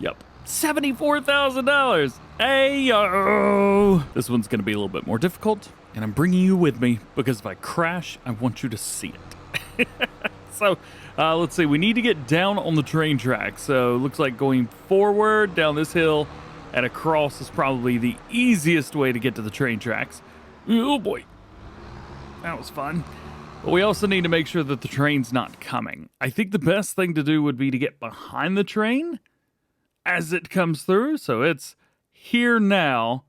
Yep. $74,000. Hey-yo! This one's going to be a little bit more difficult, and I'm bringing you with me because if I crash, I want you to see it. So, let's see. We need to get down on the train track. So, it looks like going forward down this hill and across is probably the easiest way to get to the train tracks. Oh, boy. That was fun. But we also need to make sure that the train's not coming. I think the best thing to do would be to get behind the train as it comes through. So, it's here now.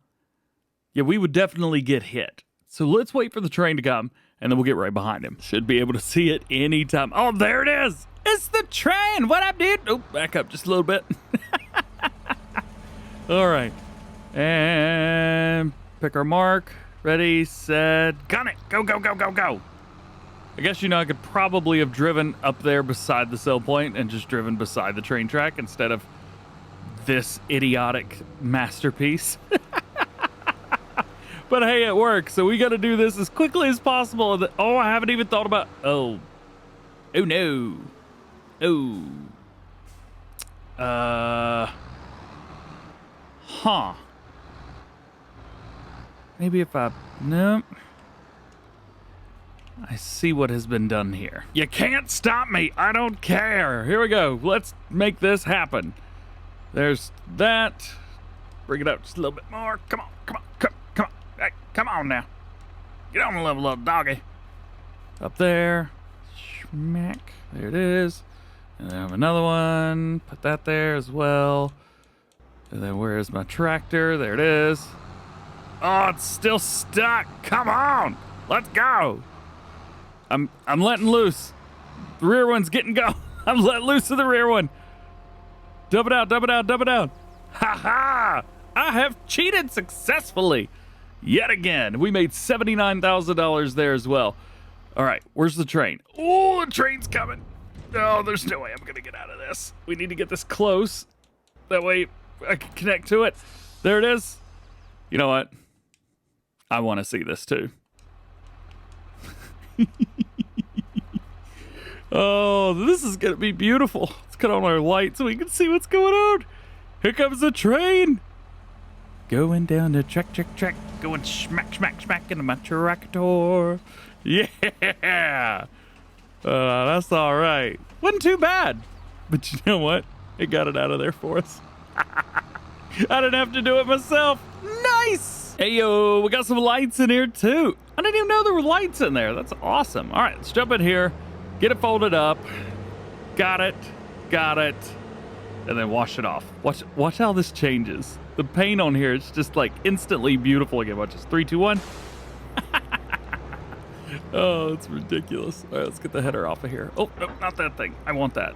Yeah, we would definitely get hit. So, let's wait for the train to come. And then we'll get right behind him. Should be able to see it anytime. Oh, there it is. It's the train. What up, dude? Oh, back up just a little bit. All right. And pick our mark. Ready, set, gun it. Go, go, go, go, go. I guess, you know, I could probably have driven up there beside the sell point and just driven beside the train track instead of this idiotic masterpiece. But hey, it works, so we got to do this as quickly as possible. Oh, I haven't even thought about... Oh no. Huh. Maybe if I... No. I see what has been done here. You can't stop me. I don't care. Here we go. Let's make this happen. There's that. Bring it up just a little bit more. Come on, come on, come on. Hey, come on now. Get on the little doggy. Up there. Smack. There it is. And then I have another one. Put that there as well. And then where is my tractor? There it is. Oh, it's still stuck. Come on. Let's go. I'm letting loose. The rear one's getting go. I'm letting loose of the rear one. Dub it out, dub it out, dub it out. Ha ha. I have cheated successfully. Yet again, we made $79,000 there as well. All right, where's the train? Oh, the train's coming. No, there's no way I'm going to get out of this. We need to get this close. That way I can connect to it. There it is. You know what? I want to see this too. Oh, this is going to be beautiful. Let's cut on our light so we can see what's going on. Here comes the train. Going down the track. Going smack into my tractor. Yeah. That's all right. Wasn't too bad. But you know what? It got it out of there for us. I didn't have to do it myself. Nice. Hey, yo, we got some lights in here, too. I didn't even know there were lights in there. That's awesome. All right, let's jump in here. Get it folded up. Got it. And then wash it off. Watch how this changes. The paint on here is just like instantly beautiful again. Watch this. 3, 2, 1. Oh, it's ridiculous. All right, let's get the header off of here. Oh, no, not that thing. I want that.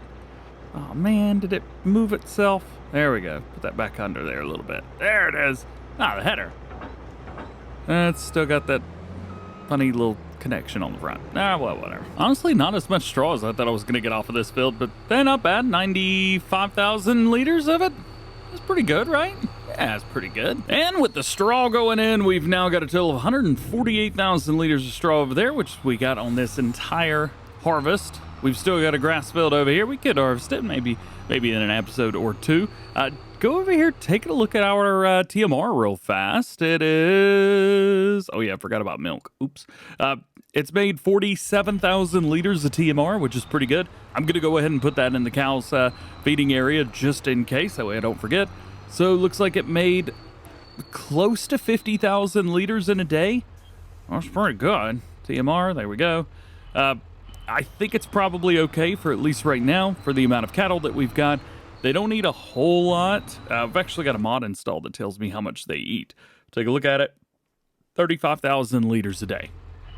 Oh man, did it move itself? There we go. Put that back under there a little bit. There it is. Ah, the header. It's still got that funny little connection on the front. Ah, well, whatever. Honestly, not as much straw as I thought I was going to get off of this field, but not bad. 95,000 liters of it. That's pretty good, right? Yeah, it's pretty good. And with the straw going in, we've now got a total of 148,000 liters of straw over there, which we got on this entire harvest. We've still got a grass field over here. We could harvest it maybe in an episode or two. Go over here, take a look at our TMR real fast. It is... Oh yeah, I forgot about milk. Oops. It's made 47,000 liters of TMR, which is pretty good. I'm going to go ahead and put that in the cow's feeding area just in case. That way I don't forget. So it looks like it made close to 50,000 liters in a day. That's pretty good. TMR, there we go. I think it's probably okay for at least right now for the amount of cattle that we've got. They don't eat a whole lot. I've actually got a mod installed that tells me how much they eat. Take a look at it. 35,000 liters a day.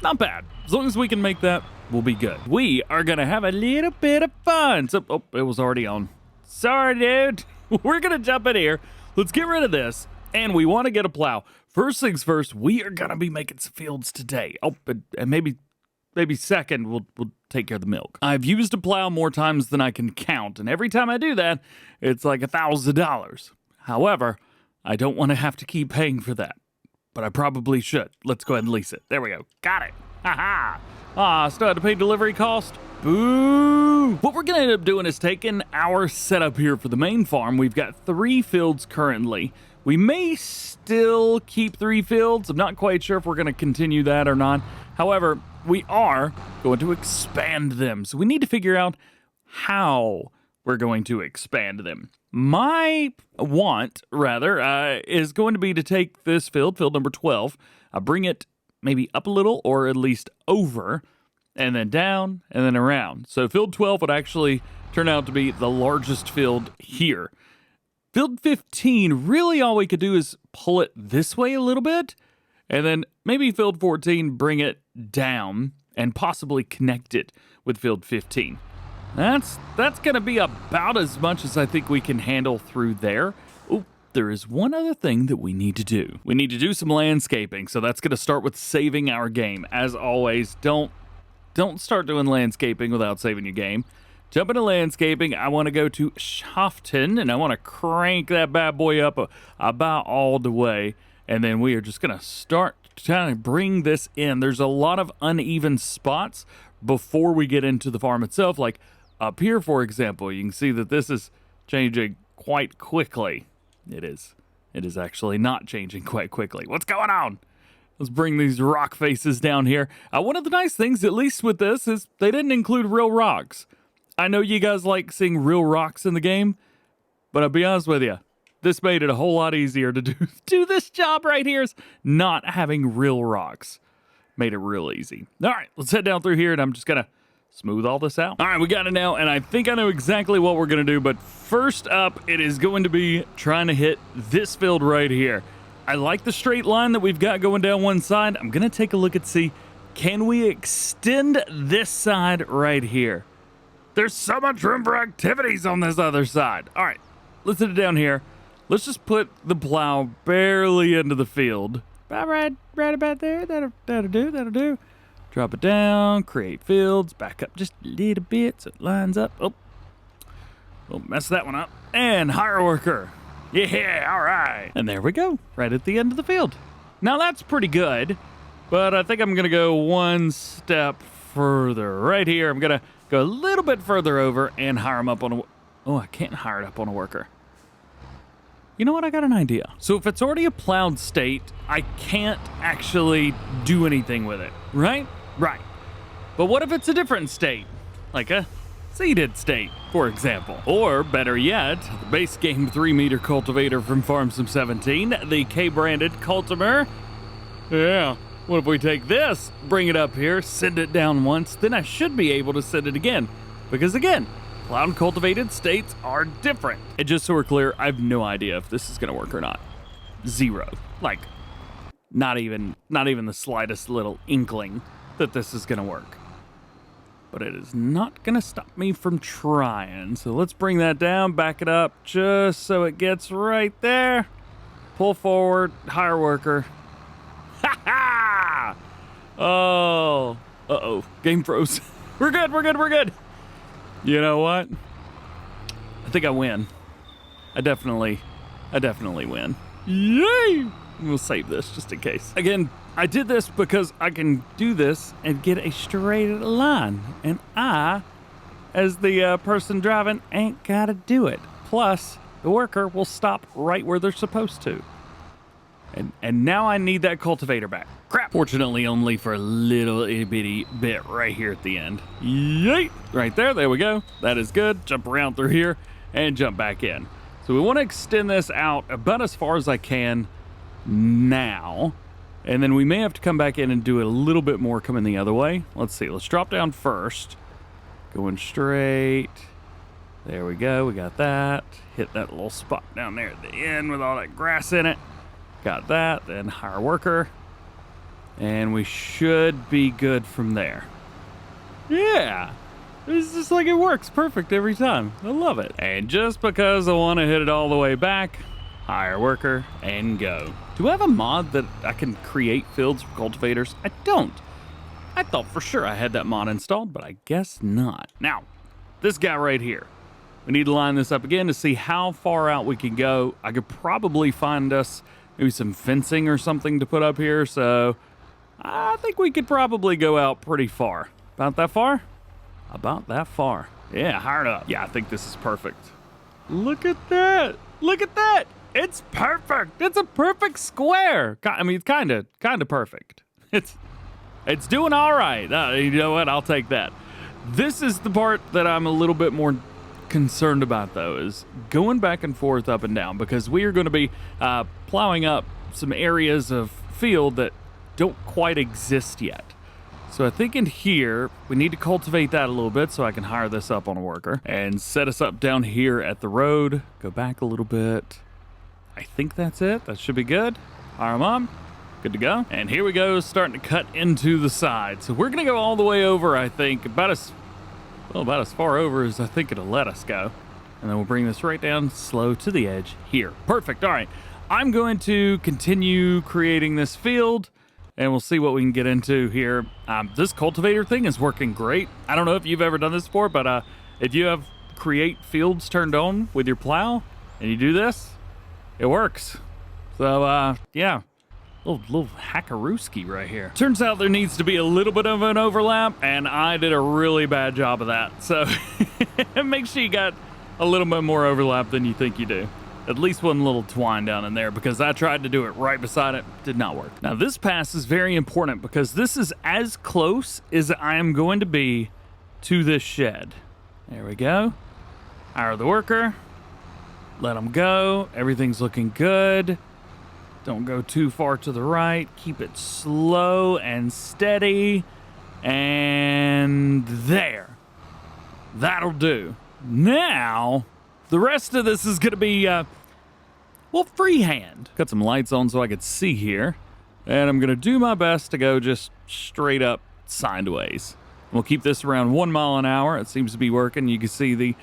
Not bad. As long as we can make that, we'll be good. We are going to have a little bit of fun. So, oh, it was already on. Sorry, dude. We're going to jump in here. Let's get rid of this. And we want to get a plow. First things first, we are going to be making some fields today. Oh, and maybe second, we'll take care of the milk. I've used a plow more times than I can count, and every time I do that, it's like $1,000. However, I don't want to have to keep paying for that, but I probably should. Let's go ahead and lease it. There we go. Got it. Ha-ha. Still had to pay delivery cost. Boo! What we're gonna end up doing is taking our setup here for the main farm. We've got 3 fields currently. We may still keep 3 fields. I'm not quite sure if we're gonna continue that or not. However, we are going to expand them. So we need to figure out how we're going to expand them. My want, rather, is going to be to take this field number 12, bring it maybe up a little or at least over, and then down and then around. So field 12 would actually turn out to be the largest field here. Field 15, really all we could do is pull it this way a little bit, and then maybe field 14, bring it down and possibly connect it with field 15. That's going to be about as much as I think we can handle through there. Oh, there is one other thing that we need to do. We need to do some landscaping, so that's going to start with saving our game. As always, don't start doing landscaping without saving your game. Jump into landscaping. I want to go to Shafton, and I want to crank that bad boy up about all the way. And then we are just going to start trying to bring this in. There's a lot of uneven spots before we get into the farm itself. Like up here, for example, you can see that this is changing quite quickly. It is actually not changing quite quickly. What's going on? Let's bring these rock faces down here. One of the nice things, at least with this, is they didn't include real rocks. I know you guys like seeing real rocks in the game, but I'll be honest with you, this made it a whole lot easier to do this job right here. Is not having real rocks. Made it real easy. All right, let's head down through here, and I'm just going to smooth all this out. All right, we got it now, and I think I know exactly what we're going to do, but first up, it is going to be trying to hit this field right here. I like the straight line that we've got going down one side. I'm going to take a look and see, can we extend this side right here? There's so much room for activities on this other side. All right, let's hit it down here. Let's just put the plow barely into the field. Right about there. That'll do. Drop it down, create fields, back up just a little bit so it lines up. Oh, don't mess that one up. And hire a worker. Yeah, all right. And there we go, right at the end of the field. Now that's pretty good, but I think I'm gonna go one step further. Right here, I'm gonna go a little bit further over and hire him up on a... Oh, I can't hire it up on a worker. You know what? I got an idea. So if it's already a plowed state, I can't actually do anything with it, right? Right. But what if it's a different state? Like a seeded state, for example. Or better yet, the base game 3-meter cultivator from Farm Sim 17, the K-branded Cultimer. Yeah. What if we take this, bring it up here, send it down once, then I should be able to send it again. Because again, plowed cultivated states are different. And just so we're clear, I have no idea if this is gonna work or not. Zero. Like, not even the slightest little inkling that this is gonna work. but it is not gonna stop me from trying. So let's bring that down, back it up just so it gets right there. Pull forward, hire worker. Ha ha! Oh, uh-oh, game froze. We're good, we're good, we're good. You know what? I think I win. I definitely win. Yay! We'll save this just in case. Again, I did this because I can do this and get a straight line. And I, as the person driving, ain't gotta do it. Plus, the worker will stop right where they're supposed to. And now I need that cultivator back. Crap. Fortunately, only for a little itty bitty bit right here at the end. Yay! Right there we go. That is good. Jump around through here and jump back in. So we want to extend this out about as far as I can now. And then we may have to come back in and do it a little bit more coming the other way. Let's see. Let's drop down first. Going straight. There we go. We got that. Hit that little spot down there at the end with all that grass in it. Got that. Then hire worker. And we should be good from there. Yeah. It's just like it works perfect every time. I love it. And just because I want to hit it all the way back, hire worker and go. Do I have a mod that I can create fields for cultivators? I don't. I thought for sure I had that mod installed, but I guess not. Now, this guy right here. We need to line this up again to see how far out we can go. I could probably find us maybe some fencing or something to put up here, so I think we could probably go out pretty far. About that far? About that far. Yeah, hard up. Yeah, I think this is perfect. Look at that. Look at that. It's perfect. It's a perfect square. I mean, kind of perfect. It's doing all right. You know what? I'll take that. This is the part that I'm a little bit more concerned about, though, is going back and forth up and down, because we are going to be plowing up some areas of field that don't quite exist yet. So I think in here, we need to cultivate that a little bit so I can hire this up on a worker and set us up down here at the road. Go back a little bit. I think that's it. That should be good. Hire them up. Good to go. And here we go, starting to cut into the side. So we're going to go all the way over, I think, about as far over as I think it'll let us go. And then we'll bring this right down slow to the edge here. Perfect. All right. I'm going to continue creating this field, and we'll see what we can get into here. This cultivator thing is working great. I don't know if you've ever done this before, but if you have create fields turned on with your plow and you do this, it works. So, yeah, little hackarooski right here. Turns out there needs to be a little bit of an overlap, and I did a really bad job of that. So make sure you got a little bit more overlap than you think you do. At least one little twine down in there, because I tried to do it right beside it. Did not work. Now this pass is very important because this is as close as I am going to be to this shed. There we go. Hire the worker. Let them go. Everything's looking good. Don't go too far to the right. Keep it slow and steady. And there. That'll do. Now, the rest of this is going to be, well, freehand. Got some lights on so I could see here. And I'm going to do my best to go just straight up sideways. We'll keep this around 1 mile an hour. It seems to be working. You can see the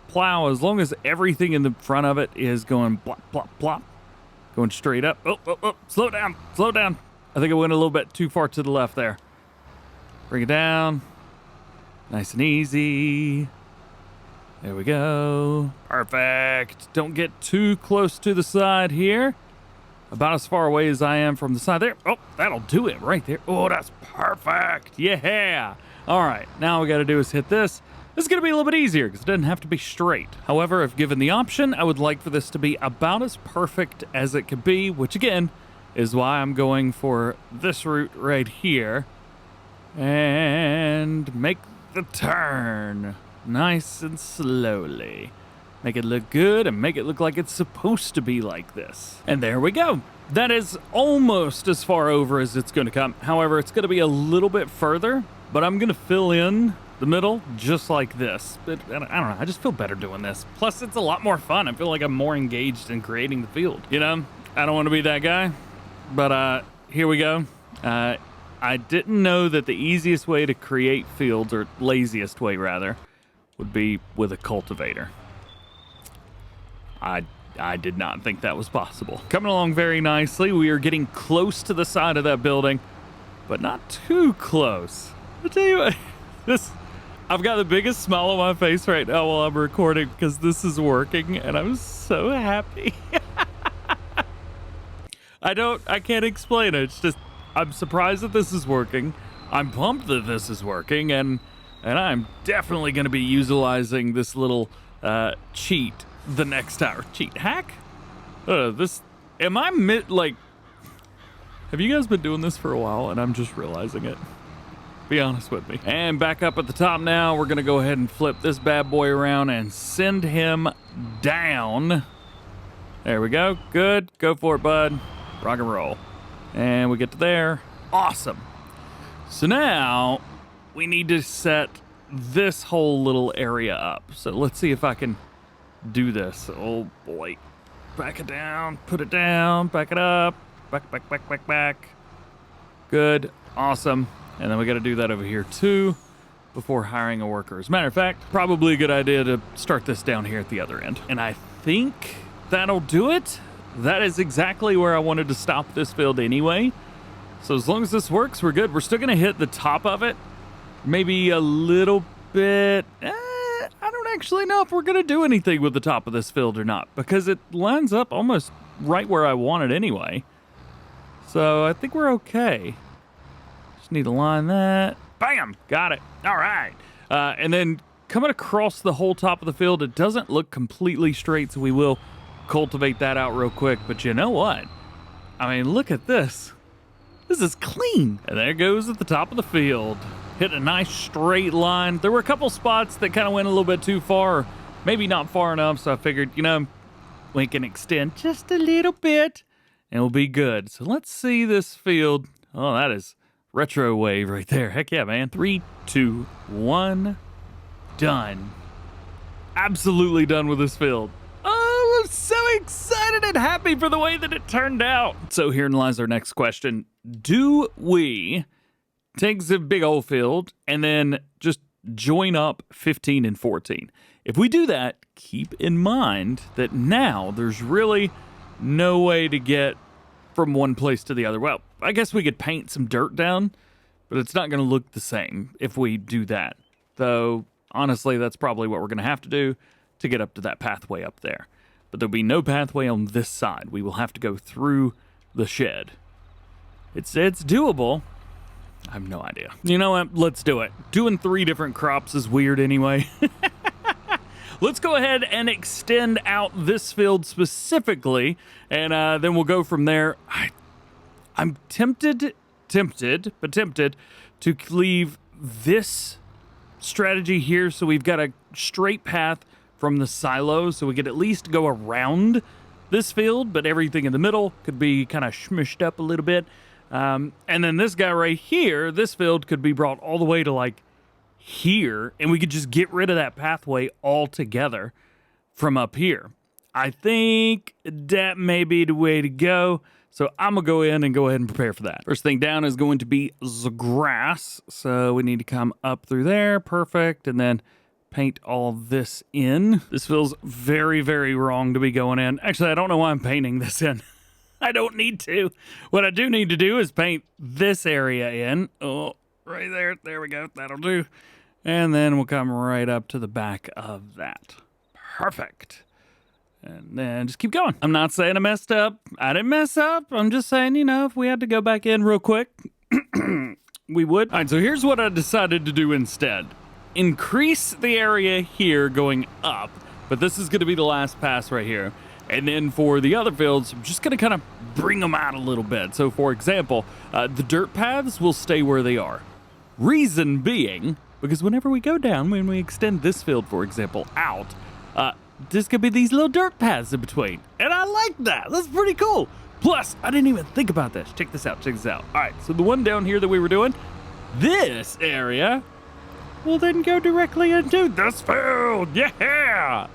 plow, as long as everything in the front of it is going plop, plop, plop. Going straight up. Oh, slow down, slow down. I think I went a little bit too far to the left there. Bring it down. Nice and easy. There we go. Perfect. Don't get too close to the side here. About as far away as I am from the side there. Oh, that'll do it right there. Oh, that's perfect. Yeah. All right, now we got to do is hit this. This is going to be a little bit easier because it doesn't have to be straight. However, if given the option, I would like for this to be about as perfect as it could be, which again is why I'm going for this route right here. And make the turn nice and slowly. Make it look good and make it look like it's supposed to be like this. And there we go. That is almost as far over as it's going to come. However, it's going to be a little bit further, but I'm going to fill in the middle just like this. But I don't know, I just feel better doing this. Plus, it's a lot more fun. I feel like I'm more engaged in creating the field. You know, I don't want to be that guy, but here we go. I didn't know that the easiest way to create fields, or laziest way rather, would be with a cultivator. I did not think that was possible. Coming along very nicely. We are getting close to the side of that building, but not too close. I'll tell you what, I've got the biggest smile on my face right now while I'm recording because this is working and I'm so happy. I can't explain it. It's just, I'm surprised that this is working. I'm pumped that this is working, and I'm definitely going to be utilizing this little cheat the next hour. Cheat hack? Have you guys been doing this for a while and I'm just realizing it? Be honest with me. And back up at the top now, we're gonna go ahead and flip this bad boy around and send him down. There we go, good, go for it, bud. Rock and roll. And we get to there, awesome. So now, we need to set this whole little area up. So let's see if I can do this. Oh boy. Back it down, put it down, back it up, back. Good, awesome. And then we got to do that over here too before hiring a worker. As a matter of fact, probably a good idea to start this down here at the other end. And I think that'll do it. That is exactly where I wanted to stop this field anyway. So as long as this works, we're good. We're still going to hit the top of it. Maybe a little bit. I don't actually know if we're going to do anything with the top of this field or not, because it lines up almost right where I want it anyway. So I think we're okay. Just need to line that. Bam! Got it. All right. And then coming across the whole top of the field, it doesn't look completely straight, so we will cultivate that out real quick. But you know what? I mean, look at this. This is clean. And there goes at the top of the field. Hit a nice straight line. There were a couple spots that kind of went a little bit too far, or maybe not far enough, so I figured, you know, we can extend just a little bit and we'll be good. So let's see this field. Oh, that is retro wave right there. Heck yeah, man. 3, 2, 1. Done. Absolutely done with this field. Oh, I'm so excited and happy for the way that it turned out. So herein lies our next question. Do we take the big old field and then just join up 15 and 14? If we do that, keep in mind that now there's really no way to get from one place to the other. Well, I guess we could paint some dirt down, but it's not going to look the same if we do that. Though, honestly, that's probably what we're going to have to do to get up to that pathway up there. But there'll be no pathway on this side. We will have to go through the shed. It's doable. I have no idea. You know what? Let's do it. Doing 3 different crops is weird anyway. Let's go ahead and extend out this field specifically, and then we'll go from there. I'm tempted to leave this strategy here so we've got a straight path from the silo, so we could at least go around this field, but everything in the middle could be kind of smushed up a little bit. And then this guy right here, this field could be brought all the way to like here, and we could just get rid of that pathway altogether from up here. I think that may be the way to go. So I'm gonna go in and go ahead and prepare for that. First thing down is going to be the grass. So we need to come up through there. Perfect. And then paint all this in. This feels very, very wrong to be going in. Actually, I don't know why I'm painting this in. I don't need to. What I do need to do is paint this area in. Oh, right there. There we go. That'll do. And then we'll come right up to the back of that. Perfect. And then just keep going. I'm not saying I messed up. I didn't mess up. I'm just saying, you know, if we had to go back in real quick, we would. All right, so here's what I decided to do instead. Increase the area here going up, but this is going to be the last pass right here. And then for the other fields, I'm just going to kind of bring them out a little bit. So for example, the dirt paths will stay where they are. Reason being, because whenever we go down, when we extend this field, for example, out, there's going to be these little dirt paths in between. And I like that. That's pretty cool. Plus, I didn't even think about this. Check this out. Check this out. All right, so the one down here that we were doing, this area will then go directly into this field. Yeah!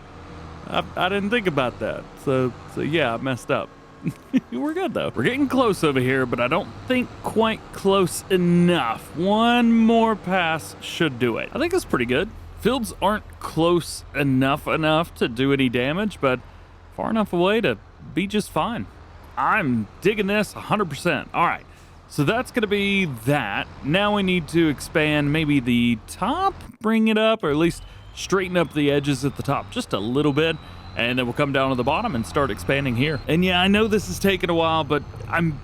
I didn't think about that. So yeah, I messed up. We're good, though. We're getting close over here, but I don't think quite close enough. One more pass should do it. I think it's pretty good. Fields aren't close enough to do any damage, but far enough away to be just fine. I'm digging this 100%. All right, so that's going to be that. Now we need to expand maybe the top, bring it up, or at least straighten up the edges at the top just a little bit, and then we'll come down to the bottom and start expanding here. And yeah, I know this is taking a while, but I'm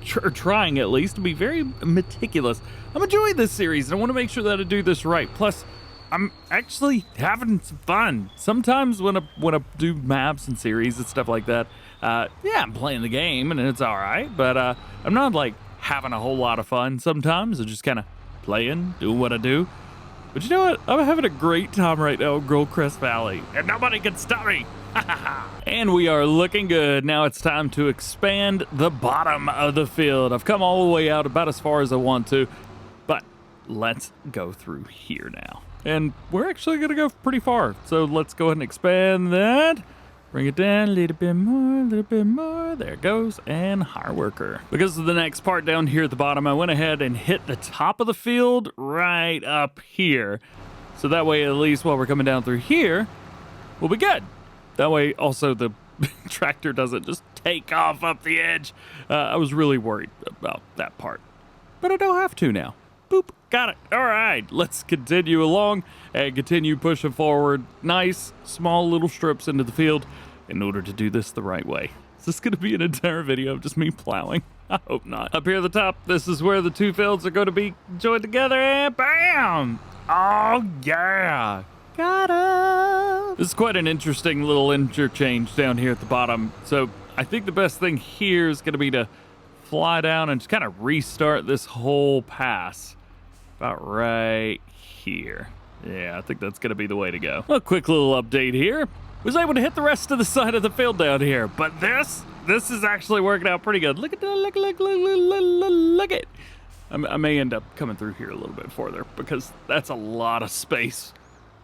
trying at least to be very meticulous. I'm enjoying this series, and I want to make sure that I do this right. Plus, I'm actually having some fun. Sometimes when I do maps and series and stuff like that, yeah, I'm playing the game and it's all right, but I'm not like having a whole lot of fun. Sometimes I'm just kind of playing, doing what I do. But you know what? I'm having a great time right now in Goldcrest Valley, and nobody can stop me. And we are looking good. Now it's time to expand the bottom of the field. I've come all the way out about as far as I want to, but let's go through here now. And we're actually going to go pretty far. So let's go ahead and expand that. Bring it down a little bit more, a little bit more. There it goes. And hire worker. Because of the next part down here at the bottom, I went ahead and hit the top of the field right up here. So that way, at least while we're coming down through here, we'll be good. That way, also, the tractor doesn't just take off up the edge. I was really worried about that part. But I don't have to now. Boop, got it. All right, let's continue along and continue pushing forward. Nice, small little strips into the field in order to do this the right way. Is this going to be an entire video of just me plowing? I hope not. Up here at the top, this is where the two fields are going to be joined together, and bam! Oh, yeah. Got it. This is quite an interesting little interchange down here at the bottom. So I think the best thing here is going to be to fly down and just kind of restart this whole pass about right here. Yeah, I think that's going to be the way to go. A quick little update here. Was able to hit the rest of the side of the field down here, but this is actually working out pretty good. Look at that, look at it. I may end up coming through here a little bit further because that's a lot of space.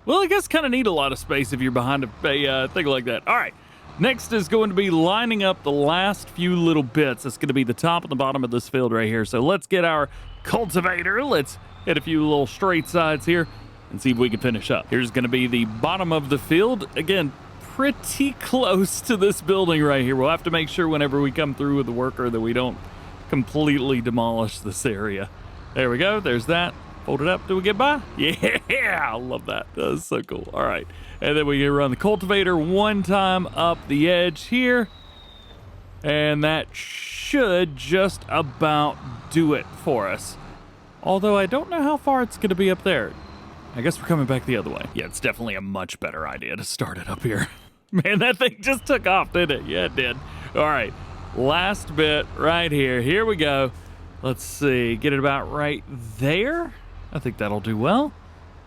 Well, I guess kind of need a lot of space if you're behind a thing like that. All right. Next is going to be lining up the last few little bits. It's going to be the top and the bottom of this field right here. So let's get our cultivator. Let's hit a few little straight sides here and see if we can finish up. Here's going to be the bottom of the field. Again, pretty close to this building right here. We'll have to make sure whenever we come through with the worker that we don't completely demolish this area. There we go. There's that. Fold it up. Do we get by? Yeah, I love that. That's so cool. All right. And then we can run the cultivator one time up the edge here. And that should just about do it for us. Although I don't know how far it's going to be up there. I guess we're coming back the other way. Yeah, it's definitely a much better idea to start it up here. Man, that thing just took off, didn't it? Yeah, it did. All right. Last bit right here. Here we go. Let's see. Get it about right there. I think that'll do well.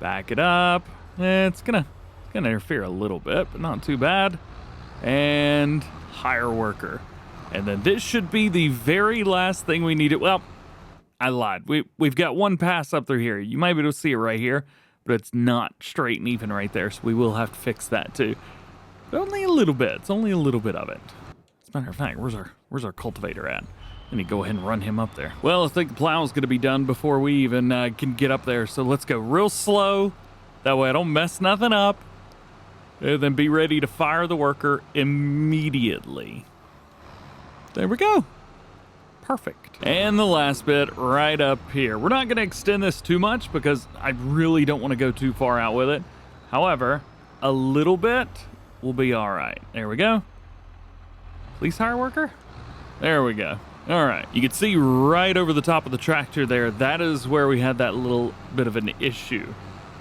Back it up. It's gonna interfere a little bit, but not too bad. And hire worker. And then this should be the very last thing we needed. Well, I lied. We've got one pass up through here. You might be able to see it right here, but it's not straight and even right there, so we will have to fix that too. But only a little bit. It's only a little bit of it. As a matter of fact, where's our cultivator at? Let me go ahead and run him up there. Well, I think the plow is going to be done before we even can get up there. So let's go real slow. That way I don't mess nothing up. And then be ready to fire the worker immediately. There we go. Perfect. And the last bit right up here. We're not going to extend this too much because I really don't want to go too far out with it. However, a little bit will be all right. There we go. Please hire worker. There we go. All right, you can see right over the top of the tractor there, that is where we had that little bit of an issue.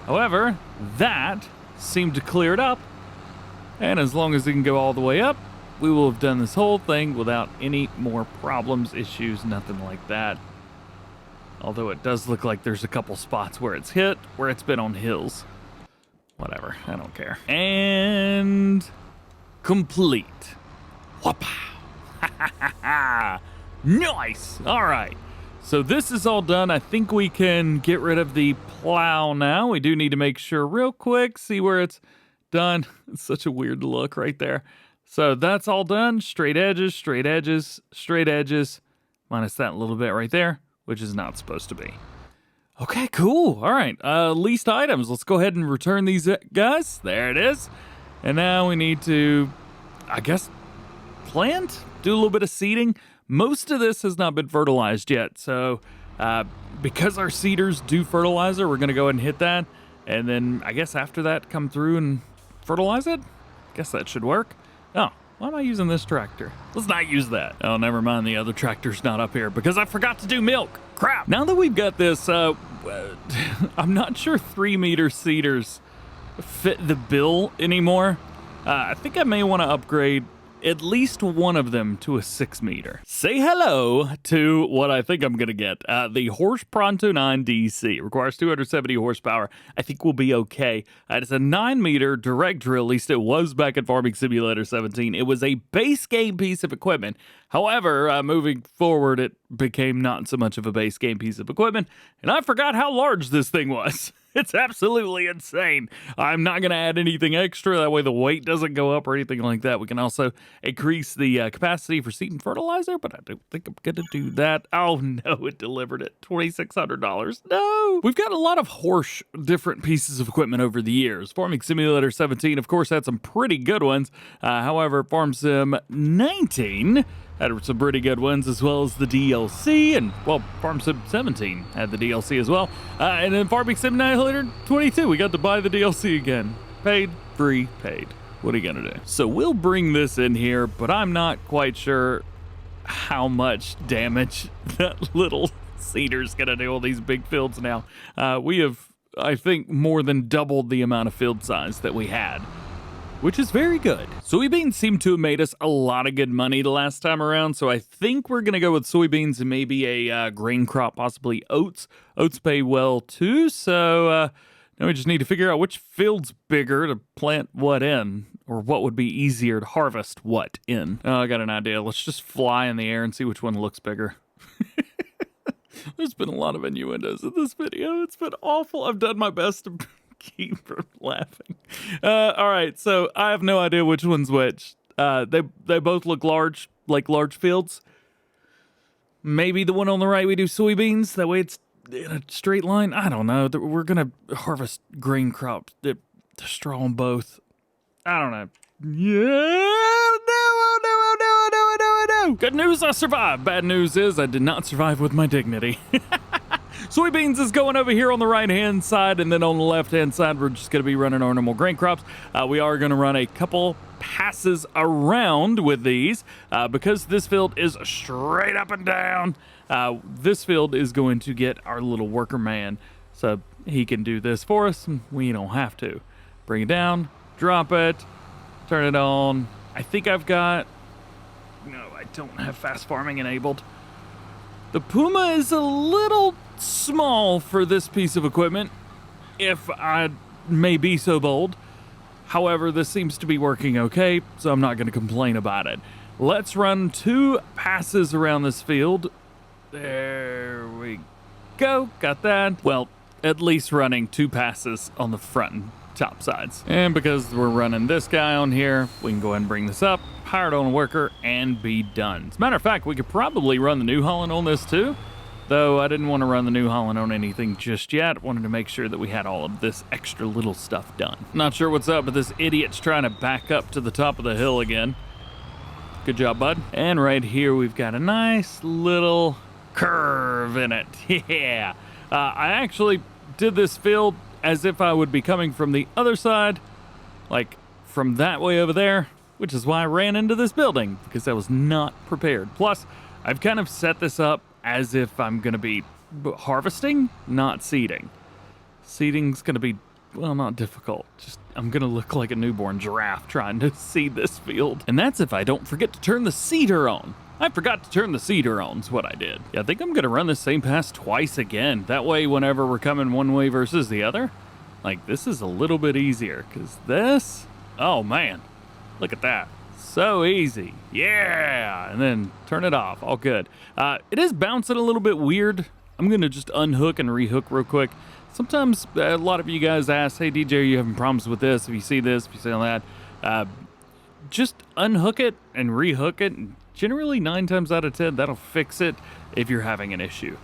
However, that seemed to clear it up, and as long as it can go all the way up, we will have done this whole thing without any more problems, issues, nothing like that. Although it does look like there's a couple spots where it's hit, where it's been on hills. Whatever, I don't care. And complete. Whoop. Nice. All right. So this is all done. I think we can get rid of the plow now. We do need to make sure real quick, see where it's done. It's such a weird look right there. So that's all done. Straight edges, straight edges, straight edges, minus that little bit right there, which is not supposed to be. Okay, cool. All right, leased items. Let's go ahead and return these guys. There it is. And now we need to, I guess, plant, do a little bit of seeding. Most of this has not been fertilized yet, so because our seeders do fertilizer, we're gonna go ahead and hit that, and then I guess after that come through and fertilize it. Guess that should work. Oh, why am I using this tractor? Let's not use that. Oh, never mind, the other tractor's not up here because I forgot to do milk. Crap. Now that we've got this, I'm not sure 3-meter seeders fit the bill anymore. I think I may want to upgrade at least one of them to a 6-meter. Say hello to what I think I'm gonna get. The Horse Pronto 9 DC. It requires 270 horsepower. I think we'll be okay. It's a 9-meter direct drill, at least it was back in Farming Simulator 17. It was a base game piece of equipment. However, moving forward, it became not so much of a base game piece of equipment, and I forgot how large this thing was. It's absolutely insane. I'm not going to add anything extra. That way the weight doesn't go up or anything like that. We can also increase the capacity for seed and fertilizer, but I don't think I'm going to do that. Oh, no, it delivered it. $2,600. No. We've got a lot of different pieces of equipment over the years. Farming Simulator 17, of course, had some pretty good ones. However, Farm Sim 19 had some pretty good ones, as well as the DLC, and, well, Farm Sim 17 had the DLC as well. And then Farming Sim 922, we got to buy the DLC again. Paid, free, paid. What are you gonna do? So we'll bring this in here, but I'm not quite sure how much damage that little seeder's gonna do on these big fields now. We have, I think, more than doubled the amount of field size that we had, which is very good. Soybeans seem to have made us a lot of good money the last time around, so I think we're gonna go with soybeans and maybe a grain crop, possibly oats. Oats pay well too, so now we just need to figure out which field's bigger to plant what in, or what would be easier to harvest what in. Oh, I got an idea. Let's just fly in the air and see which one looks bigger. There's been a lot of innuendos in this video. It's been awful. I've done my best to keep from laughing. All right, so I have no idea which one's which. They both look large, like large fields. Maybe the one on the right we do soybeans. That way it's in a straight line. I don't know. We're gonna harvest grain crops. Straw on both. I don't know. Yeah, no. Good news, I survived. Bad news is I did not survive with my dignity. Soybeans is going over here on the right-hand side, and then on the left-hand side, we're just going to be running our normal grain crops. We are going to run a couple passes around with these because this field is straight up and down. This field is going to get our little worker man, so he can do this for us. We don't have to. Bring it down, drop it, turn it on. I think I've got... No, I don't have fast farming enabled. The Puma is a little small for this piece of equipment, if I may be so bold. However, this seems to be working okay, so I'm not going to complain about it. Let's run 2 passes around this field. There we go. Got that. Well, at least running 2 passes on the front and top sides. And because we're running this guy on here, we can go ahead and bring this up, hire it on a worker, and be done. As a matter of fact, we could probably run the New Holland on this too, though I didn't want to run the New Holland on anything just yet. Wanted to make sure that we had all of this extra little stuff done. Not sure what's up, but this idiot's trying to back up to the top of the hill again. Good job, bud. And right here, we've got a nice little curve in it. Yeah. I actually did this field as if I would be coming from the other side, like from that way over there, which is why I ran into this building, because I was not prepared. Plus, I've kind of set this up as if I'm going to be harvesting, not seeding. Seeding's going to be, well, not difficult. Just, I'm going to look like a newborn giraffe trying to seed this field. And that's if I don't forget to turn the seeder on. I forgot to turn the seeder on is what I did. Yeah, I think I'm going to run the same pass twice again. That way, whenever we're coming one way versus the other, like, this is a little bit easier. Because this, oh man, look at that. So easy. Yeah. And then turn it off. All good. It is bouncing a little bit weird. I'm going to just unhook and rehook real quick. Sometimes a lot of you guys ask, hey, DJ, are you having problems with this? If you see this, if you see that, just unhook it and rehook it. And generally 9 times out of 10, that'll fix it if you're having an issue.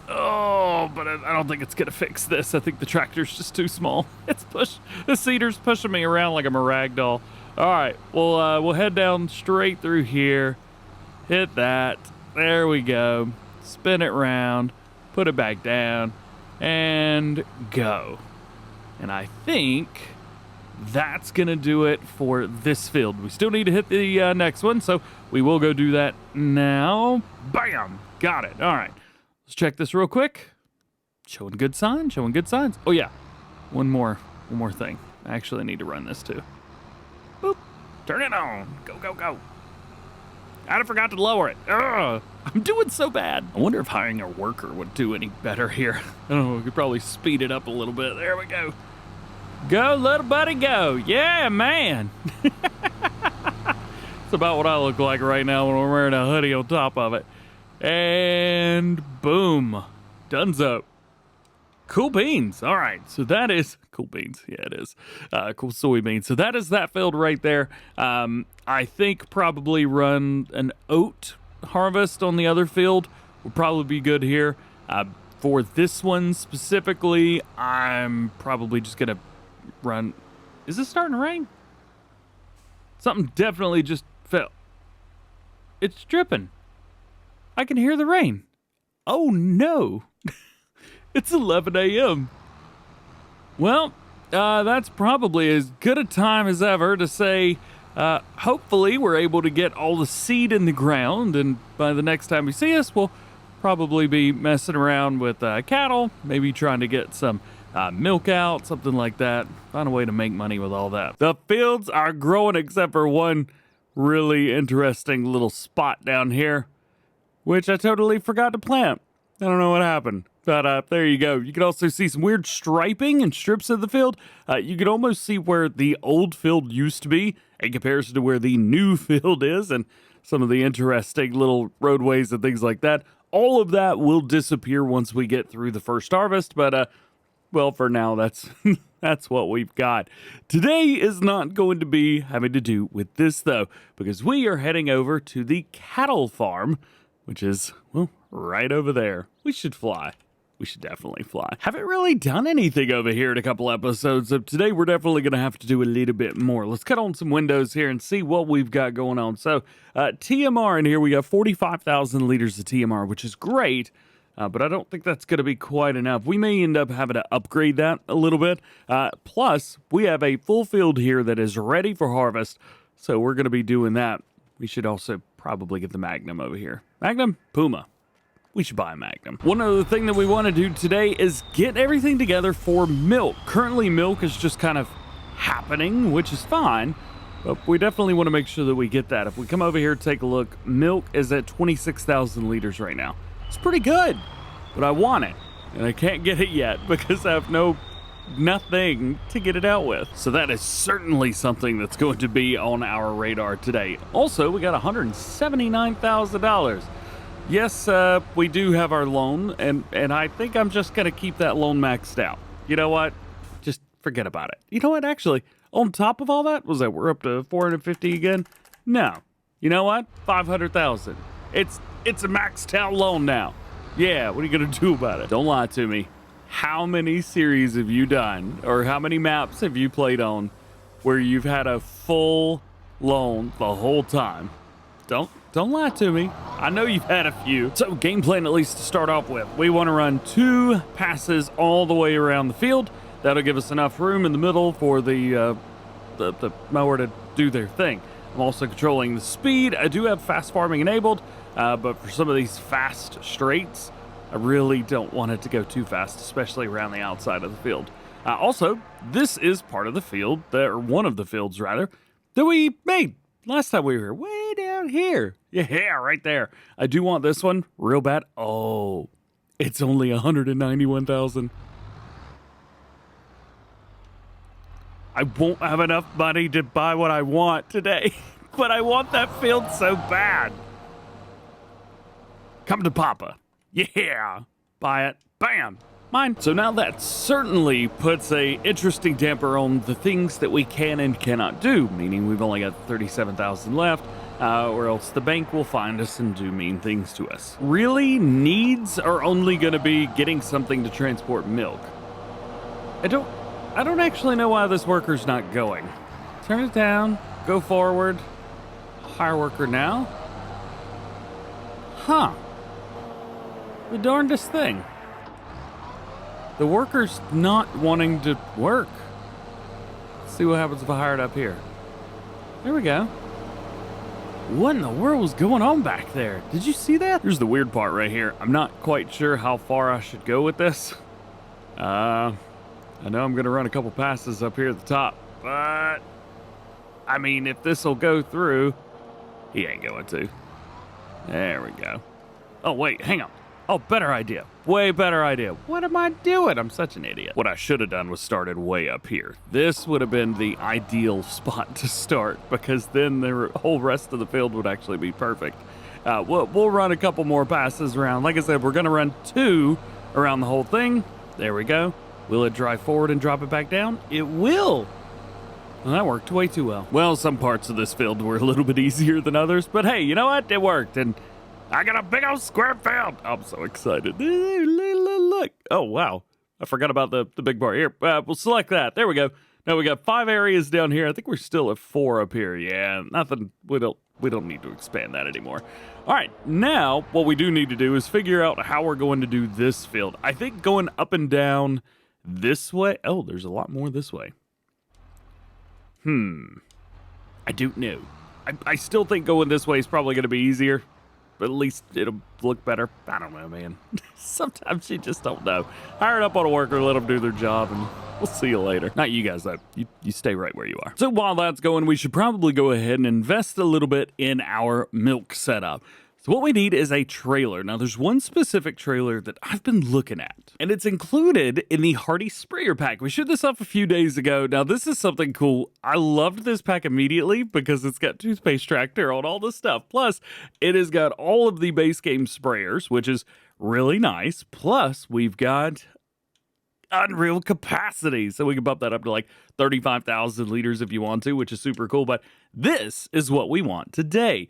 Oh, but I don't think it's gonna fix this. I think the tractor's just too small. The seeder's pushing me around like I'm a rag doll. All right, we'll head down straight through here. Hit that. There we go. Spin it round. Put it back down. And go. And I think that's gonna do it for this field. We still need to hit the next one, so we will go do that now. Bam! Got it. All right. Let's check this real quick. Showing good signs, showing good signs. Oh yeah, one more thing. I actually need to run this too. Boop, turn it on, go, go, go. I forgot to lower it. Ugh, I'm doing so bad. I wonder if hiring a worker would do any better here. I don't know, we could probably speed it up a little bit. There we go. Go, little buddy, go. Yeah, man. It's about what I look like right now when I'm wearing a hoodie on top of it. And boom, donezo. Cool beans. All right, so that is cool beans. Yeah, it is. Cool soybeans. So that is that field right there. I think probably run an oat harvest on the other field will probably be good here. For this one specifically, I'm probably just gonna run. Is this starting to rain? Something definitely just fell. It's dripping. I can hear the rain. Oh no. It's 11 a.m. Well, that's probably as good a time as ever to say, hopefully we're able to get all the seed in the ground, and by the next time you see us, we'll probably be messing around with cattle, maybe trying to get some milk out, something like that. Find a way to make money with all that. The fields are growing except for one really interesting little spot down here, which I totally forgot to plant. I don't know what happened, but there you go. You can also see some weird striping and strips of the field. You can almost see where the old field used to be in comparison to where the new field is, and some of the interesting little roadways and things like that. All of that will disappear once we get through the first harvest, but well, for now, that's that's what we've got. Today is not going to be having to do with this, though, because we are heading over to the cattle farm, which is, well, right over there. We should fly. We should definitely fly. Haven't really done anything over here in a couple episodes, so today we're definitely going to have to do a little bit more. Let's cut on some windows here and see what we've got going on. So, TMR in here, we got 45,000 liters of TMR, which is great, but I don't think that's going to be quite enough. We may end up having to upgrade that a little bit. Plus, we have a full field here that is ready for harvest, so we're going to be doing that. We should also probably get the Magnum over here. Magnum? Puma. We should buy a Magnum. One other thing that we want to do today is get everything together for milk. Currently, milk is just kind of happening, which is fine, but we definitely want to make sure that we get that. If we come over here and take a look, milk is at 26,000 liters right now. It's pretty good, but I want it, and I can't get it yet because I have nothing to get it out with. So that is certainly something that's going to be on our radar today. Also, we got $179,000. Yes, we do have our loan, and I think I'm just going to keep that loan maxed out. You know what? Just forget about it. You know what? Actually, on top of all that, we're up to 450 again? No. You know what? 500,000. It's a maxed out loan now. Yeah, what are you going to do about it? Don't lie to me. How many series have you done, or how many maps have you played on where you've had a full loan the whole time? Don't lie to me. I know you've had a few. So game plan, at least to start off with, we want to run 2 passes all the way around the field. That'll give us enough room in the middle for the mower to do their thing. I'm also controlling the speed. I do have fast farming enabled, but for some of these fast straights, I really don't want it to go too fast, especially around the outside of the field. Also, this is part of the field, or one of the fields rather, that we made last time we were way down here. Yeah, right there. I do want this one real bad. Oh, it's only 191,000. I won't have enough money to buy what I want today, but I want that field so bad. Come to Papa. Yeah, buy it. Bam. mine. So now that certainly puts a interesting damper on the things that we can and cannot do, meaning we've only got 37,000 left, or else the bank will find us and do mean things to us. Really, needs are only going to be getting something to transport milk. I don't actually know why this worker's not going. Turn it down, go forward, hire worker now. Huh. The darndest thing. The worker's not wanting to work. Let's see what happens if I hire it up here. There we go. What in the world was going on back there? Did you see that? Here's the weird part right here. I'm not quite sure how far I should go with this. I know I'm gonna run a couple passes up here at the top, but I mean, if this will go through, he ain't going to. There we go. Oh, wait, hang on. Oh, better idea. Way better idea. What am I doing? I'm such an idiot. What I should have done was started way up here. This would have been the ideal spot to start because then the whole rest of the field would actually be perfect. We'll run a couple more passes around. Like I said, we're going to run 2 around the whole thing. There we go. Will it drive forward and drop it back down? It will. Well, that worked way too well. Well, some parts of this field were a little bit easier than others, but hey, you know what? It worked, and I got a big old square field. I'm so excited. Look. Oh, wow. I forgot about the big bar here. We'll select that. There we go. Now we got 5 areas down here. I think we're still at 4 up here. Yeah, nothing. We don't need to expand that anymore. All right, now what we do need to do is figure out how we're going to do this field. I think going up and down this way. Oh, there's a lot more this way. I don't know. I still think going this way is probably going to be easier, but at least it'll look better. I don't know, man. Sometimes you just don't know. Hire it up on a worker, let them do their job, and we'll see you later. Not you guys, though. You stay right where you are. So while that's going, we should probably go ahead and invest a little bit in our milk setup. So what we need is a trailer. Now, there's one specific trailer that I've been looking at, and it's included in the Hardy Sprayer Pack. We showed this off a few days ago. Now, this is something cool. I loved this pack immediately because it's got toothpaste tractor on all this stuff. Plus, it has got all of the base game sprayers, which is really nice. Plus, we've got unreal capacity, so we can bump that up to like 35,000 liters if you want to, which is super cool. But this is what we want today.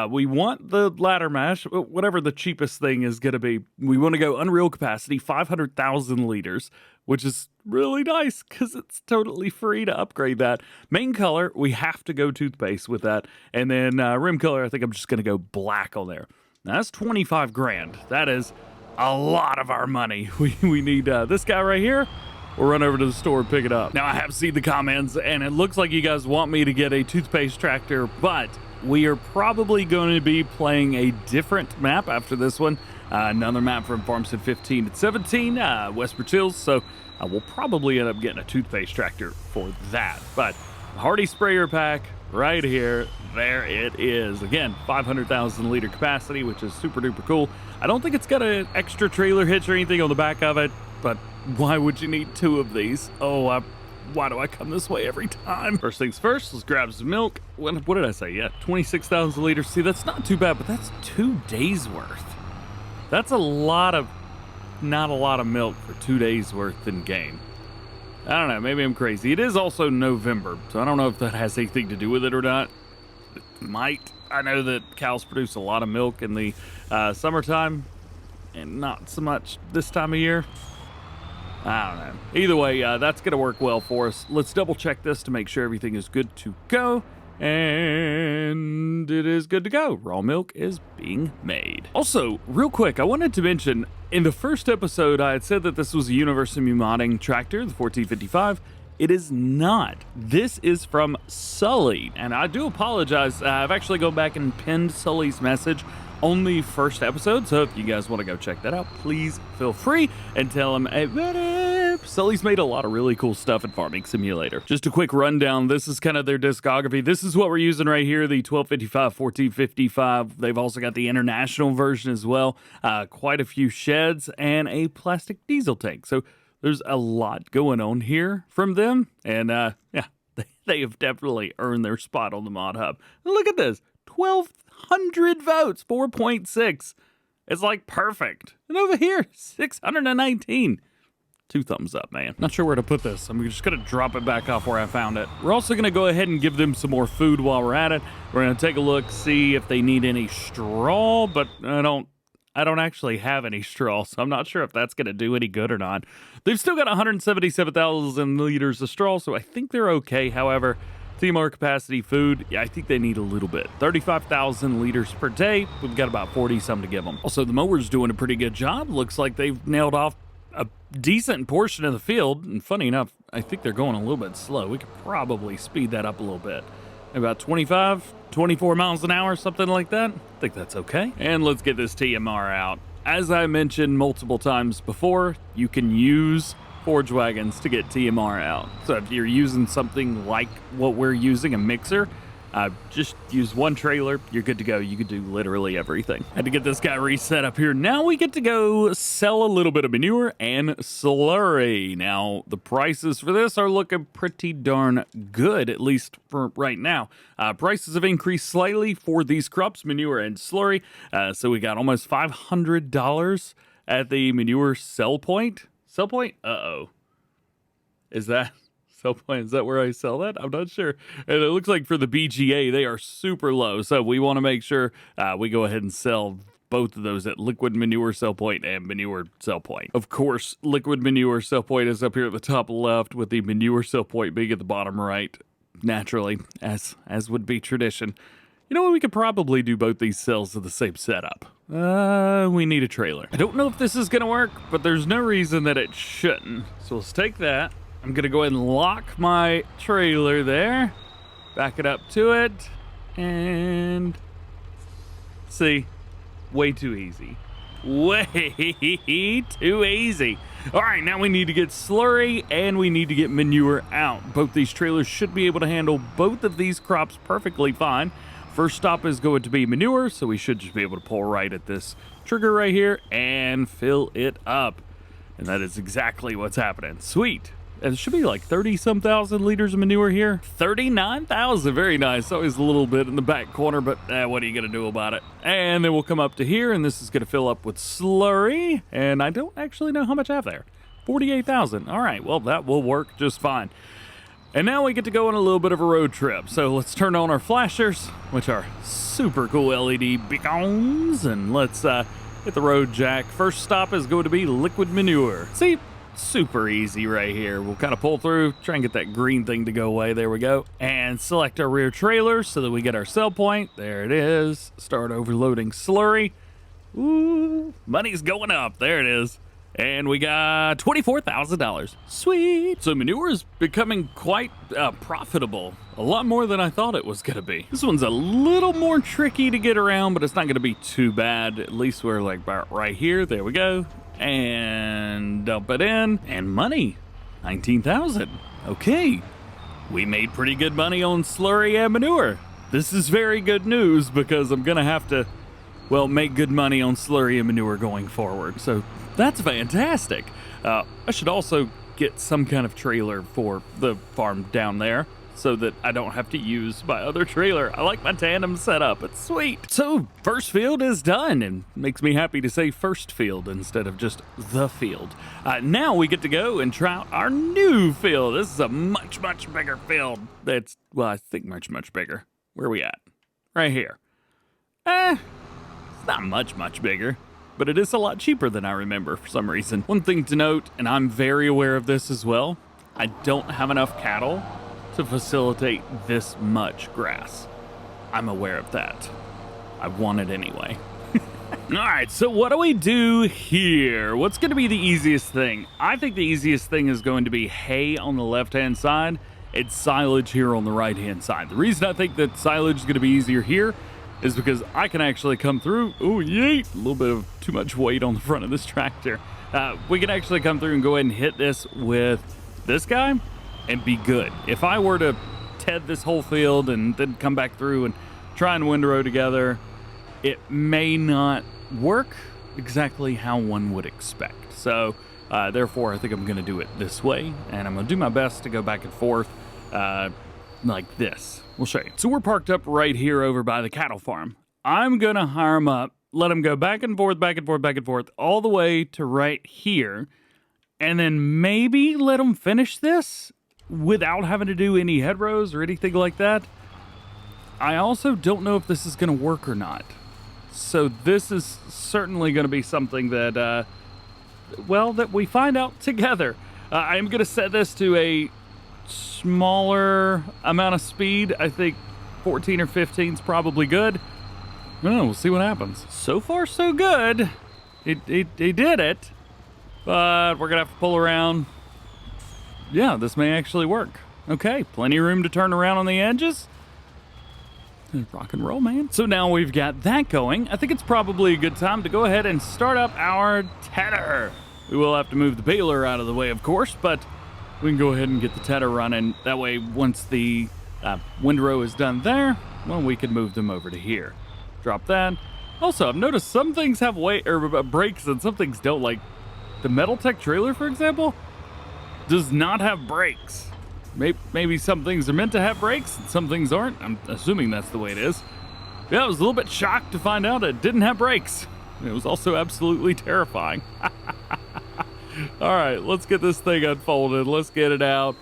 We want the ladder mash, whatever the cheapest thing is going to be. We want to go unreal capacity, 500,000 liters, which is really nice because it's totally free to upgrade that. Main color, we have to go toothpaste with that. And then rim color, I think I'm just going to go black on there. Now, that's 25 grand. That is a lot of our money. We need this guy right here. We'll run over to the store and pick it up. Now, I have seen the comments, and it looks like you guys want me to get a toothpaste tractor, but we are probably going to be playing a different map after this one. Another map from Farmstead 15 and 17, Westbridge Hills. So we'll probably end up getting a toothpaste tractor for that. But Hardy Sprayer Pack right here. There it is. Again, 500,000 liter capacity, which is super duper cool. I don't think it's got an extra trailer hitch or anything on the back of it, but why would you need 2 of these? Oh, why do I come this way every time? First things first, let's grab some milk. What did I say? Yeah, 26,000 liters. See, that's not too bad, but that's 2 days worth. That's not a lot of milk for 2 days worth in game. I don't know, maybe I'm crazy. It is also November, so I don't know if that has anything to do with it or not. It might. I know that cows produce a lot of milk in the summertime and not so much this time of year. I don't know. Either way, that's going to work well for us. Let's double check this to make sure everything is good to go. And it is good to go. Raw milk is being made. Also, real quick, I wanted to mention, in the first episode, I had said that this was a University Modding tractor, the 1455. It is not. This is from Sully, and I do apologize. I've actually gone back and pinned Sully's message on the first episode, so if you guys want to go check that out, please feel free and tell him, hey, what up? Sully's made a lot of really cool stuff in Farming Simulator. Just a quick rundown. This is kind of their discography. This is what we're using right here, the 1255, 1455. They've also got the international version as well. Quite a few sheds and a plastic diesel tank. So there's a lot going on here from them, and yeah, they have definitely earned their spot on the Mod Hub. Look at this, 1,200 votes, 4.6. It's like perfect. And over here, 619. 2 thumbs up, man. Not sure where to put this. I'm just gonna drop it back off where I found it. We're also gonna go ahead and give them some more food while we're at it. We're gonna take a look, see if they need any straw, but I don't actually have any straw, so I'm not sure if that's gonna do any good or not. They've still got 177,000 liters of straw, so I think they're okay. However, TMR capacity food, yeah, I think they need a little bit. 35,000 liters per day. We've got about 40 some to give them. Also, the mower's doing a pretty good job. Looks like they've nailed off a decent portion of the field, and funny enough, I think they're going a little bit slow. We could probably speed that up a little bit. About 25, 24 miles an hour, something like that. I think that's okay. And let's get this TMR out. As I mentioned multiple times before, you can use forage wagons to get TMR out. So if you're using something like what we're using, a mixer, just use one trailer, you're good to go. You could do literally everything. Had to get this guy reset up here. Now we get to go sell a little bit of manure and slurry. Now, the prices for this are looking pretty darn good, at least for right now. Prices have increased slightly for these crops, manure and slurry. So we got almost $500 at the manure sell point. Sell point? Uh-oh. Is that where I sell that? I'm not sure. And it looks like for the BGA, they are super low. So we want to make sure we go ahead and sell both of those at liquid manure sell point and manure sell point. Of course, liquid manure sell point is up here at the top left, with the manure sell point being at the bottom right, naturally, as would be tradition. You know what? We could probably do both these cells to the same setup. We need a trailer. I don't know if this is going to work, but there's no reason that it shouldn't. So let's take that. I'm going to go ahead and lock my trailer there, back it up to it, and see, way too easy. Way too easy. All right, now we need to get slurry and we need to get manure out. Both these trailers should be able to handle both of these crops perfectly fine. First stop is going to be manure, so we should just be able to pull right at this trigger right here and fill it up. And that is exactly what's happening. Sweet. And it should be like 30-some thousand liters of manure here. 39,000, very nice. Always a little bit in the back corner, but what are you gonna do about it? And then we'll come up to here, and this is gonna fill up with slurry. And I don't actually know how much I have there. 48,000. All right, well, that will work just fine. And now we get to go on a little bit of a road trip. So let's turn on our flashers, which are super cool LED beacons, and let's hit the road jack. First stop is going to be liquid manure. See? Super easy right here. We'll kind of pull through, try and get that green thing to go away. There we go. And select our rear trailer so that we get our sell point. There it is. Start overloading slurry. Ooh, money's going up. There it is. And we got $24,000. Sweet. So manure is becoming quite profitable. A lot more than I thought it was going to be. This one's a little more tricky to get around, but it's not going to be too bad. At least we're like about right here. There we go. And dump it in. And money. 19,000. Okay. We made pretty good money on slurry and manure. This is very good news because I'm going to have to, well, make good money on slurry and manure going forward. So that's fantastic. I should also get some kind of trailer for the farm down there so that I don't have to use my other trailer. I like my tandem setup. It's sweet. So first field is done, and makes me happy to say first field instead of just the field. Now we get to go and try out our new field. This is a much, much bigger field. That's, well, I think much, much bigger. Where are we at? Right here. It's not much, much bigger, but it is a lot cheaper than I remember for some reason. One thing to note, and I'm very aware of this as well, I don't have enough cattle to facilitate this much grass. I'm aware of that. I want it anyway. All right, so what do we do here? What's going to be the easiest thing? I think the easiest thing is going to be hay on the left-hand side and silage here on the right-hand side. The reason I think that silage is going to be easier here is because I can actually come through. Oh, yeet! A little bit of too much weight on the front of this tractor. We can actually come through and go ahead and hit this with this guy and be good. If I were to TED this whole field and then come back through and try and windrow together, it may not work exactly how one would expect. So therefore, I think I'm going to do it this way, and I'm going to do my best to go back and forth like this. We'll show you. So we're parked up right here over by the cattle farm. I'm going to hire them up, let them go back and forth, back and forth, back and forth, all the way to right here. and then maybe let them finish this without having to do any hedgerows or anything like that. I also don't know if this is going to work or not. So this is certainly going to be something that, well, that we find out together. I am going to set this to a smaller amount of speed. I think 14 or 15 is probably good. Oh, we'll see what happens. So far, so good. It did it, but we're going to have to pull around. Yeah, this may actually work. Okay, plenty of room to turn around on the edges. Rock and roll, man. So now we've got that going. I think it's probably a good time to go ahead and start up our tedder. We will have to move the baler out of the way, of course, but we can go ahead and get the tedder running. That way, once the windrow is done there, well, we can move them over to here. Drop that. Also, I've noticed some things have brakes and some things don't. Like the Metal Tech trailer, for example, does not have brakes. Maybe some things are meant to have brakes and some things aren't. I'm assuming that's the way it is. Yeah, I was a little bit shocked to find out it didn't have brakes. It was also absolutely terrifying. All right, let's get this thing unfolded. Let's get it out.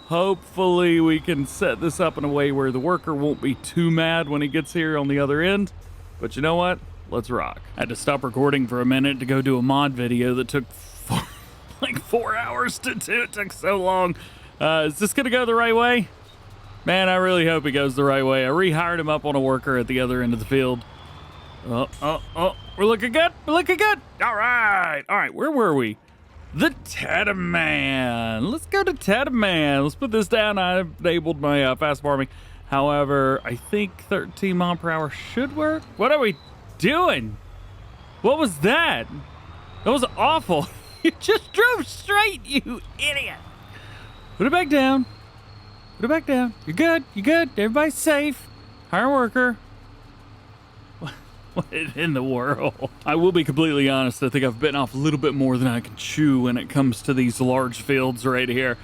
Hopefully we can set this up in a way where the worker won't be too mad when he gets here on the other end. But you know what? Let's rock. I had to stop recording for a minute to go do a mod video that took like 4 hours to do. It took so long. Is this gonna go the right way? Man, I really hope it goes the right way. I rehired him up on a worker at the other end of the field. Oh, we're looking good, we're looking good. All right, where were we? The Tedder Man. Let's go to Tedder Man. Let's put this down. I enabled my fast farming. However, I think 13 mile per hour should work. What are we doing? What was that? That was awful. You just drove straight, you idiot. Put it back down. Put it back down. You're good. You're good. Everybody's safe. Hire a worker. What in the world? I will be completely honest. I think I've bitten off a little bit more than I can chew when it comes to these large fields right here.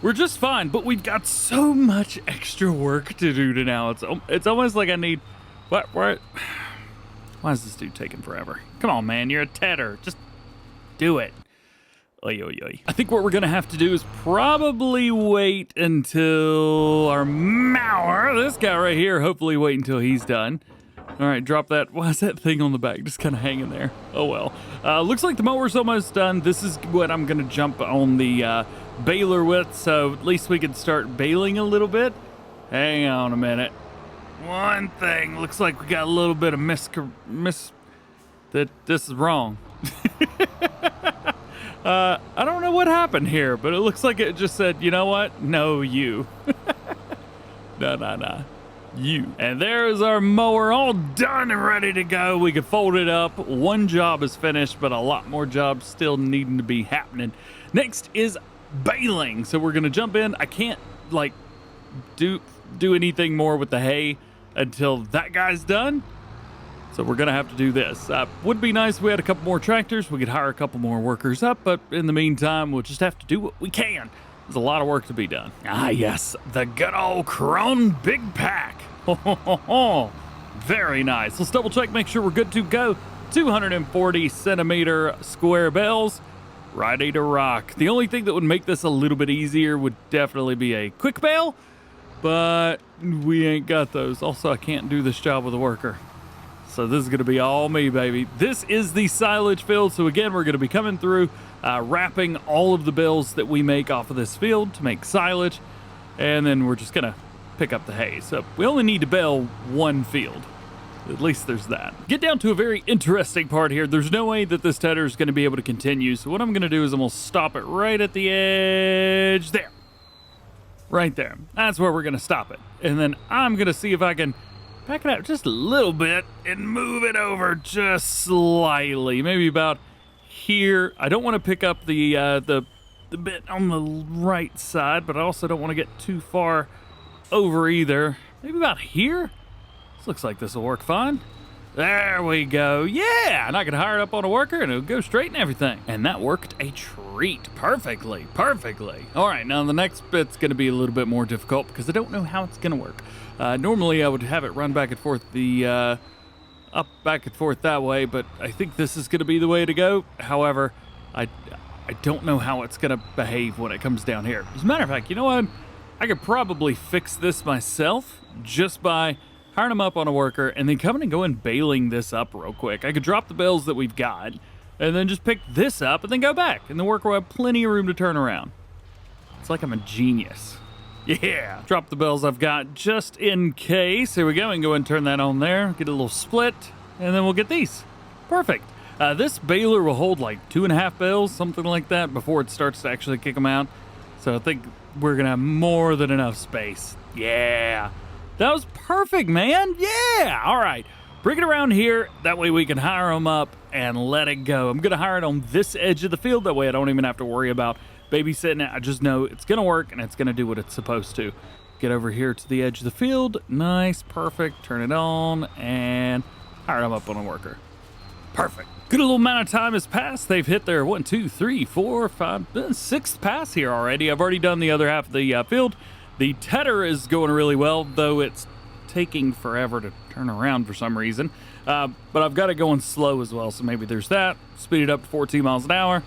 We're just fine, but we've got so much extra work to do now. It's almost like I need... What? Why is this dude taking forever? Come on, man. You're a tedder. Just do it. Oy, oy, oy. I think what we're gonna have to do is probably wait until our mower, this guy right here, hopefully wait until he's done. All right, drop that. Why is that thing on the back just kind of hanging there? Oh well. Looks like the mower's almost done. This is what I'm gonna jump on the baler with, so at least we can start baling a little bit. Hang on a minute. One thing, looks like we got a little bit of that this is wrong. I don't know what happened here, but it looks like it just said, you know what? No, you. No. You. And there is our mower all done and ready to go. We can fold it up. One job is finished, but a lot more jobs still needing to be happening. Next is baling. So we're going to jump in. I can't like do anything more with the hay until that guy's done. So we're gonna have to do this. Would be nice if we had a couple more tractors. We could hire a couple more workers up, but in the meantime, we'll just have to do what we can. There's a lot of work to be done. Ah, yes, the good old Krone Big Pack. Very nice. Let's double check, make sure we're good to go. 240 centimeter square bales, ready to rock. The only thing that would make this a little bit easier would definitely be a quick bale, but we ain't got those. Also, I can't do this job with a worker. So this is going to be all me, baby. This is the silage field. So again, we're going to be coming through, wrapping all of the bales that we make off of this field to make silage. And then we're just going to pick up the hay. So we only need to bale one field. At least there's that. Get down to a very interesting part here. There's no way that this tedder is going to be able to continue. So what I'm going to do is I'm going to stop it right at the edge there. Right there. That's where we're going to stop it. And then I'm going to see if I can back it out just a little bit and move it over just slightly, maybe about here. I don't want to pick up the bit on the right side, but I also don't want to get too far over either. Maybe about here. This looks like this will work fine. There we go. Yeah, and I can hire it up on a worker and it'll go straight and everything. And that worked a treat. Perfectly. All right, now the next bit's going to be a little bit more difficult because I don't know how it's going to work. Normally I would have it run back and forth back and forth that way, but I think this is going to be the way to go. However, I I don't know how it's going to behave when it comes down here. As a matter of fact, you know what? I could probably fix this myself just by hiring them up on a worker and then coming and going baling this up real quick. I could drop the bales that we've got and then just pick this up and then go back. And the worker will have plenty of room to turn around. It's like I'm a genius. Yeah, drop the bales I've got just in case. Here we go, and go and turn that on there. Get a little split, and then we'll get these. Perfect. This baler will hold like 2.5 bales, something like that, before it starts to actually kick them out. So I think we're gonna have more than enough space. Yeah, that was perfect, man. Yeah, all right. Bring it around here. That way we can hire them up and let it go. I'm gonna hire it on this edge of the field. That way I don't even have to worry about babysitting it. I just know it's gonna work and it's gonna do what it's supposed to. Get over here to the edge of the field. Nice, perfect. Turn it on and hire them up on a worker. Perfect. Good little amount of time has passed. They've hit their 1, 2, 3, 4, 5, 6th pass here already. I've already done the other half of the field. The tedder is going really well, though it's taking forever to turn around for some reason. But I've got it going slow as well, so maybe there's that. Speed it up to 14 miles an hour.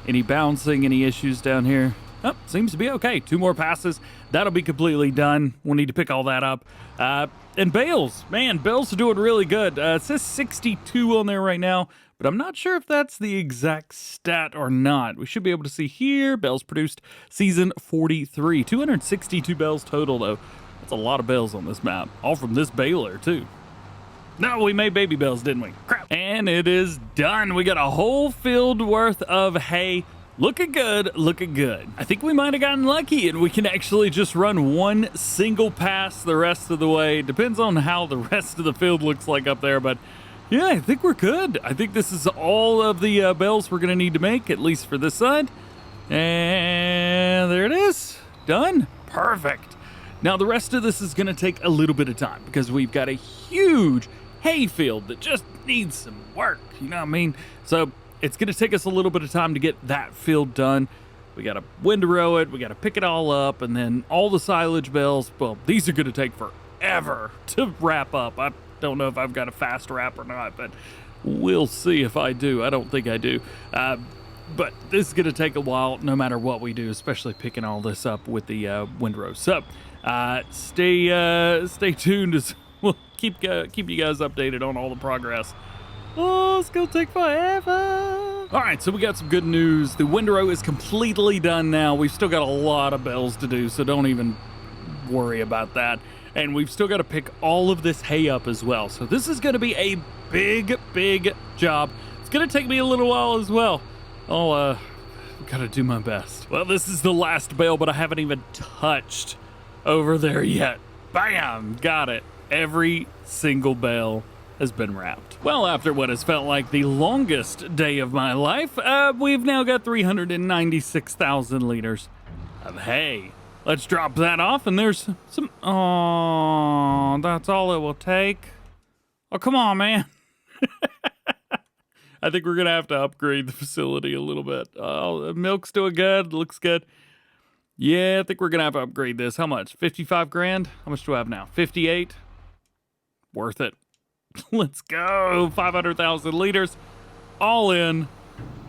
Any bouncing, any issues down here? Oh, seems to be okay. 2 more passes. That'll be completely done. We'll need to pick all that up. And bales, man, bales are doing really good. It says 62 on there right now, but I'm not sure if that's the exact stat or not. We should be able to see here, bales produced season 43. 262 bales total, though. That's a lot of bales on this map. All from this baler, too. No, we made baby bales, didn't we? Crap. And it is done. We got a whole field worth of hay. Looking good, looking good. I think we might have gotten lucky and we can actually just run one single pass the rest of the way. Depends on how the rest of the field looks like up there, but yeah, I think we're good. I think this is all of the bales we're gonna need to make, at least for this side. And there it is, done, perfect. Now the rest of this is gonna take a little bit of time because we've got a huge hay field that just needs some work, you know what I mean? So it's going to take us a little bit of time to get that field done. We got to windrow it, we got to pick it all up, and then all the silage bales, well, these are going to take forever to wrap up. I don't know if I've got a fast wrap or not, but we'll see if I do. I don't think I do. But this is going to take a while no matter what we do, especially picking all this up with the windrow. So stay tuned as we'll keep you guys updated on all the progress. Oh, it's gonna take forever. All right, so we got some good news. The windrow is completely done now. We've still got a lot of bales to do, so don't even worry about that. And we've still got to pick all of this hay up as well. So this is gonna be a big, big job. It's gonna take me a little while as well. I'll gotta do my best. Well, this is the last bale, but I haven't even touched over there yet. Bam, got it. Every single bale has been wrapped. Well, after what has felt like the longest day of my life, we've now got 396,000 liters of hay. Let's drop that off, and there's some... Oh, that's all it will take? Oh, come on, man. I think we're going to have to upgrade the facility a little bit. Oh, the milk's doing good, looks good. Yeah, I think we're going to have to upgrade this. How much? 55 grand? How much do I have now? 58? Worth it. Let's go. 500,000 liters. All in.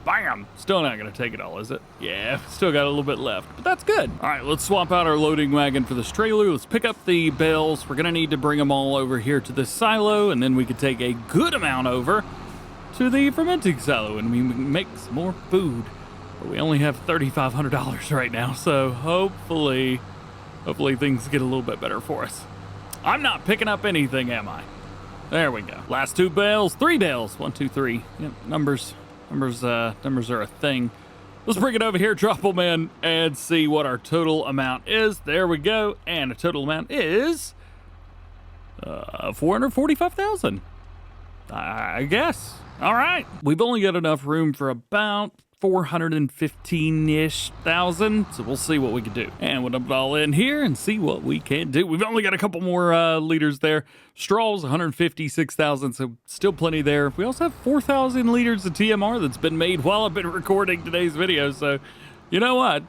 Bam. Still not going to take it all, is it? Yeah, still got a little bit left, but that's good. All right, let's swap out our loading wagon for this trailer. Let's pick up the bales. We're going to need to bring them all over here to this silo, and then we could take a good amount over to the fermenting silo, and we can make some more food. But we only have $3,500 right now, so hopefully things get a little bit better for us. I'm not picking up anything, am I? There we go. Last 2 bales, 3 bales. 1, 2, 3. Yep, numbers are a thing. Let's bring it over here, drop them in, and see what our total amount is. There we go. And the total amount is 445,000. I guess. All right. We've only got enough room for about 415-ish thousand, so we'll see what we can do. And we'll dump it all in here and see what we can do. We've only got a couple more liters there. Straw's 156,000, so still plenty there. We also have 4,000 liters of TMR that's been made while I've been recording today's video, so you know what?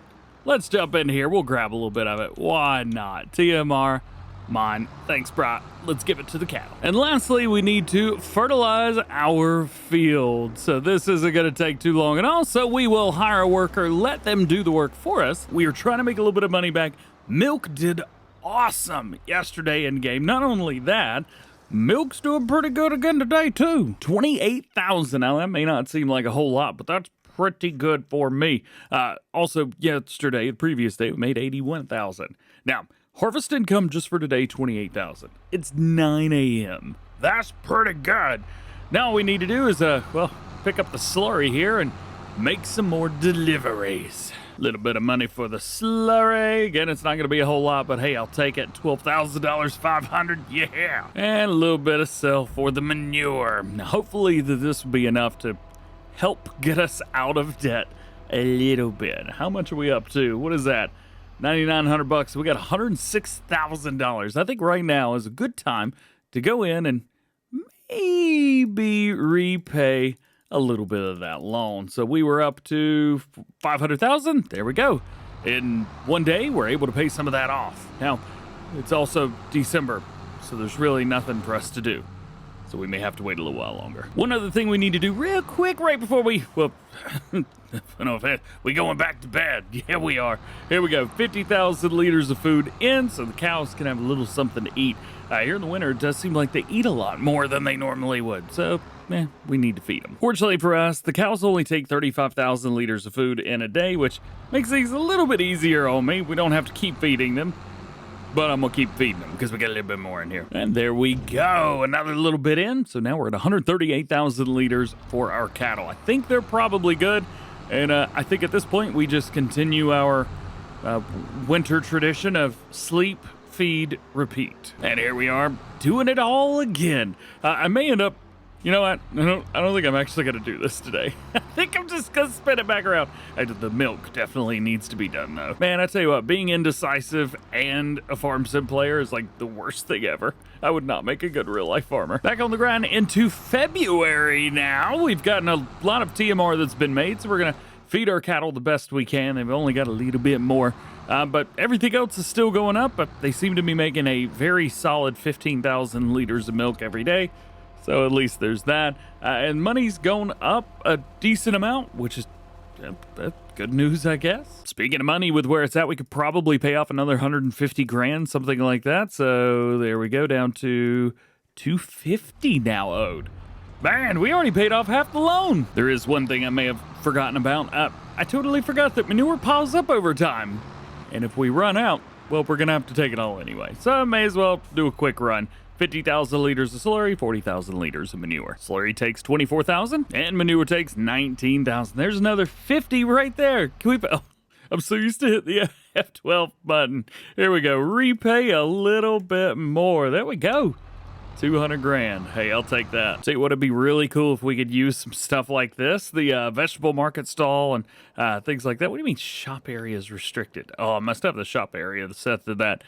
Let's jump in here. We'll grab a little bit of it. Why not? TMR, Mine. Thanks, Bri. Let's give it to the cattle. And lastly, we need to fertilize our field. So this isn't going to take too long. And also, we will hire a worker, let them do the work for us. We are trying to make a little bit of money back. Milk did awesome yesterday in game. Not only that, milk's doing pretty good again today, too. 28,000. Now, that may not seem like a whole lot, but that's pretty good for me. Also, yesterday, the previous day, we made 81,000. Now, harvest income just for today, 28,000. It's 9 a.m. That's pretty good. Now all we need to do is, pick up the slurry here and make some more deliveries. A little bit of money for the slurry. Again, it's not going to be a whole lot, but hey, I'll take it. $12,000, 500, yeah. And a little bit of sell for the manure. Now, hopefully this will be enough to help get us out of debt a little bit. How much are we up to? What is that? $9,900. We got $106,000. I think right now is a good time to go in and maybe repay a little bit of that loan. So we were up to $500,000. There we go. In one day, we're able to pay some of that off. Now, it's also December, so there's really nothing for us to do. So we may have to wait a little while longer. One other thing we need to do real quick right before we going back to bed. Yeah, we are. Here we go. 50,000 liters of food in so the cows can have a little something to eat. Here in the winter, it does seem like they eat a lot more than they normally would. So, we need to feed them. Fortunately for us, the cows only take 35,000 liters of food in a day, which makes things a little bit easier on me. We don't have to keep feeding them. But I'm going to keep feeding them because we got a little bit more in here. And there we go. Another little bit in. So now we're at 138,000 liters for our cattle. I think they're probably good. And I think at this point, we just continue our winter tradition of sleep, feed, repeat. And here we are doing it all again. I may end up, you know what? I don't think I'm actually going to do this today. I think I'm just going to spin it back around. The milk definitely needs to be done, though. Man, I tell you what, being indecisive and a farm sim player is like the worst thing ever. I would not make a good real-life farmer. Back on the grind into February now. We've gotten a lot of TMR that's been made, so we're going to feed our cattle the best we can. They've only got a little bit more, but everything else is still going up, but they seem to be making a very solid 15,000 liters of milk every day. So at least there's that. And money's going up a decent amount, which is good news, I guess. Speaking of money, with where it's at, we could probably pay off another 150 grand, something like that. So there we go, down to 250 now owed. Man, we already paid off half the loan. There is one thing I may have forgotten about. I totally forgot that manure piles up over time. And if we run out, well, we're going to have to take it all anyway. So I may as well do a quick run. 50,000 liters of slurry, 40,000 liters of manure. Slurry takes 24,000 and manure takes 19,000. There's another 50 right there. Can we? Oh, I'm so used to hit the F12 button. Here we go. Repay a little bit more. There we go. 200 grand. Hey, I'll take that. See, would it be really cool if we could use some stuff like this? The vegetable market stall and things like that. What do you mean shop area is restricted? Oh, I must have the shop area set to that.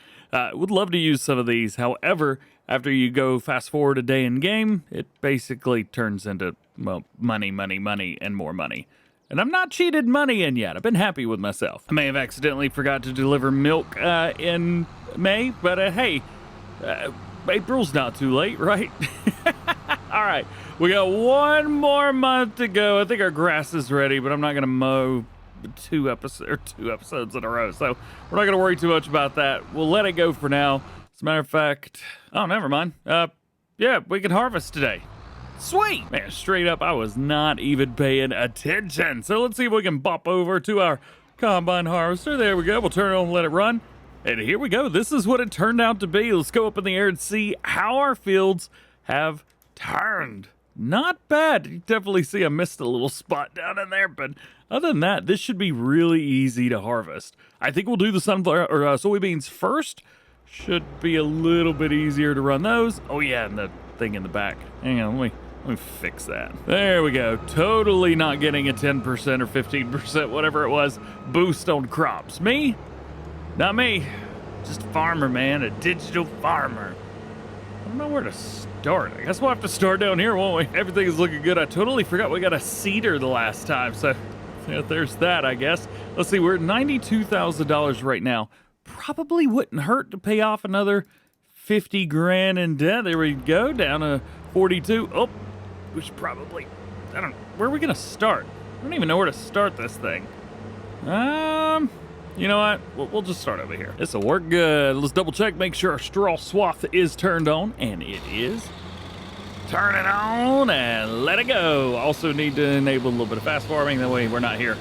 Would love to use some of these. However, after you go fast forward a day in game, it basically turns into, well, money, and more money. And I'm not cheated money in yet. I've been happy with myself. I may have accidentally forgot to deliver milk in May, but hey, April's not too late, right? All right, we got one more month to go. I think our grass is ready, but I'm not going to mow two episodes in a row, so we're not going to worry too much about that. We'll let it go for now. As a matter of fact, oh, never mind. Yeah, we can harvest today. Sweet! Man, straight up, I was not even paying attention. So let's see if we can bop over to our combine harvester. There we go. We'll turn it on and let it run. And here we go. This is what it turned out to be. Let's go up in the air and see how our fields have turned. Not bad. You definitely see I missed a little spot down in there, but other than that, this should be really easy to harvest. I think we'll do the sunflower or soybeans first. Should be a little bit easier to run those. Oh yeah, and the thing in the back. Hang on, let me fix that. There we go. Totally not getting a 10% or 15%, whatever it was, boost on crops. Me? Not me. Just a farmer, man. A digital farmer. I don't know where to start. I guess we'll have to start down here, won't we? Everything is looking good. I totally forgot we got a seeder the last time, so yeah, there's that, I guess. Let's see, we're at $92,000 right now. Probably wouldn't hurt to pay off another 50 grand in debt. There we go, down to 42. Oh, we should probably, I don't know, where are we gonna start? I don't even know where to start this thing. You know what? We'll just start over here. This will work good. Let's double check, make sure our straw swath is turned on, and it is. Turn it on and let it go. Also need to enable a little bit of fast farming. That way we're not here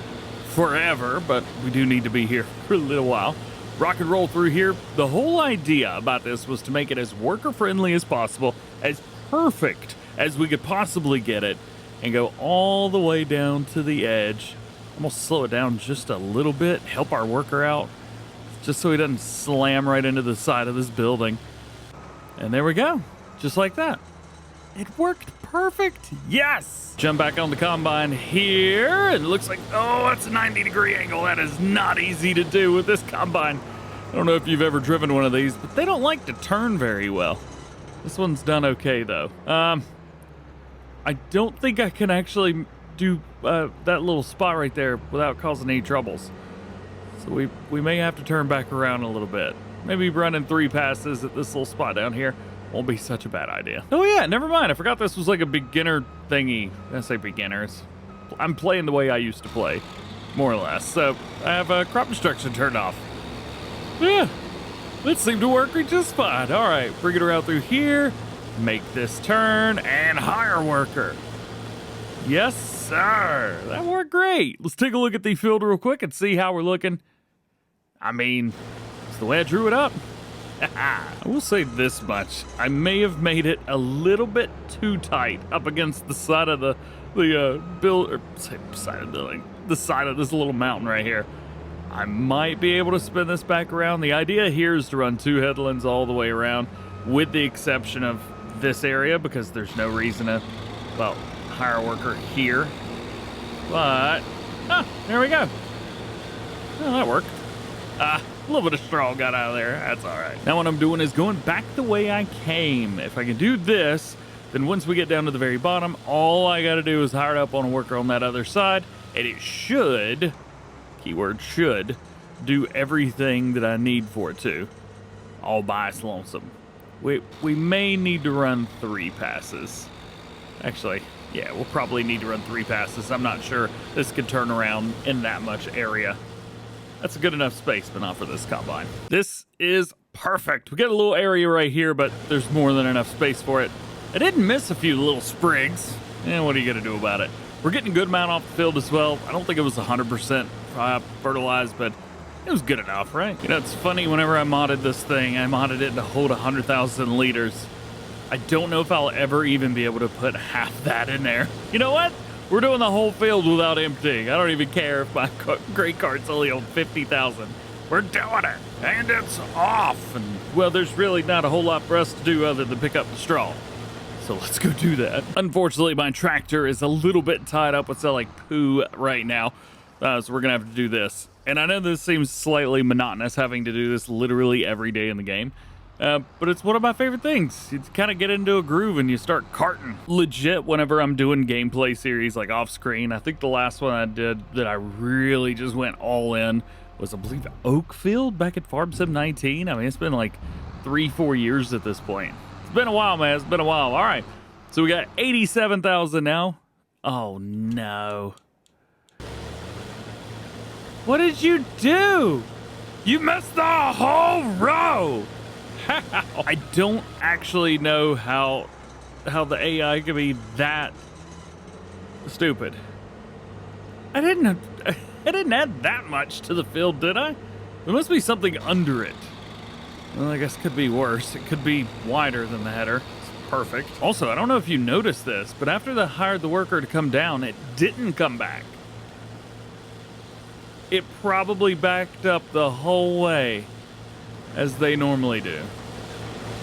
forever, but we do need to be here for a little while. Rock and roll through here. The whole idea about this was to make it as worker friendly as possible, as perfect as we could possibly get it, and go all the way down to the edge. I'm gonna slow it down just a little bit, help our worker out, just so he doesn't slam right into the side of this building. And there we go, just like that. It worked perfect, yes! Jump back on the combine here, and it looks like, oh, that's a 90-degree angle. That is not easy to do with this combine. I don't know if you've ever driven one of these, but they don't like to turn very well. This one's done okay, though. I don't think I can actually do that little spot right there without causing any troubles. So we may have to turn back around a little bit. Maybe running 3 passes at this little spot down here won't be such a bad idea. Oh yeah, never mind. I forgot this was like a beginner thingy. I say beginners. I'm playing the way I used to play, more or less. So I have crop destruction turned off. Yeah, that seemed to work just fine. All right, bring it around through here, make this turn, and hire worker. Yes, sir. That worked great. Let's take a look at the field real quick and see how we're looking. I mean, it's the way I drew it up. I will say this much. I may have made it a little bit too tight up against the side of the side of the building, the side of this little mountain right here. I might be able to spin this back around. The idea here is to run 2 headlands all the way around, with the exception of this area, because there's no reason to, well, hire a worker here. But, there we go. Well, that worked. A little bit of straw got out of there. That's all right. Now what I'm doing is going back the way I came. If I can do this, then once we get down to the very bottom, all I got to do is hire up on a worker on that other side, and it should, keyword should, do everything that I need for it to, all by its lonesome. We may need to run 3 passes. Actually, yeah, we'll probably need to run 3 passes. I'm not sure this could turn around in that much area. That's a good enough space, but not for this combine. This is perfect. We got a little area right here, but there's more than enough space for it. I didn't miss a few little sprigs. And what are you gonna do about it? We're getting a good amount off the field as well. I don't think it was 100% fertilized, but it was good enough, right? You know, it's funny, whenever I modded this thing, I modded it to hold 100,000 liters. I don't know if I'll ever even be able to put half that in there. You know what? We're doing the whole field without emptying. I don't even care if my grain cart's only on 50,000. We're doing it, and it's off. And, well, there's really not a whole lot for us to do other than pick up the straw. So let's go do that. Unfortunately, my tractor is a little bit tied up with like poo right now. So we're gonna have to do this. And I know this seems slightly monotonous, having to do this literally every day in the game. But it's one of my favorite things. You kind of get into a groove and you start carting. Legit, whenever I'm doing gameplay series like off screen, I think the last one I did that I really just went all in was, I believe, Oakfield back at Farm Sim 19. I mean, it's been like 3-4 years at this point. It's been a while, man. It's been a while. All right. So we got 87,000 now. Oh, no. What did you do? You missed the whole row. I don't actually know how the AI could be that stupid. I didn't add that much to the field, did I? There must be something under it. Well, I guess it could be worse. It could be wider than the header. It's perfect. Also, I don't know if you noticed this, but after they hired the worker to come down, it didn't come back. It probably backed up the whole way, as they normally do.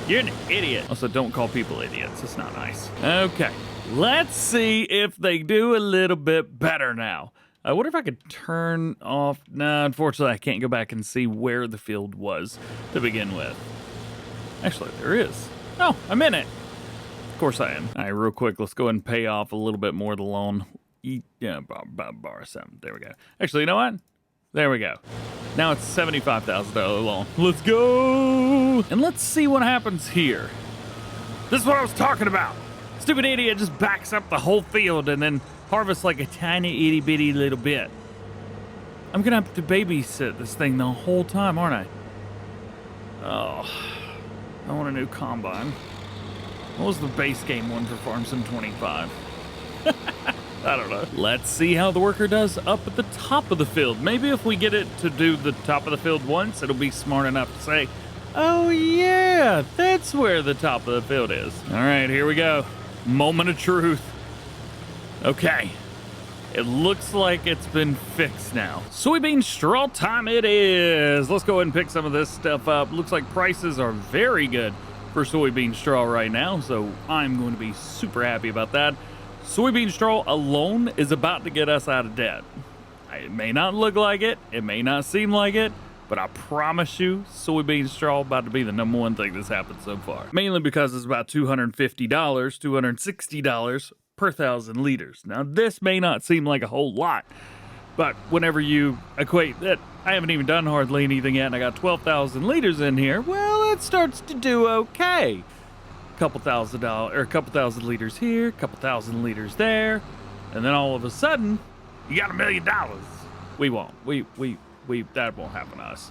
You're an idiot. Also, don't call people idiots. It's not nice. Okay, let's see if they do a little bit better now. I wonder if I could turn off... No, unfortunately, I can't go back and see where the field was to begin with. Actually, there is. Oh, I'm in it. Of course I am. All right, real quick, let's go ahead and pay off a little bit more of the loan. Yeah, borrow some. There we go. Actually, you know what? There we go. Now it's $75,000 loan. Let's go. And let's see what happens here. This is what I was talking about. Stupid idiot just backs up the whole field and then harvests like a tiny itty bitty little bit. I'm gonna have to babysit this thing the whole time, aren't I? Oh, I want a new combine. What was the base game one for Farm Sim 25? I don't know. Let's see how the worker does up at the top of the field. Maybe if we get it to do the top of the field once, it'll be smart enough to say, oh yeah, that's where the top of the field is. All right, here we go. Moment of truth. Okay. It looks like it's been fixed now. Soybean straw time it is. Let's go ahead and pick some of this stuff up. Looks like prices are very good for soybean straw right now, so I'm going to be super happy about that. Soybean straw alone is about to get us out of debt. It may not look like it, it may not seem like it, but I promise you, soybean straw about to be the #1 thing that's happened so far. Mainly because it's about $250, $260 per 1,000 liters. Now, this may not seem like a whole lot, but whenever you equate that, I haven't even done hardly anything yet, and I got 12,000 liters in here, well, it starts to do okay. Couple $1,000 or a couple thousand liters here, couple thousand liters there, and then all of a sudden, you got $1 million. We won't. We that won't happen to us.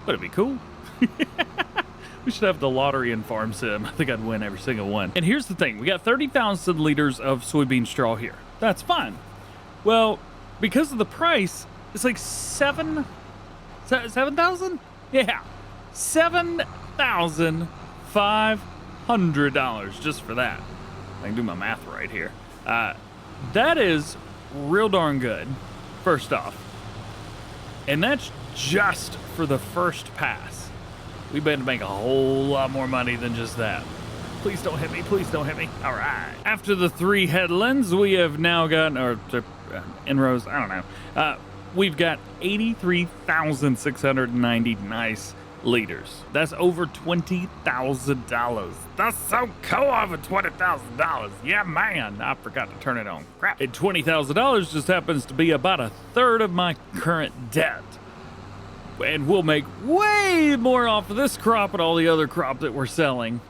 But it'd be cool. We should have the lottery in Farm Sim. I think I'd win every single one. And here's the thing. We got 30,000 liters of soybean straw here. That's fine. Well, because of the price, it's like 7,000? Yeah. $7,500 just for that. I can do my math right here. That is real darn good, first off. And that's just for the first pass. We better make a whole lot more money than just that. Please don't hit me. Please don't hit me. All right. After the 3 headlands, we have now got, or inrows, I don't know. We've got 83,690 nice liters. That's over $20,000. That's so cool over $20,000. Yeah, man. I forgot to turn it on. Crap. And $20,000 just happens to be about 1/3 of my current debt. And we'll make way more off of this crop and all the other crop that we're selling.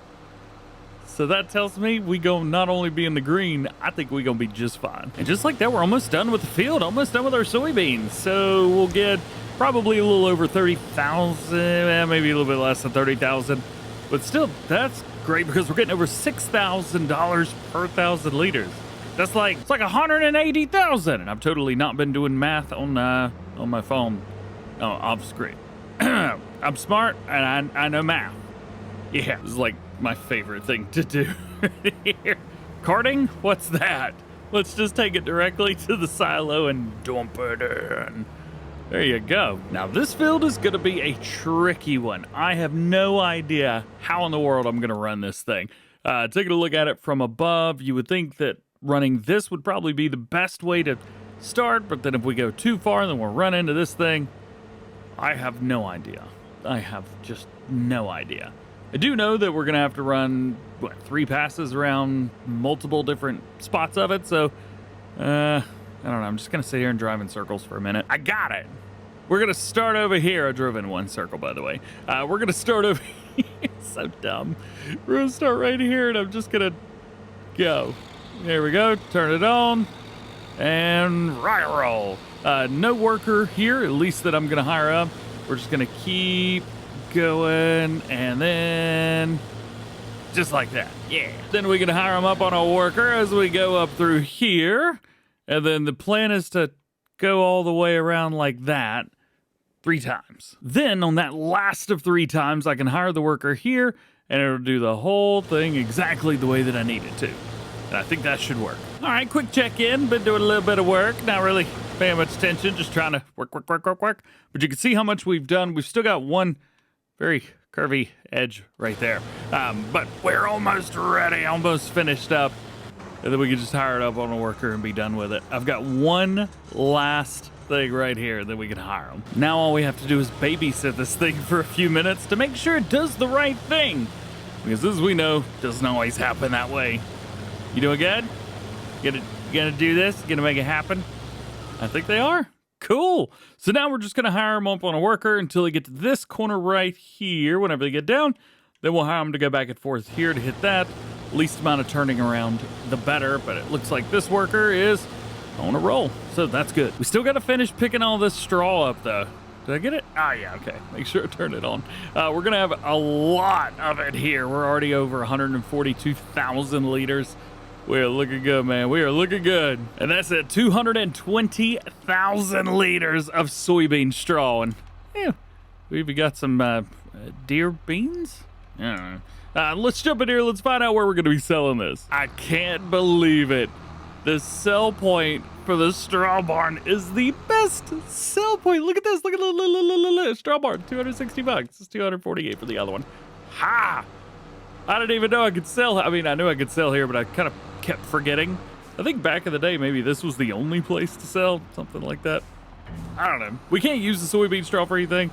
So that tells me we gonna not only be in the green, I think we gonna be just fine. And just like that, we're almost done with the field, almost done with our soybeans. So we'll get probably a little over 30,000, maybe a little bit less than 30,000. But still, that's great because we're getting over $6,000 per 1,000 liters. That's like, it's like 180,000. And I've totally not been doing math on my phone. Oh, off screen. I'm smart and I know math. Yeah, this is like my favorite thing to do here. Carting? What's that? Let's just take it directly to the silo and dump it in. There you go. Now this field is gonna be a tricky one. I have no idea how in the world I'm gonna run this thing. Taking a look at it from above, you would think that running this would probably be the best way to start, but then if we go too far, then we'll run into this thing. I have no idea. I have just no idea. I do know that we're going to have to run, 3 passes around multiple different spots of it, so, I don't know. I'm just going to sit here and drive in circles for a minute. I got it. We're going to start over here. I drove in 1 circle, by the way. We're going to start over here. So dumb. We're going to start right here, and I'm just going to go. There we go. Turn it on. And right roll. No worker here, at least that I'm going to hire up. We're just going to keep going, and then just like that. Yeah. Then we can hire them up on a worker as we go up through here. And then the plan is to go all the way around like that 3 times. Then on that last of 3 times, I can hire the worker here, and it'll do the whole thing exactly the way that I need it to. And I think that should work. All right, quick check-in. Been doing a little bit of work. Not really paying much attention. Just trying to work. But you can see how much we've done. We've still got 1 very curvy edge right there. But we're almost ready. Almost finished up. And then we can just hire it up on a worker and be done with it. I've got 1 last thing right here that we can hire them. Now all we have to do is babysit this thing for a few minutes to make sure it does the right thing. Because as we know, it doesn't always happen that way. You doing good? You gonna do this? You gonna make it happen? I think they are. Cool. So now we're just going to hire them up on a worker until they get to this corner right here. Whenever they get down, then we'll hire them to go back and forth here to hit that. Least amount of turning around, the better. But it looks like this worker is on a roll, so that's good. We still got to finish picking all this straw up, though. Did I get it? Ah, yeah, okay. Make sure to turn it on. We're going to have a lot of it here. We're already over 142,000 liters. We're looking good, man. We are looking good. And that's at 220,000 liters of soybean straw. And yeah, we even got some deer beans? I don't know. Let's jump in here. Let's find out where we're going to be selling this. I can't believe it. The sell point for the straw barn is the best sell point. Look at this. Look at the straw barn. 260 bucks. It's 248 for the other one. Ha! I didn't even know I could sell. I mean, I knew I could sell here, but I kind of kept forgetting. I think back in the day, maybe this was the only place to sell, something like that. I don't know. We can't use the soybean straw for anything.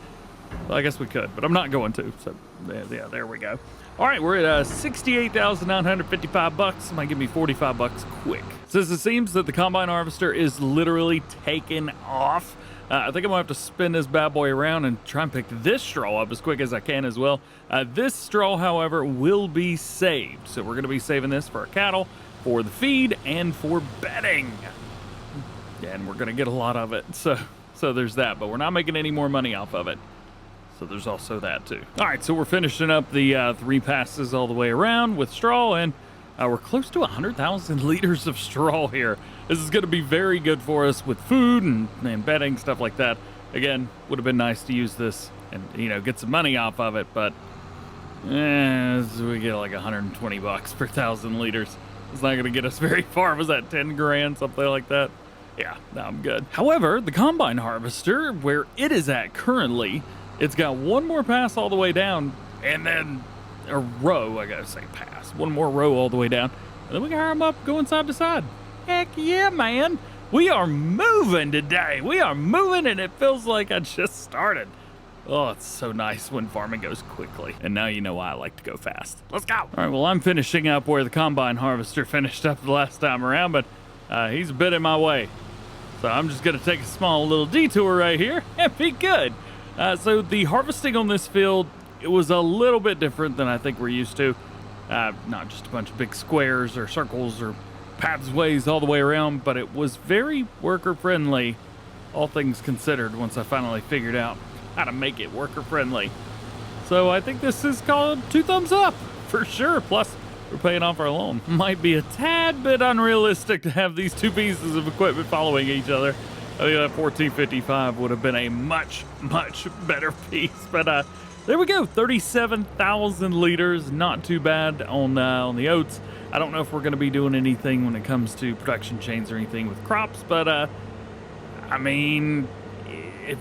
Well, I guess we could, but I'm not going to. So, yeah, there we go. All right, we're at 68,955 bucks. Might give me 45 bucks quick. Since it seems that the combine harvester is literally taking off, I think I'm gonna have to spin this bad boy around and try and pick this straw up as quick as I can as well. This straw, however, will be saved. So we're gonna be saving this for our cattle, for the feed, and for bedding. And we're gonna get a lot of it. So there's that, but we're not making any more money off of it. So there's also that too. All right, so we're finishing up the 3 passes all the way around with straw, and we're close to 100,000 liters of straw here. This is going to be very good for us with food and bedding, stuff like that. Again, would have been nice to use this and, you know, get some money off of it, but we get like 120 bucks per 1,000 liters. It's not going to get us very far. Was that 10 grand, something like that? Yeah, no, I'm good. However, the combine harvester, where it is at currently, it's got one more pass all the way down, and then a row, I gotta say pass, one more row all the way down, and then we can hire them up going side to side. Heck yeah, man. We are moving today. We are moving, and it feels like I just started. Oh, it's so nice when farming goes quickly. And now you know why I like to go fast. Let's go. All right, well, I'm finishing up where the combine harvester finished up the last time around, but he's a bit in my way. So I'm just gonna take a small little detour right here and be good. So the harvesting on this field, it was a little bit different than I think we're used to. Not just a bunch of big squares or circles or pathways all the way around, but it was very worker friendly, all things considered, once I finally figured out how to make it worker friendly. So I think this is called 2 thumbs up for sure. Plus, we're paying off our loan. Might be a tad bit unrealistic to have these 2 pieces of equipment following each other. I think that 1455 would have been a much, much better piece. But there we go, 37,000 liters. Not too bad on the oats. I don't know if we're going to be doing anything when it comes to production chains or anything with crops, but I mean,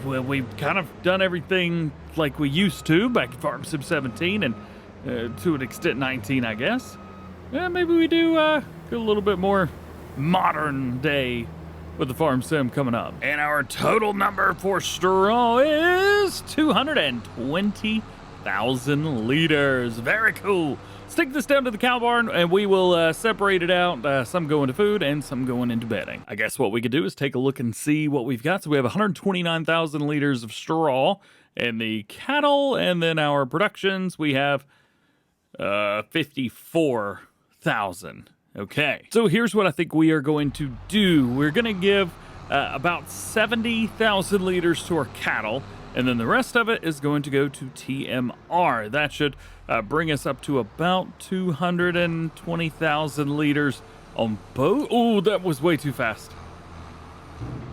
we've kind of done everything like we used to back in Farm Sim 17 and to an extent 19, I guess. Yeah, maybe we do a little bit more modern day with the Farm Sim coming up. And our total number for straw is 220,000 liters. Very cool. Let's take this down to the cow barn and we will separate it out. Some going to food and some going into bedding. I guess what we could do is take a look and see what we've got. So we have 129,000 liters of straw and the cattle, and then our productions, we have 54,000. Okay, so here's what I think we are going to do. We're going to give about 70,000 liters to our cattle, and then the rest of it is going to go to TMR. That should bring us up to about 220,000 liters on both. Oh, that was way too fast.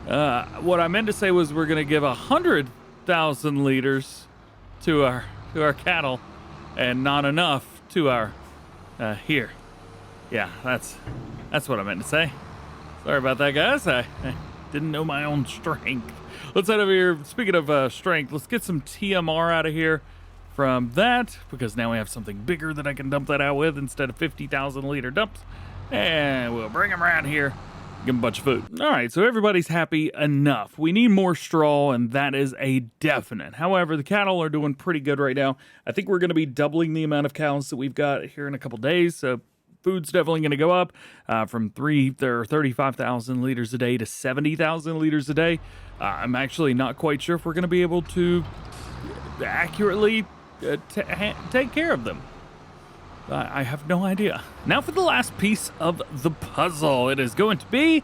What I meant to say was we're going to give 100,000 liters to our cattle, and not enough to our here. Yeah, that's what I meant to say. Sorry about that, guys. I didn't know my own strength. Let's head over here. Speaking of strength, let's get some TMR out of here from that, because now we have something bigger that I can dump that out with instead of 50,000 liter dumps. And we'll bring them around here, give them a bunch of food. All right, so everybody's happy enough. We need more straw, and that is a definite. However, the cattle are doing pretty good right now. I think we're going to be doubling the amount of cows that we've got here in a couple days, so food's definitely going to go up from 35,000 liters a day to 70,000 liters a day. I'm actually not quite sure if we're going to be able to accurately take care of them. I have no idea. Now for the last piece of the puzzle. It is going to be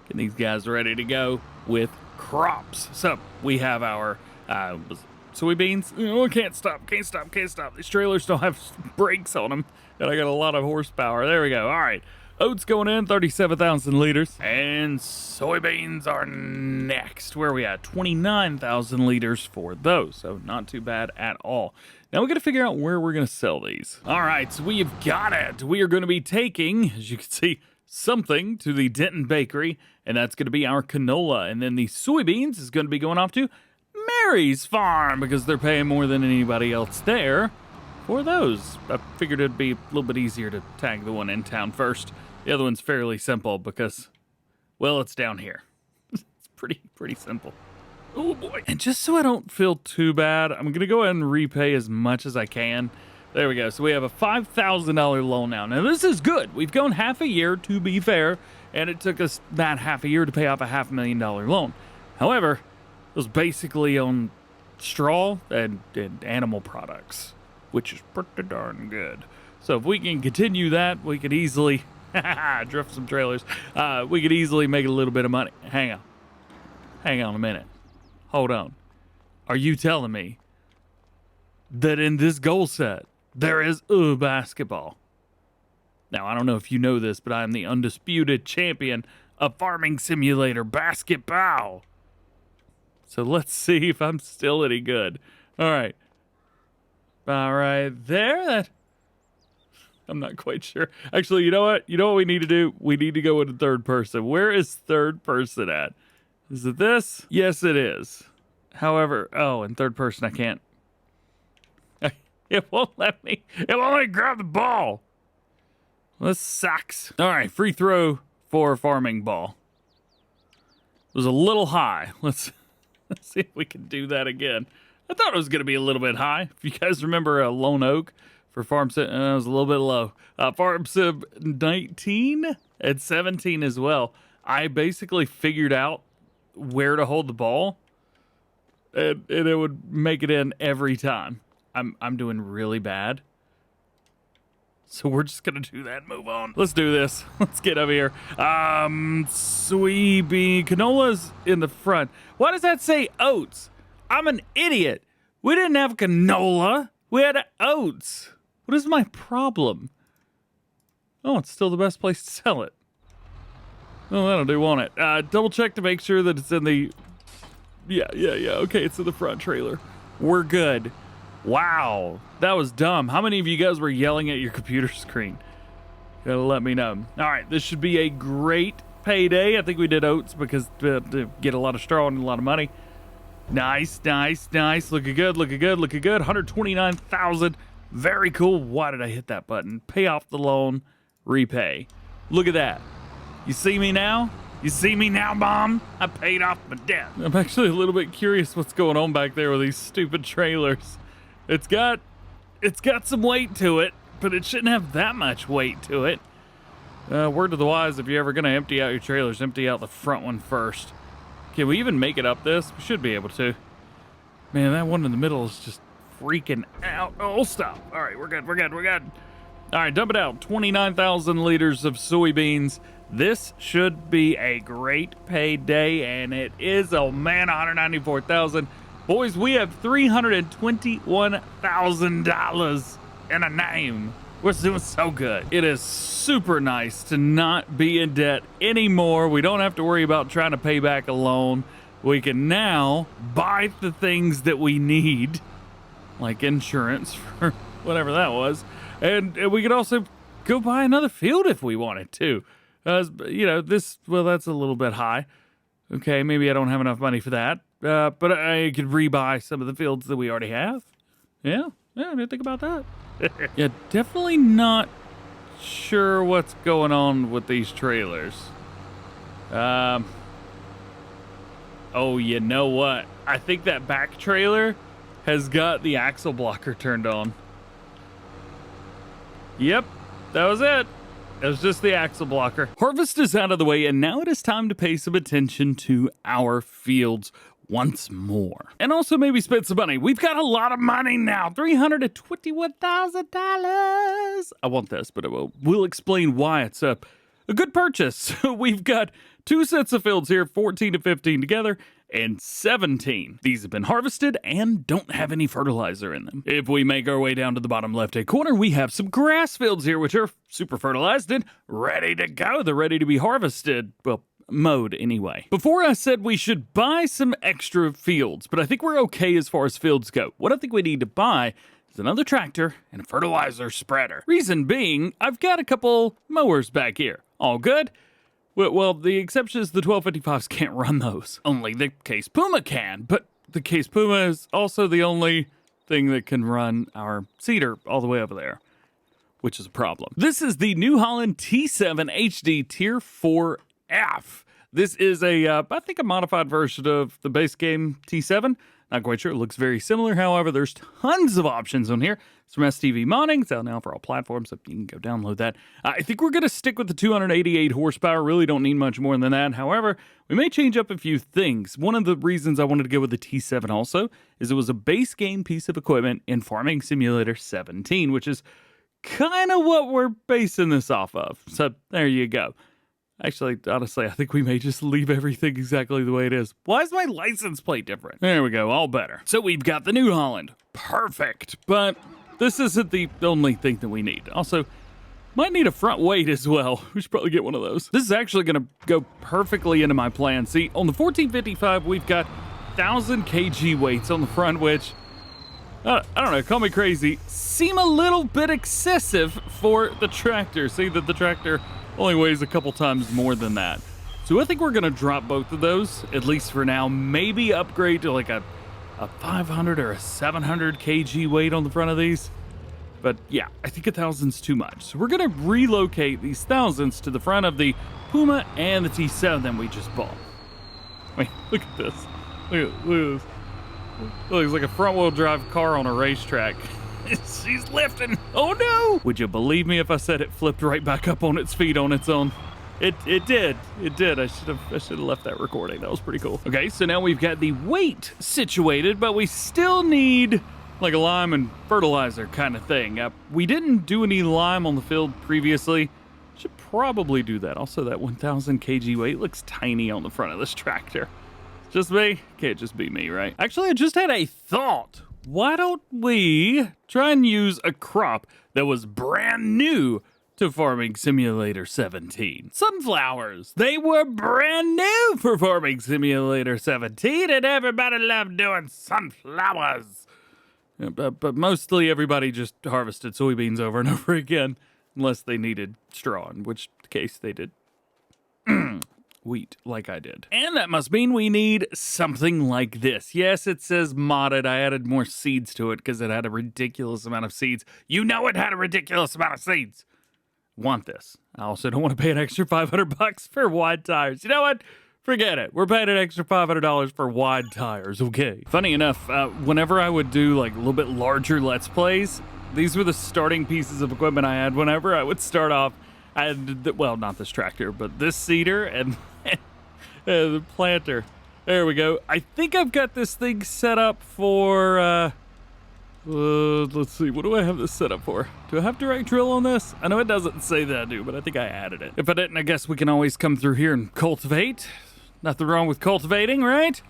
getting these guys ready to go with crops. So we have our soybeans. Oh, can't stop. These trailers don't have brakes on them, and I got a lot of horsepower. There we go. All right. Oats going in, 37,000 liters. And soybeans are next. Where are we at? 29,000 liters for those. So not too bad at all. Now we got to figure out where we're going to sell these. All right, so we've got it. We are going to be taking, as you can see, something to the Denton Bakery, and that's going to be our canola. And then the soybeans is going to be going off to Mary's farm because they're paying more than anybody else there for those. I figured it'd be a little bit easier to tag the one in town first. The other one's fairly simple because, well, it's down here. It's pretty simple. Oh boy. And just so I don't feel too bad, I'm going to go ahead and repay as much as I can. There we go. So we have a $5,000 loan now. Now this is good. We've gone half a year, to be fair, and it took us that half a year to pay off a $500,000 loan. However, it was basically on straw and animal products, which is pretty darn good. So if we can continue that, we could easily drift some trailers. We could easily make a little bit of money. Hang on a minute. Hold on. Are you telling me that in this goal set, there is basketball? Now, I don't know if you know this, but I am the undisputed champion of Farming Simulator basketball. So let's see if I'm still any good. All right. All right there. I'm not quite sure. Actually, you know what? You know what we need to do? We need to go into third person. Where is third person at? Is it this? Yes, it is. However, in third person, I can't. It won't let me. It won't let me grab the ball. This sucks. All right, free throw for farming ball. It was a little high. Let's see if we can do that again. I thought it was going to be a little bit high. If you guys remember Lone Oak for Farm Sim, it was a little bit low. Farm Sim 19 and 17 as well. I basically figured out where to hold the ball, and it would make it in every time. I'm doing really bad, so we're just gonna do that and move on. Let's do this. Let's get up here. Soybean canola's in the front. Why does that say oats? I'm an idiot. We didn't have canola. We had oats. What is my problem? Oh, it's still the best place to sell it. Oh, that'll do, won't it? Double check to make sure that it's in the... Yeah. Okay, it's in the front trailer. We're good. Wow, that was dumb. How many of you guys were yelling at your computer screen? Gotta let me know. All right, this should be a great payday. I think we did oats because to get a lot of straw and a lot of money. Nice. Looking good. 129,000. Very cool. Why did I hit that button? Pay off the loan, repay. Look at that. You see me now? You see me now, Mom? I paid off my debt. I'm actually a little bit curious what's going on back there with these stupid trailers. It's got some weight to it, but it shouldn't have that much weight to it. Word to the wise, if you're ever going to empty out your trailers, empty out the front one first. Can we even make it up this? We should be able to. Man, that one in the middle is just freaking out. Oh, stop. All right, we're good. All right, dump it out. 29,000 liters of soybeans. This should be a great payday, and it is. Oh, man, 194,000. Boys, we have $321,000 in a name. We're doing so good. It is super nice to not be in debt anymore. We don't have to worry about trying to pay back a loan. We can now buy the things that we need, like insurance for whatever that was. And we could also go buy another field if we wanted to. You know, that's a little bit high. Okay, maybe I don't have enough money for that. But I could rebuy some of the fields that we already have. Yeah, I didn't think about that. Yeah, definitely not sure what's going on with these trailers. Oh, you know what? I think that back trailer has got the axle blocker turned on. Yep, that was it. It was just the axle blocker. Harvest is out of the way, and now it is time to pay some attention to our fields once more. And also maybe spend some money. We've got a lot of money now. $321,000. I want this, but we'll explain why it's a good purchase. We've got 2 sets of fields here, 14 to 15 together, and 17. These have been harvested and don't have any fertilizer in them. If we make our way down to the bottom left-hand corner, we have some grass fields here, which are super fertilized and ready to go. They're ready to be harvested. Well, mowed anyway. Before I said we should buy some extra fields, but I think we're okay as far as fields go. What I think we need to buy is another tractor and a fertilizer spreader. Reason being, I've got a couple mowers back here. All good. Well, the exception is the 1255s can't run those. Only the Case Puma can, but the Case Puma is also the only thing that can run our seeder all the way over there, which is a problem. This is the New Holland T7 HD Tier 4F. This is I think a modified version of the base game T7. Not quite sure. It looks very similar. However, there's tons of options on here. It's from STV Modding. It's out now for all platforms, so you can go download that. I think we're going to stick with the 288 horsepower. Really don't need much more than that. However, we may change up a few things. One of the reasons I wanted to go with the T7 also is it was a base game piece of equipment in Farming Simulator 17, which is kind of what we're basing this off of. So there you go. Actually, honestly, I think we may just leave everything exactly the way it is. Why is my license plate different? There we go, all better. So we've got the New Holland. Perfect. But this isn't the only thing that we need. Also, might need a front weight as well. We should probably get one of those. This is actually going to go perfectly into my plan. See, on the 1455, we've got 1,000 kg weights on the front, which, I don't know, call me crazy, seem a little bit excessive for the tractor. See that the tractor only weighs a couple times more than that. So I think we're gonna drop both of those, at least for now. Maybe upgrade to like a 500 or a 700 kg weight on the front of these. But yeah, I think 1,000's too much. So we're gonna relocate these 1,000s to the front of the Puma and the T7 that we just bought. Wait, look at this. Look at this. Looks like a front-wheel drive car on a racetrack. She's lifting. Oh no! Would you believe me if I said it flipped right back up on its feet on its own? It did. It did. I should have left that recording. That was pretty cool. Okay, so now we've got the weight situated, but we still need like a lime and fertilizer kind of thing. We didn't do any lime on the field previously. Should probably do that. Also, that 1,000 kg weight looks tiny on the front of this tractor. Just me? Can't just be me, right? Actually, I just had a thought. Why don't we try and use a crop that was brand new to Farming Simulator 17? Sunflowers. They were brand new for Farming Simulator 17, and everybody loved doing sunflowers. Yeah, but mostly everybody just harvested soybeans over and over again, unless they needed straw, in which case they did wheat like I did. And that must mean we need something like this. Yes, it says modded. I added more seeds to it because it had a ridiculous amount of seeds. You know it had a ridiculous amount of seeds. Want this. I also don't want to pay an extra $500 for wide tires. You know what? Forget it. We're paying an extra $500 for wide tires, okay? Funny enough, whenever I would do like a little bit larger Let's Plays, these were the starting pieces of equipment I had whenever I would start off. Well, not this tractor, but this seeder and the planter. There we go. I think I've got this thing set up for, let's see, what do I have this set up for? Do I have direct drill on this? I know it doesn't say that I do, but I think I added it. If I didn't, I guess we can always come through here and cultivate. Nothing wrong with cultivating, right?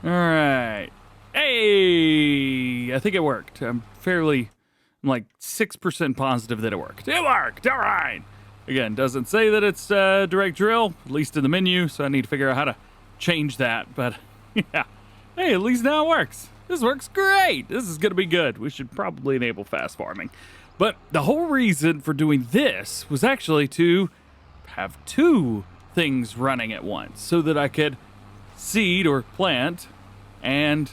All right. Hey, I think it worked. I'm like 6% positive that it worked. It worked, all right. Again, doesn't say that it's direct drill, at least in the menu, so I need to figure out how to change that, but yeah. Hey, at least now it works. This works great. This is gonna be good. We should probably enable fast farming. But the whole reason for doing this was actually to have 2 things running at once so that I could seed or plant and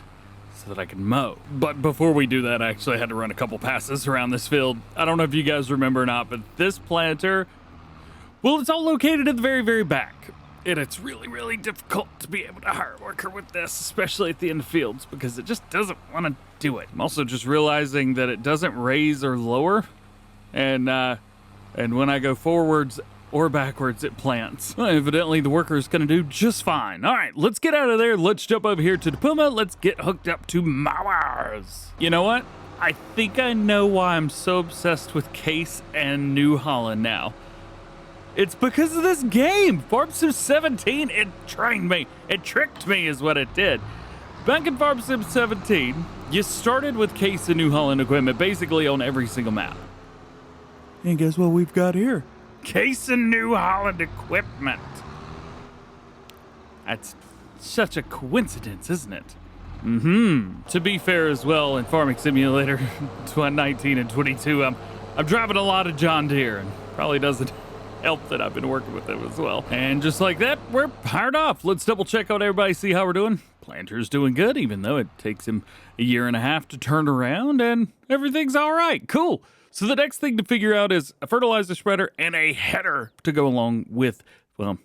so that I can mow. But before we do that, I actually had to run a couple passes around this field. I don't know if you guys remember or not, but this planter, well, it's all located at the very, very back. And it's really, really difficult to be able to hire a worker with this, especially at the end of fields, because it just doesn't want to do it. I'm also just realizing that it doesn't raise or lower. And And when I go forwards or backwards, it plants. Well, evidently, the worker is going to do just fine. All right, let's get out of there. Let's jump over here to the Puma. Let's get hooked up to mowers. You know what? I think I know why I'm so obsessed with Case and New Holland now. It's because of this game. Farm Sim 17, it trained me. It tricked me is what it did. Back in Farm Sim 17, you started with Case and New Holland equipment basically on every single map. And guess what we've got here? Case and New Holland equipment. That's such a coincidence, isn't it? To be fair as well, in Farming Simulator 2019 and 22, I'm driving a lot of John Deere, and probably doesn't help that I've been working with them as well. And just like that, we're fired off. Let's double check out everybody, see how we're doing. Planter's doing good, even though it takes him a year and a half to turn around, and everything's all right. Cool. So the next thing to figure out is a fertilizer spreader and a header to go along with, well,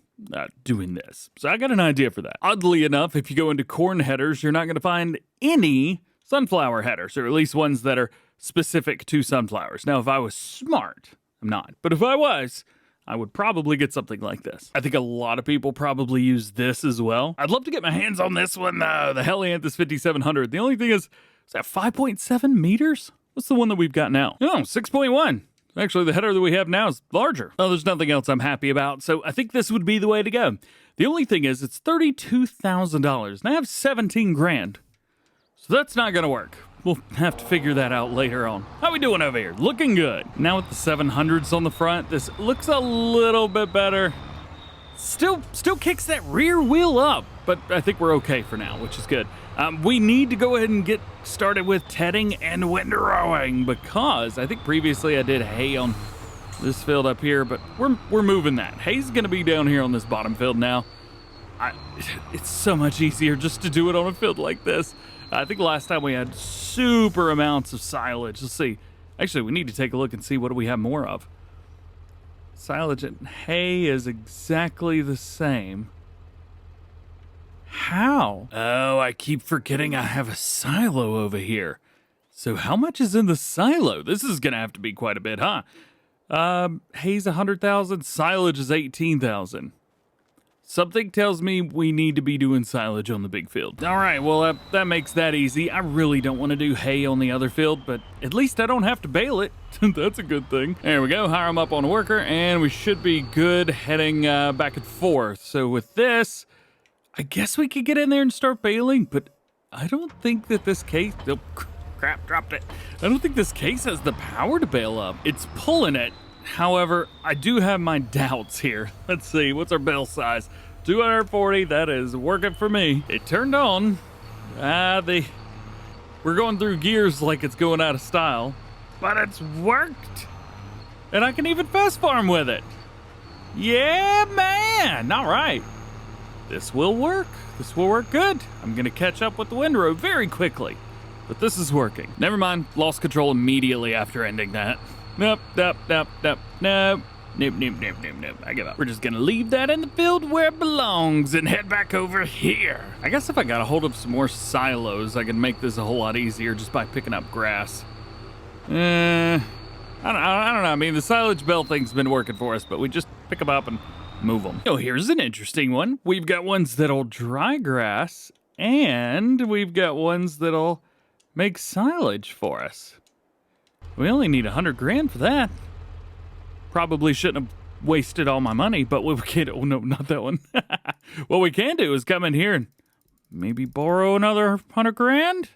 doing this. So I got an idea for that. Oddly enough, if you go into corn headers, you're not going to find any sunflower headers, or at least ones that are specific to sunflowers. Now, if I was smart, I'm not, but if I was, I would probably get something like this. I think a lot of people probably use this as well. I'd love to get my hands on this one, though, the Helianthus 5700. The only thing is that 5.7 meters? What's the one that we've got now? Oh, 6.1. Actually, the header that we have now is larger. Oh, there's nothing else I'm happy about, so I think this would be the way to go. The only thing is, it's $32,000, and I have 17 grand. So that's not gonna work. We'll have to figure that out later on. How we doing over here? Looking good. Now with the 700s on the front, this looks a little bit better. Still kicks that rear wheel up, but I think we're okay for now, which is good. We need to go ahead and get started with tedding and windrowing, because I think previously I did hay on this field up here, but we're moving that. Hay's gonna be down here on this bottom field now. It's so much easier just to do it on a field like this. I think last time we had super amounts of silage. Let's see. Actually, we need to take a look and see what do we have more of. Silage and hay is exactly the same. How? Oh, I keep forgetting I have a silo over here. So how much is in the silo? This is gonna have to be quite a bit, huh? Hay's 100,000, silage is 18,000. Something tells me we need to be doing silage on the big field. All right, well, that makes that easy. I really don't want to do hay on the other field, but at least I don't have to bale it. That's a good thing. There we go, hire them up on a worker, and we should be good heading back and forth. So with this, I guess we could get in there and start baling, but I don't think that this case, oh, crap, dropped it. I don't think this case has the power to bale up. It's pulling it. However, I do have my doubts here. Let's see, what's our bale size? 240, that is working for me. It turned on. We're going through gears like it's going out of style, but it's worked. And I can even fast farm with it. Yeah, man, all right. This will work. This will work good. I'm gonna catch up with the windrow very quickly, but this is working. Never mind, lost control immediately after ending that. Nope. I give up. We're just gonna leave that in the field where it belongs and head back over here. I guess if I got a hold of some more silos, I can make this a whole lot easier just by picking up grass. I don't know. I mean, the silage bale thing's been working for us, but we just pick them up and move them. Oh, here's an interesting one. We've got ones that'll dry grass, and we've got ones that'll make silage for us. We only need 100 grand for that. Probably shouldn't have wasted all my money, but what we can, oh no, not that one. What we can do is come in here and maybe borrow another 100 grand.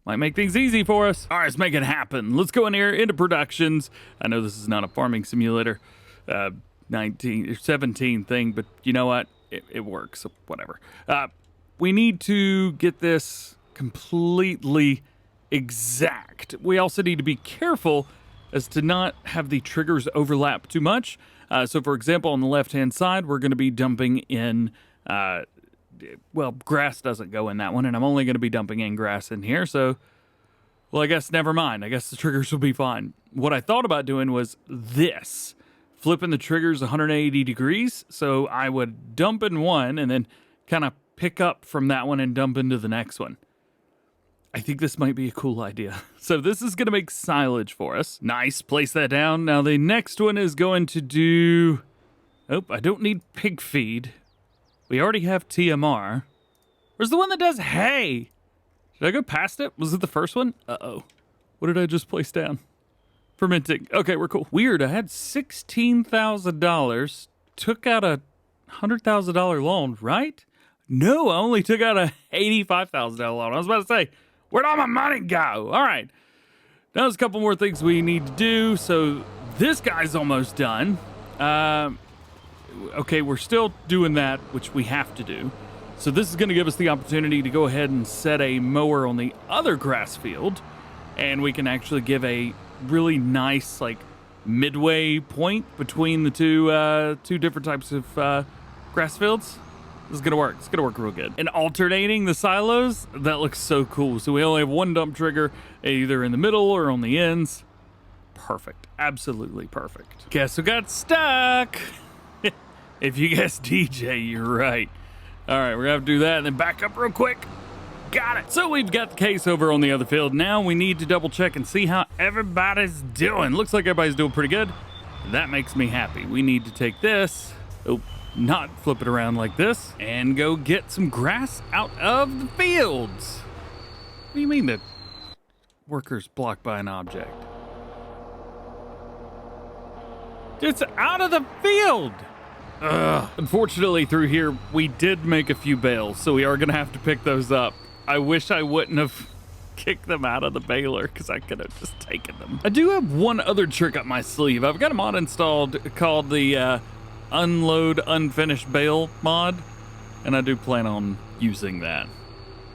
Might make things easy for us. All right, let's make it happen. Let's go in here into productions. I know this is not a farming simulator 19 or 17 thing, but you know what? It works, so whatever. We need to get this completely exact. We also need to be careful as to not have the triggers overlap too much. So for example, on the left-hand side, we're going to be dumping in, well, grass doesn't go in that one, and I'm only going to be dumping in grass in here. So, well, I guess never mind. I guess the triggers will be fine. What I thought about doing was this, flipping the triggers 180 degrees. So I would dump in one and then kind of pick up from that one and dump into the next one. I think this might be a cool idea. So this is going to make silage for us. Nice, place that down. Now the next one is going to do... Oh, I don't need pig feed. We already have TMR. Where's the one that does hay? Did I go past it? Was it the first one? Uh-oh. What did I just place down? Fermenting. Okay, we're cool. Weird, I had $16,000. Took out a $100,000 loan, right? No, I only took out a $85,000 loan. I was about to say, where'd all my money go? All right. Now there's a couple more things we need to do. So this guy's almost done. Okay, we're still doing that, which we have to do. So this is going to give us the opportunity to go ahead and set a mower on the other grass field. And we can actually give a really nice, like, midway point between the two different types of grass fields. This is going to work. It's going to work real good. And alternating the silos, that looks so cool. So we only have one dump trigger, either in the middle or on the ends. Perfect. Absolutely perfect. Guess who got stuck? If you guessed DJ, you're right. All right, we're going to have to do that and then back up real quick. Got it. So we've got the case over on the other field. Now we need to double check and see how everybody's doing. Looks like everybody's doing pretty good. That makes me happy. We need to take this, not flip it around like this, and go get some grass out of the fields. What do you mean that workers blocked by an object? It's out of the field. Ugh. Unfortunately, through here, we did make a few bales, so we are going to have to pick those up. I wish I wouldn't have kicked them out of the baler, because I could have just taken them. I do have one other trick up my sleeve. I've got a mod installed called the Unload Unfinished Bale mod, and I do plan on using that.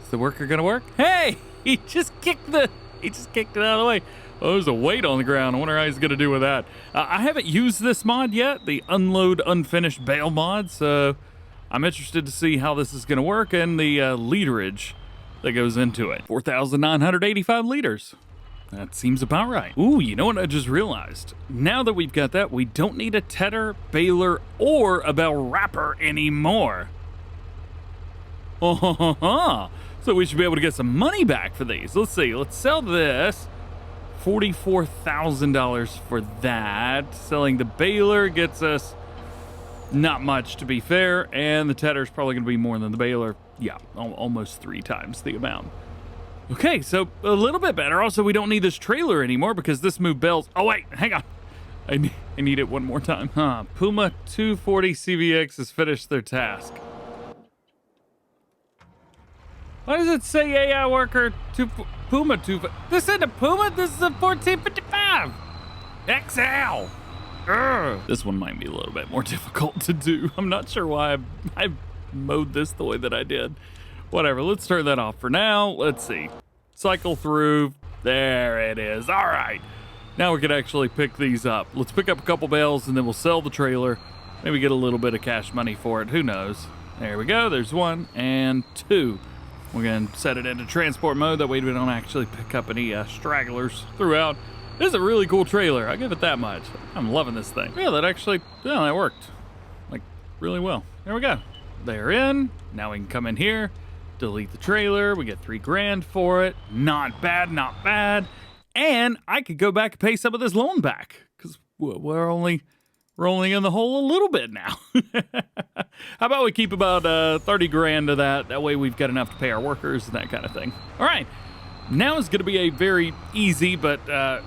Is the worker going to work? Hey! He just kicked it out of the way. Oh, there's a weight on the ground. I wonder how he's going to do with that. I haven't used this mod yet, the Unload Unfinished Bale mod, so I'm interested to see how this is going to work and the literage that goes into it. 4,985 liters. That seems about right. Ooh, you know what I just realized? Now that we've got that, we don't need a tedder, baler, or a bale wrapper anymore. So we should be able to get some money back for these. Let's see. Let's sell this. $44,000 for that. Selling the baler gets us not much, to be fair, and the tedder is probably going to be more than the baler. Yeah, almost 3 times the amount. Okay, so a little bit better. Also, we don't need this trailer anymore because this moved bales. Oh, wait, hang on. I need it one more time. Puma 240 CVX has finished their task. Why does it say AI worker Puma 2? This isn't a Puma, this is a 1455 XL. This one might be a little bit more difficult to do. I'm not sure why I mowed this the way that I did. Whatever, let's turn that off for now. Let's see. Cycle through. There it is. All right. Now we can actually pick these up. Let's pick up a couple bales and then we'll sell the trailer. Maybe get a little bit of cash money for it. Who knows? There we go. There's 1 and 2. We're going to set it into transport mode. That way we don't actually pick up any stragglers throughout. This is a really cool trailer. I'll give it that much. I'm loving this thing. Yeah, that worked. Like, really well. There we go. They're in. Now we can come in here, delete the trailer. We get $3,000 for it. Not bad, not bad. And I could go back and pay some of this loan back because we're only in the hole a little bit now. How about we keep about $30,000 of that? That way we've got enough to pay our workers and that kind of thing. All right. Now is going to be a very easy but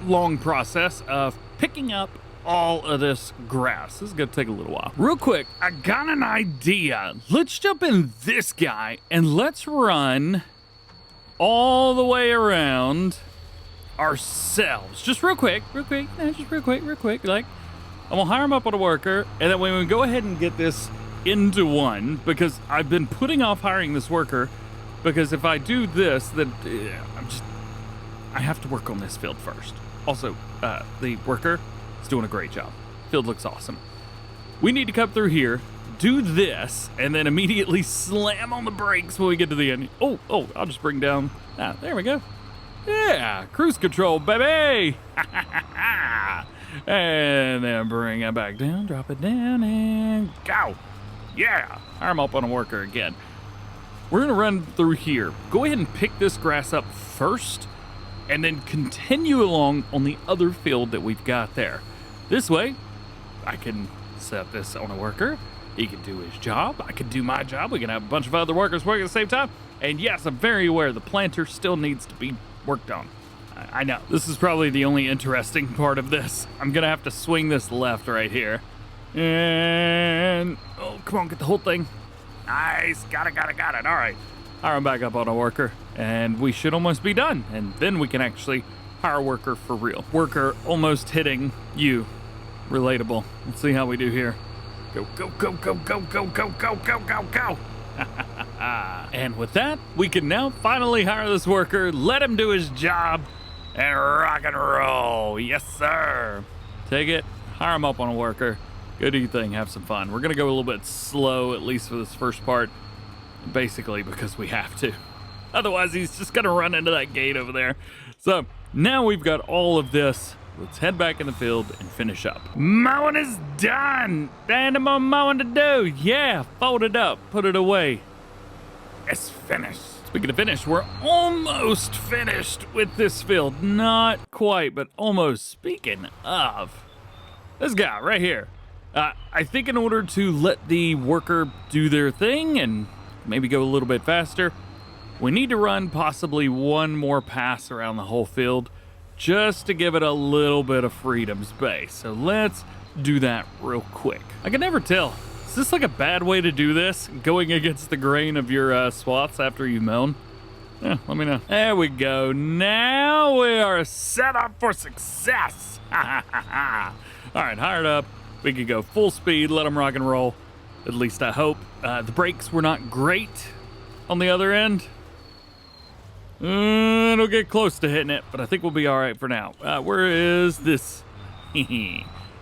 long process of picking up all of this grass. This is going to take a little while. Real quick, I got an idea. Let's jump in this guy and let's run all the way around ourselves. Just real quick. Like, I'm gonna hire him up on a worker, and then when we go ahead and get this into one, because I've been putting off hiring this worker, because if I do this, then I have to work on this field first. Also, the worker is doing a great job. Field looks awesome. We need to come through here, do this, and then immediately slam on the brakes when we get to the end. Oh, I'll just bring down, there we go. Yeah, cruise control, baby! And then bring it back down, drop it down, and go! Yeah! Hire him up on a worker again. we're gonna run through here. Go ahead and pick this grass up first, and then continue along on the other field that we've got there. This way, I can set this on a worker. He can do his job. I can do my job. We can have a bunch of other workers working at the same time. And yes, I'm very aware the planter still needs to be worked on. I know. This is probably the only interesting part of this. I'm gonna have to swing this left right here. And, oh, come on, get the whole thing. Nice, got it. All right, hire him back up on a worker, and we should almost be done. And then we can actually hire a worker for real. Worker almost hitting you. Relatable. Let's see how we do here. Go. And with that, we can now finally hire this worker, let him do his job, and rock and roll. Yes, sir. Take it, hire him up on a worker. Go do your thing, have some fun. We're gonna go a little bit slow, at least for this first part, basically because we have to. Otherwise, he's just gonna run into that gate over there. So now we've got all of this. Let's head back in the field and finish up. Mowing is done. And I'm on mowing to do. Yeah, fold it up, put it away. It's finished. Speaking of finished, we're almost finished with this field. Not quite, but almost. Speaking of, this guy right here. I think in order to let the worker do their thing and maybe go a little bit faster, we need to run possibly one more pass around the whole field just to give it a little bit of freedom space. So let's do that real quick. I can never tell. Is this like a bad way to do this? Going against the grain of your swaths after you've mown? Yeah, let me know. There we go. Now we are set up for success. All right, hired up. We could go full speed, let them rock and roll. At least I hope. The brakes were not great on the other end. It'll get close to hitting it, but I think we'll be all right for now. Where is this?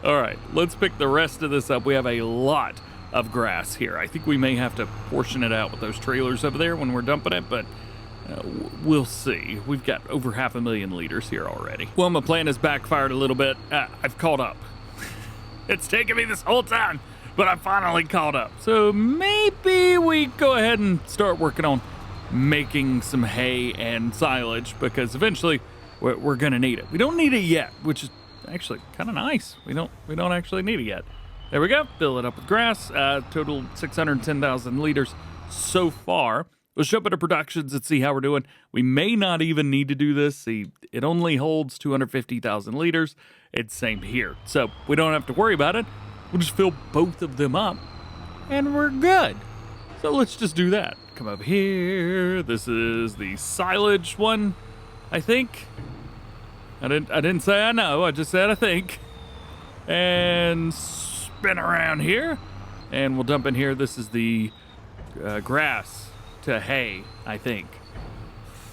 All right, let's pick the rest of this up. We have a lot of grass here. I think we may have to portion it out with those trailers over there when we're dumping it, but we'll see. We've got over 500,000 liters here already. Well, my plan has backfired a little bit. I've caught up. It's taken me this whole time, but I finally caught up. So maybe we go ahead and start working on making some hay and silage, because eventually we're gonna need it. We don't need it yet, which is actually kind of nice. We don't actually need it yet. There we go. Fill it up with grass. Total 610,000 liters so far. Let's jump into productions and see how we're doing. We may not even need to do this. See, it only holds 250,000 liters. It's same here. So we don't have to worry about it. We'll just fill both of them up and we're good. So let's just do that. Come over here. This is the silage one, I think. I didn't say I know. I just said I think. And spin around here. And we'll dump in here. This is the grass to hay, I think.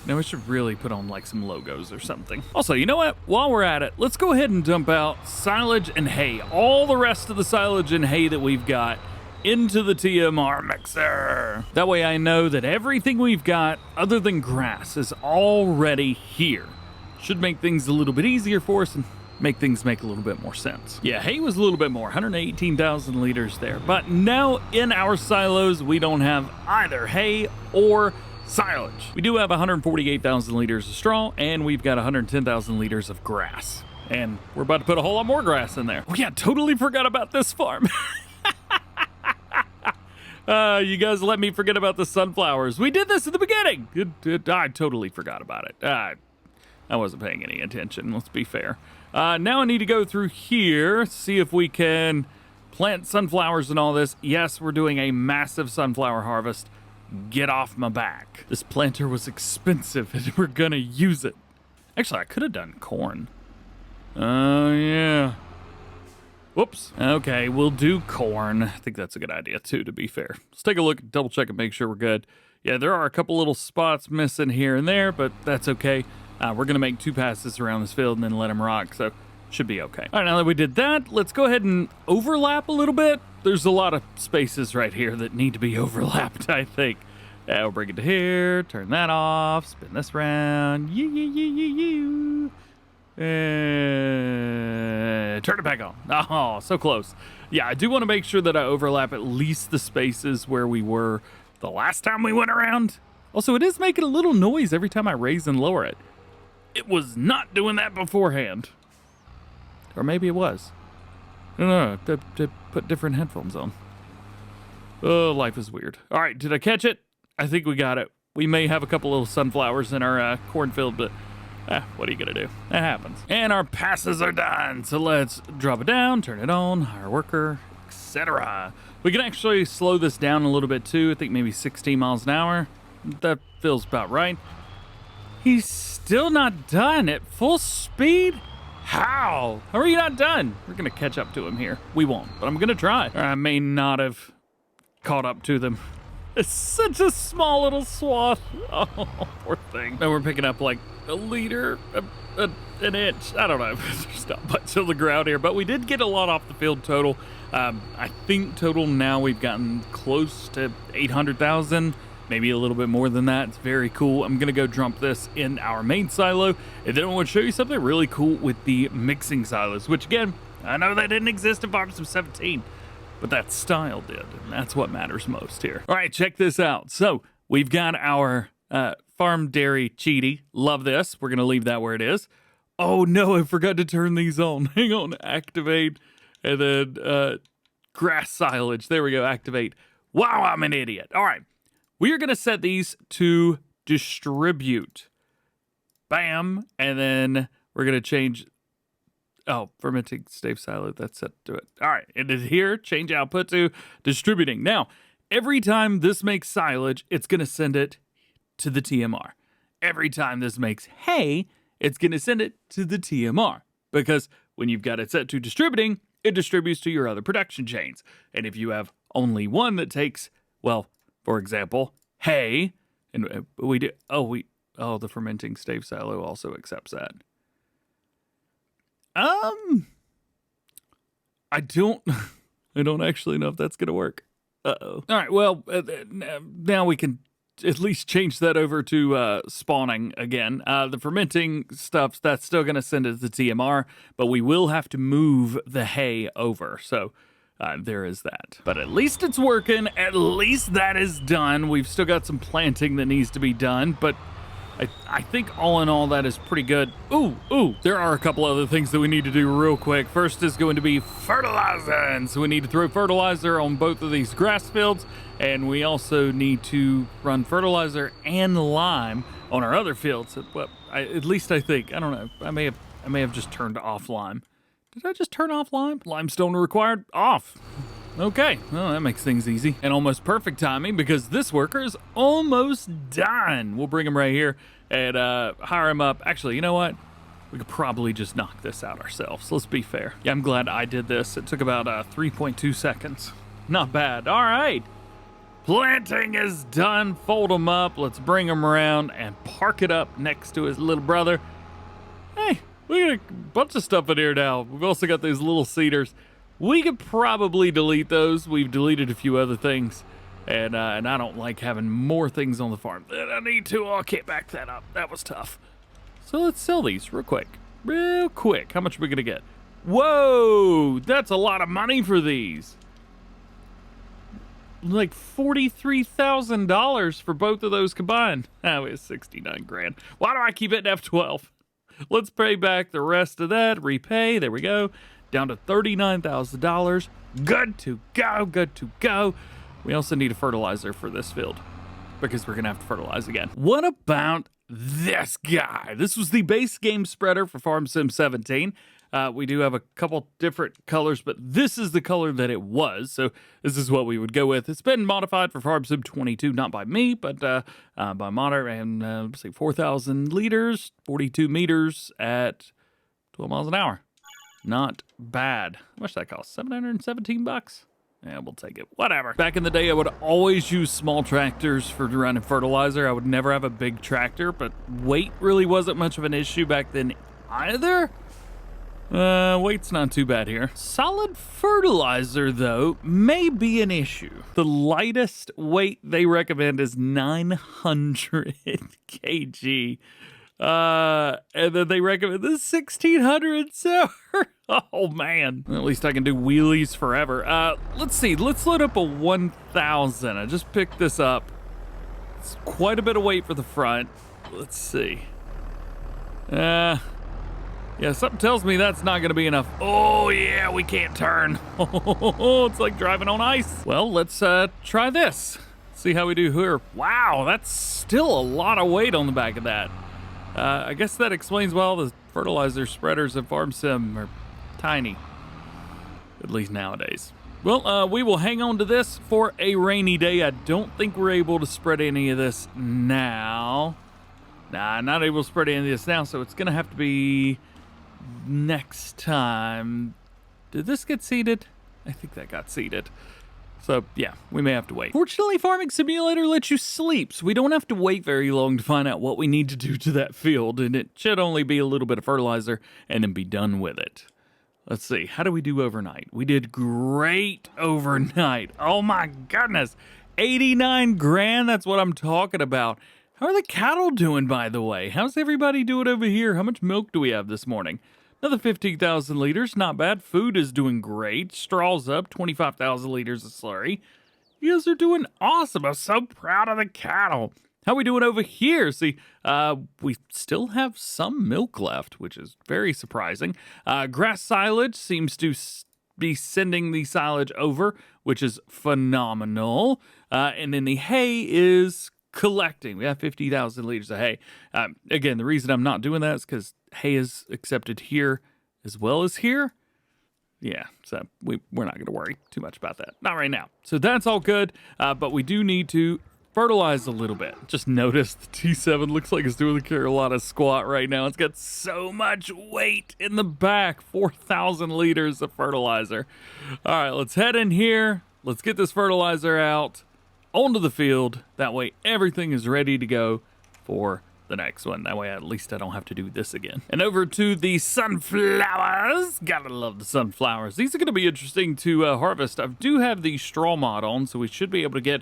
Now we should really put on like some logos or something. Also, you know what? While we're at it, let's go ahead and dump out silage and hay. All the rest of the silage and hay that we've got into the TMR mixer. That way I know that everything we've got other than grass is already here. Should make things a little bit easier for us and make things make a little bit more sense. Yeah, hay was a little bit more, 118,000 liters there. But now in our silos, we don't have either hay or silage. We do have 148,000 liters of straw, and we've got 110,000 liters of grass. And we're about to put a whole lot more grass in there. Oh yeah, totally forgot about this farm. You guys let me forget about the sunflowers. We did this at the beginning. I totally forgot about it. I wasn't paying any attention, let's be fair. Now I need to go through here, see if we can plant sunflowers and all this. Yes, we're doing a massive sunflower harvest. Get off my back. This planter was expensive and we're gonna use it. Actually, I could have done corn. Oh, yeah. Whoops. Okay, we'll do corn. I think that's a good idea too, to be fair. Let's take a look, double check and make sure we're good. Yeah, there are a couple little spots missing here and there, but that's okay. We're gonna make 2 passes around this field and then let them rock, so should be okay. All right, now that we did that, let's go ahead and overlap a little bit. There's a lot of spaces right here that need to be overlapped, I think. We'll bring it to here, turn that off, spin this around, and turn it back on. Oh, so close. Yeah, I do want to make sure that I overlap at least the spaces where we were the last time we went around. Also, it is making a little noise every time I raise and lower it. It was not doing that beforehand. Or maybe it was. I don't know. To put different headphones on. Oh, life is weird. All right, did I catch it? I think we got it. We may have a couple little sunflowers in our cornfield, but what are you going to do? That happens. And our passes are done. So let's drop it down, turn it on, hire a worker, etc. We can actually slow this down a little bit too. I think maybe 16 miles an hour. That feels about right. He's still not done at full speed? How? How are you not done? We're going to catch up to him here. We won't, but I'm going to try. Or I may not have caught up to them. It's such a small little swath. Oh, poor thing. And we're picking up like a liter, an inch. I don't know. There's not much on the ground here, but we did get a lot off the field total. I think total now we've gotten close to 800,000. Maybe a little bit more than that. It's very cool. I'm going to go dump this in our main silo. And then I want to show you something really cool with the mixing silos, which again, I know they didn't exist in Farm Sim 17, but that style did. And that's what matters most here. All right, check this out. So we've got our farm dairy cheaty. Love this. We're going to leave that where it is. Oh no, I forgot to turn these on. Hang on, activate, and then grass silage. There we go, activate. Wow, I'm an idiot. All right. We are going to set these to distribute. Bam. And then we're going to change. Oh, fermenting stave silo. That's set to it. All right. And then here, change output to distributing. Now, every time this makes silage, it's going to send it to the TMR. Every time this makes hay, it's going to send it to the TMR. Because when you've got it set to distributing, it distributes to your other production chains. And if you have only one that takes, well, for example, hay, and the fermenting stave silo also accepts that. I don't actually know if that's gonna work. Uh-oh. All right, well, now we can at least change that over to spawning again. The fermenting stuff, that's still gonna send it to TMR, but we will have to move the hay over, so there is that. But at least it's working. At least that is done. We've still got some planting that needs to be done, but I think all in all that is pretty good. Ooh, there are a couple other things that we need to do real quick. First is going to be fertilizing. So we need to throw fertilizer on both of these grass fields, and we also need to run fertilizer and lime on our other fields. Well, at least I think. I don't know. I may have just turned off lime. Did I just turn off lime? Limestone required? Off. Okay, well, that makes things easy. And almost perfect timing because this worker is almost done. We'll bring him right here and hire him up. Actually, you know what? We could probably just knock this out ourselves. Let's be fair. Yeah, I'm glad I did this. It took about 3.2 seconds. Not bad. All right. Planting is done. Fold him up. Let's bring him around and park it up next to his little brother. Hey. We got a bunch of stuff in here now. We've also got these little cedars. We could probably delete those. We've deleted a few other things. And I don't like having more things on the farm than I need to. Oh, I can't back that up. That was tough. So let's sell these real quick. Real quick. How much are we going to get? Whoa! That's a lot of money for these. Like $43,000 for both of those combined. Oh, it's 69 grand. Why do I keep it in F12? Let's pay back the rest of that. Repay. There we go. Down to $39,000. Good to go. Good to go. We also need a fertilizer for this field because we're going to have to fertilize again. What about this guy? This was the base game spreader for Farm Sim 17. We do have a couple different colors, but this is the color that it was. So this is what we would go with. It's been modified for Farm Sim 22, not by me, but by modder, and let's see, 4,000 liters, 42 meters at 12 miles an hour. Not bad. How much that cost? $717? Yeah, we'll take it. Whatever. Back in the day, I would always use small tractors for running fertilizer. I would never have a big tractor, but weight really wasn't much of an issue back then either. Weight's not too bad here. Solid fertilizer, though, may be an issue. The lightest weight they recommend is 900 kg. And then they recommend the 1600, so oh man. At least I can do wheelies forever. Let's see, let's load up a 1000. I just picked this up. That's quite a bit of weight for the front. Let's see. Yeah, something tells me that's not going to be enough. Oh, yeah, we can't turn. It's like driving on ice. Well, let's try this. See how we do here. Wow, that's still a lot of weight on the back of that. I guess that explains why all the fertilizer spreaders in Farm Sim are tiny. At least nowadays. Well, we will hang on to this for a rainy day. I don't think we're able to spread any of this now. Nah, not able to spread any of this now, so it's going to have to be next time. Did this get seeded? I think that got seeded. So, yeah, we may have to wait. Fortunately, Farming Simulator lets you sleep, so we don't have to wait very long to find out what we need to do to that field, and it should only be a little bit of fertilizer and then be done with it. Let's see, how do we do overnight? We did great overnight. Oh my goodness, 89 grand, that's what I'm talking about. How are the cattle doing, by the way? How's everybody doing over here? How much milk do we have this morning? Another 15,000 liters, not bad. Food is doing great. Straw's up, 25,000 liters of slurry. You guys are doing awesome. I'm so proud of the cattle. How are we doing over here? See, we still have some milk left, which is very surprising. Grass silage seems to be sending the silage over, which is phenomenal. And then the hay is collecting. We have 50,000 liters of hay. Again, the reason I'm not doing that is because hay is accepted here as well as here. Yeah, so we're not going to worry too much about that. Not right now. So that's all good, but we do need to fertilize a little bit. Just noticed the T7 looks like it's doing the Carolina squat right now. It's got so much weight in the back. 4,000 liters of fertilizer. All right, let's head in here. Let's get this fertilizer out onto the field. That way everything is ready to go for the next one. That way at least I don't have to do this again. And over to the sunflowers. Gotta love the sunflowers. These are going to be interesting to harvest. I do have the straw mod on, so we should be able to get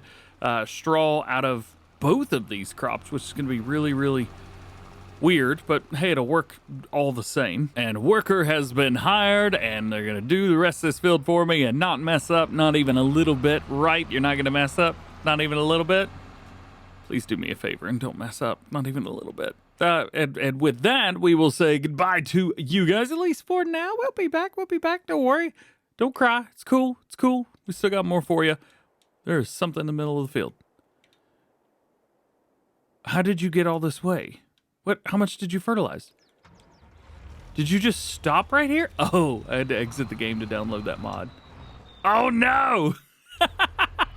straw out of both of these crops, which is going to be really, really weird, but hey, it'll work all the same. And worker has been hired, and they're going to do the rest of this field for me and not mess up, not even a little bit, right? You're not going to mess up? Not even a little bit? Please do me a favor and don't mess up, not even a little bit. And with that, we will say goodbye to you guys, at least for now. We'll be back, don't worry. Don't cry, it's cool. We still got more for you. There's something in the middle of the field. How did you get all this way? What? How much did you fertilize? Did you just stop right here? Oh, I had to exit the game to download that mod. Oh no!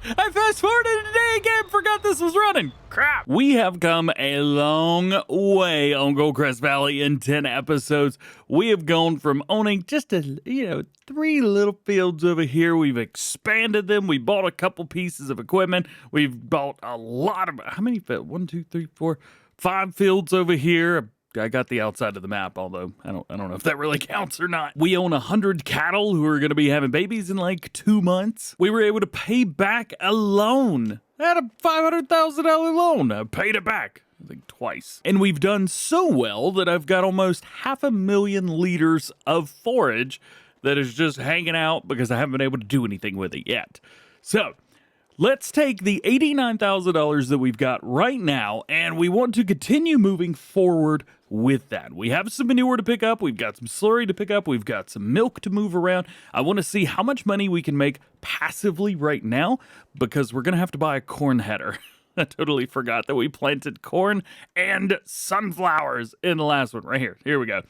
I fast forwarded today again, forgot this was running. Crap. We have come a long way on Goldcrest Valley in 10 episodes. We have gone from owning just 3 little fields over here. We've expanded them. We bought a couple pieces of equipment. We've bought a lot of, how many fields? 1, 2, 3, 4, 5 fields over here. I got the outside of the map, although I don't know if that really counts or not. We own 100 cattle who are going to be having babies in like 2 months. We were able to pay back a loan. I had a $500,000 loan. I paid it back, I think twice. And we've done so well that I've got almost 500,000 liters of forage that is just hanging out because I haven't been able to do anything with it yet. So let's take the $89,000 that we've got right now, and we want to continue moving forward with that. We have some manure to pick up, we've got some slurry to pick up, we've got some milk to move around. I want to see how much money we can make passively right now, because we're going to have to buy a corn header. I totally forgot that we planted corn and sunflowers in the last one right here. Here we go.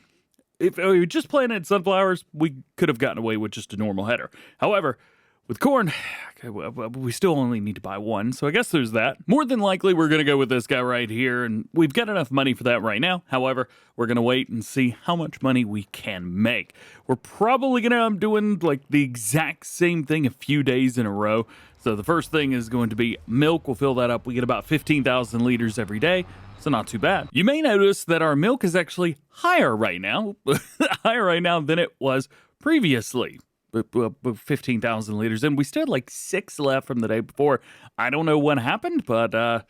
If we just planted sunflowers, we could have gotten away with just a normal header. However, with corn, we still only need to buy one, so I guess there's that. More than likely, we're going to go with this guy right here, and we've got enough money for that right now. However, we're going to wait and see how much money we can make. We're probably going to end up doing like the exact same thing a few days in a row. So the first thing is going to be milk. We'll fill that up. We get about 15,000 liters every day, so not too bad. You may notice that our milk is actually higher right now, than it was previously. 15,000 liters, and we still had like 6 left from the day before. I don't know what happened, but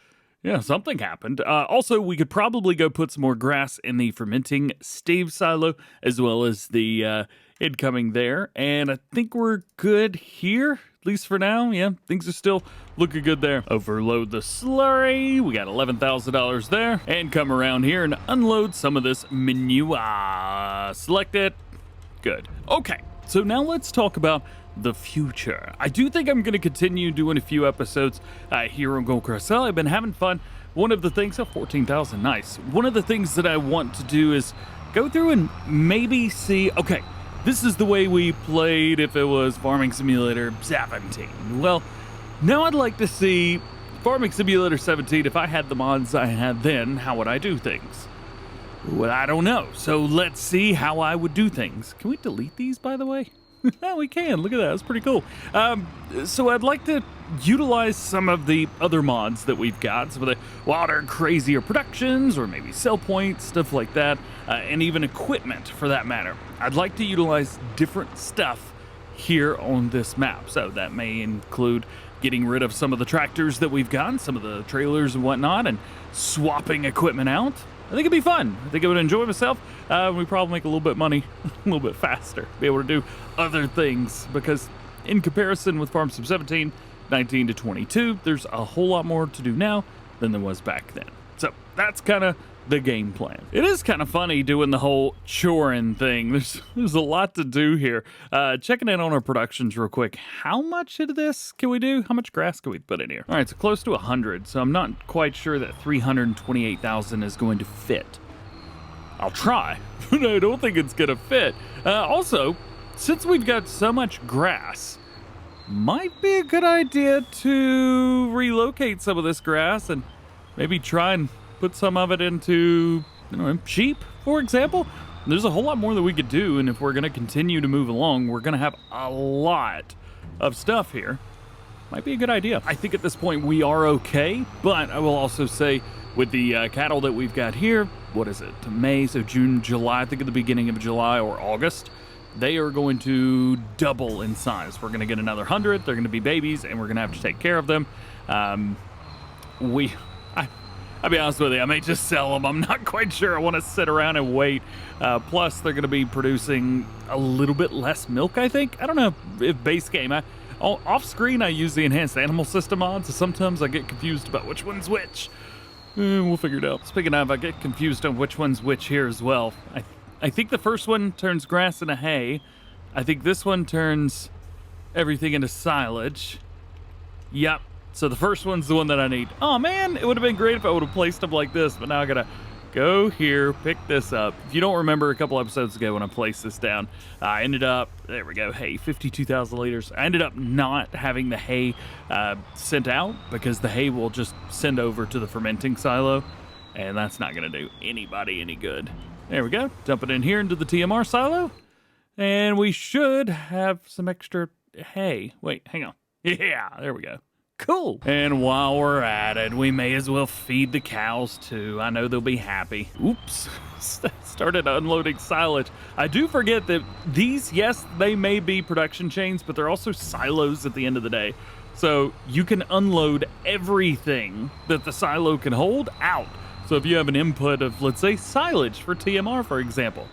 something happened. Also, we could probably go put some more grass in the fermenting stave silo, as well as the incoming there, and I think we're good here. least for now. Yeah, things are still looking good there. Overload the slurry. We got $11,000 there. And come around here and unload some of this manure. Select it. Good. Okay, so now let's talk about the future. I do think I'm going to continue doing a few episodes here on Goldcrest. I've been having fun. One of the things, 14,000, nice. One of the things that I want to do is go through and maybe see, okay, this is the way we played if it was Farming Simulator 17. Well, now I'd like to see Farming Simulator 17, if I had the mods I had then, how would I do things? Well, I don't know. So let's see how I would do things. Can we delete these, by the way? Yeah, we can. Look at that. That's pretty cool. So I'd like to utilize some of the other mods that we've got, some of the wilder, crazier productions, or maybe sell points, stuff like that, and even equipment for that matter. I'd like to utilize different stuff here on this map. So that may include getting rid of some of the tractors that we've got, some of the trailers and whatnot, and swapping equipment out. I think it'd be fun. I think I would enjoy myself. We probably make a little bit of money a little bit faster, be able to do other things, because in comparison with Farm Sim 17, 19 to 22, there's a whole lot more to do now than there was back then. So that's kind of the game plan. It is kind of funny doing the whole choring thing. There's a lot to do here. Checking in on our productions real quick. How much of this can we do? How much grass can we put in here? All right, so close to 100. So I'm not quite sure that 328,000 is going to fit. I'll try, but I don't think it's gonna fit. Also, since we've got so much grass, might be a good idea to relocate some of this grass and maybe try and put some of it into, sheep, for example. There's a whole lot more that we could do, and if we're gonna continue to move along, we're gonna have a lot of stuff here. Might be a good idea. I think at this point we are okay, but I will also say with the cattle that we've got here, what is it, to May, so June, July, I think at the beginning of July or August, they are going to double in size. We're gonna get another 100, they're gonna be babies, and we're gonna have to take care of them. I'll be honest with you, I may just sell them. I'm not quite sure I want to sit around and wait. Plus, they're going to be producing a little bit less milk, I think. I don't know if base game. Off screen, I use the enhanced animal system on, so sometimes I get confused about which one's which. We'll figure it out. Speaking of, I get confused on which one's which here as well. I think the first one turns grass into hay. I think this one turns everything into silage. Yep. So the first one's the one that I need. Oh man, it would have been great if I would have placed them like this, but now I gotta go here, pick this up. If you don't remember a couple episodes ago when I placed this down, I ended up, there we go, hay, 52,000 liters. I ended up not having the hay sent out because the hay will just send over to the fermenting silo, and that's not gonna do anybody any good. There we go, dump it in here into the TMR silo, and we should have some extra hay. Wait, hang on. Yeah, there we go. Cool. And while we're at it, we may as well feed the cows too. I know they'll be happy. Oops, started unloading silage. I do forget that these, yes, they may be production chains, but they're also silos at the end of the day. So you can unload everything that the silo can hold out. So if you have an input of, let's say, silage for TMR, for example,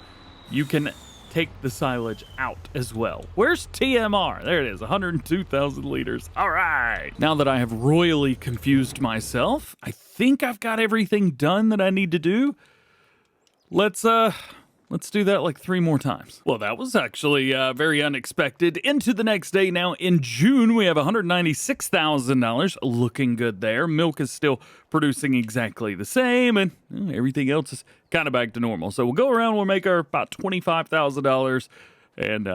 you can take the silage out as well. Where's TMR? There it is, 102,000 liters. All right. Now that I have royally confused myself, I think I've got everything done that I need to do. Let's do that like 3 more times. Well, that was actually very unexpected. Into the next day now. In June, we have $196,000. Looking good there. Milk is still producing exactly the same, and everything else is kind of back to normal. So we'll go around, we'll make our about $25,000, and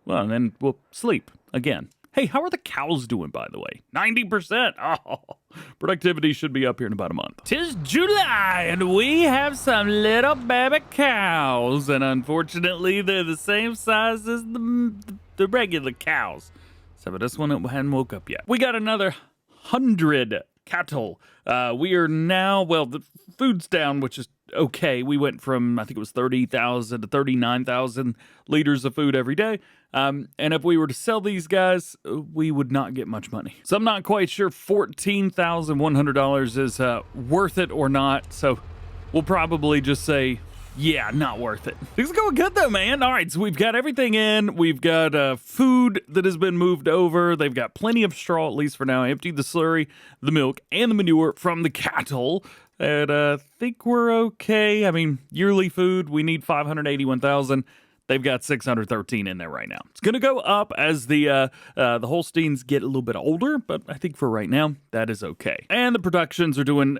well, and then we'll sleep again. Hey, how are the cows doing, by the way? 90%. Oh, productivity should be up here in about a month. 'Tis July, and we have some little baby cows, and unfortunately, they're the same size as the regular cows. So this one hadn't woke up yet. We got another 100 cattle. We are now, well, the food's down, which is okay. We went from, I think it was 30,000 to 39,000 liters of food every day. And if we were to sell these guys, we would not get much money. So I'm not quite sure $14,100 is worth it or not. So we'll probably just say Yeah, not worth it. Things are going good though, man. All right, so we've got everything in. We've got food that has been moved over. They've got plenty of straw, at least for now. Emptied the slurry, the milk, and the manure from the cattle. And I think we're okay. I mean, yearly food, we need 581,000. They've got 613 in there right now. It's going to go up as the Holsteins get a little bit older, but I think for right now, that is okay. And the productions are doing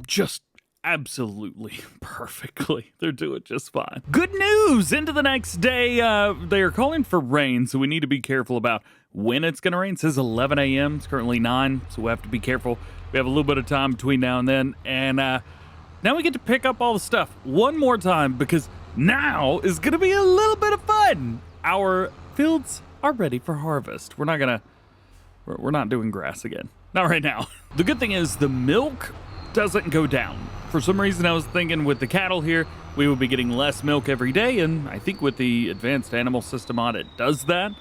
just absolutely perfectly. They're doing just fine. Good news! Into the next day, they are calling for rain, so we need to be careful about when it's going to rain. It says 11 a.m. It's currently 9, so we have to be careful. We have a little bit of time between now and then, and now we get to pick up all the stuff one more time, because now is going to be a little bit of fun. Our fields are ready for harvest. We're not doing grass again. Not right now. The good thing is the milk doesn't go down. For some reason, I was thinking with the cattle here, we would be getting less milk every day, and I think with the advanced animal system on it does that.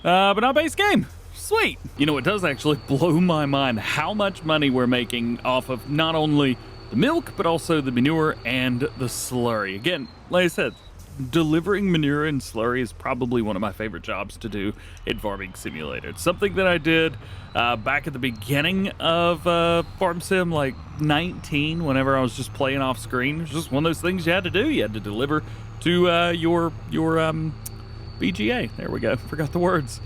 But not base game. Sweet. You know, it does actually blow my mind how much money we're making off of not only the milk, but also the manure and the slurry. Again, like I said, delivering manure and slurry is probably one of my favorite jobs to do in Farming Simulator. It's something that I did back at the beginning of Farm Sim, like 19, whenever I was just playing off screen. It's just one of those things you had to do. You had to deliver to your BGA. There we go. Forgot the words.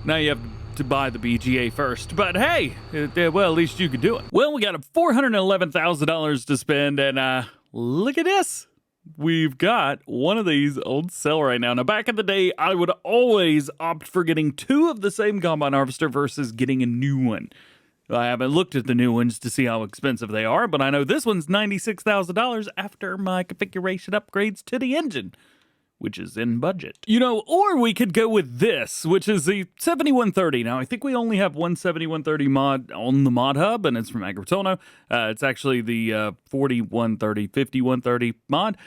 Now you have to buy the BGA first, but hey, well, at least you could do it. Well, we got $411,000 to spend, and look at this. We've got one of these on sale right now. Now, back in the day, I would always opt for getting 2 of the same combine harvester versus getting a new one. I haven't looked at the new ones to see how expensive they are, but I know this one's $96,000 after my configuration upgrades to the engine, which is in budget. You know, or we could go with this, which is the 7130. Now, I think we only have one 7130 mod on the mod hub, and it's from Agritono. It's actually the 4130, 5130 mod.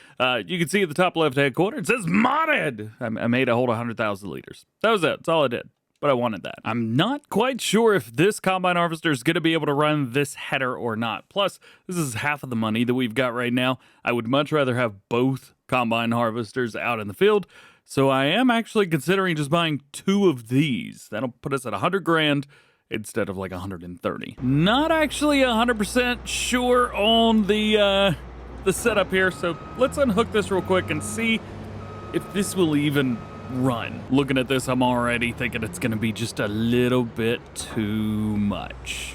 You can see at the top left-hand corner, it says modded. I made it hold 100,000 liters. That was it. That's all I did. But I wanted that. I'm not quite sure if this combine harvester is going to be able to run this header or not. Plus, this is half of the money that we've got right now. I would much rather have both combine harvesters out in the field. So I am actually considering just buying 2 of these. That'll put us at 100 grand instead of like 130. Not actually 100% sure on the setup here. So let's unhook this real quick and see if this will even run. Looking at this, I'm already thinking it's gonna be just a little bit too much.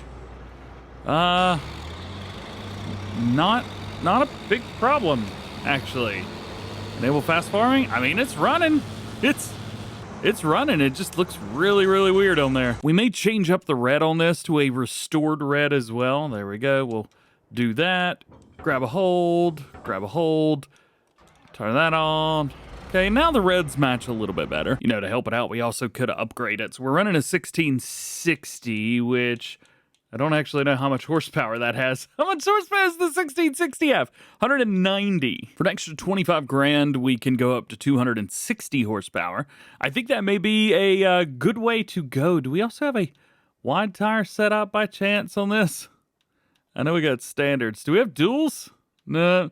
Not a big problem, actually. Enable fast farming. I mean, it's running. It's running. It just looks really, really weird on there. We may change up the red on this to a restored red as well. There we go. We'll do that. Grab a hold. Turn that on. Okay, now the reds match a little bit better. You know, to help it out, we also could upgrade it. So we're running a 1660, which I don't actually know how much horsepower that has. How much horsepower is the 1660 have? 190. For an extra 25 grand, we can go up to 260 horsepower. I think that may be a good way to go. Do we also have a wide tire set up by chance on this? I know we got standards. Do we have duals? No.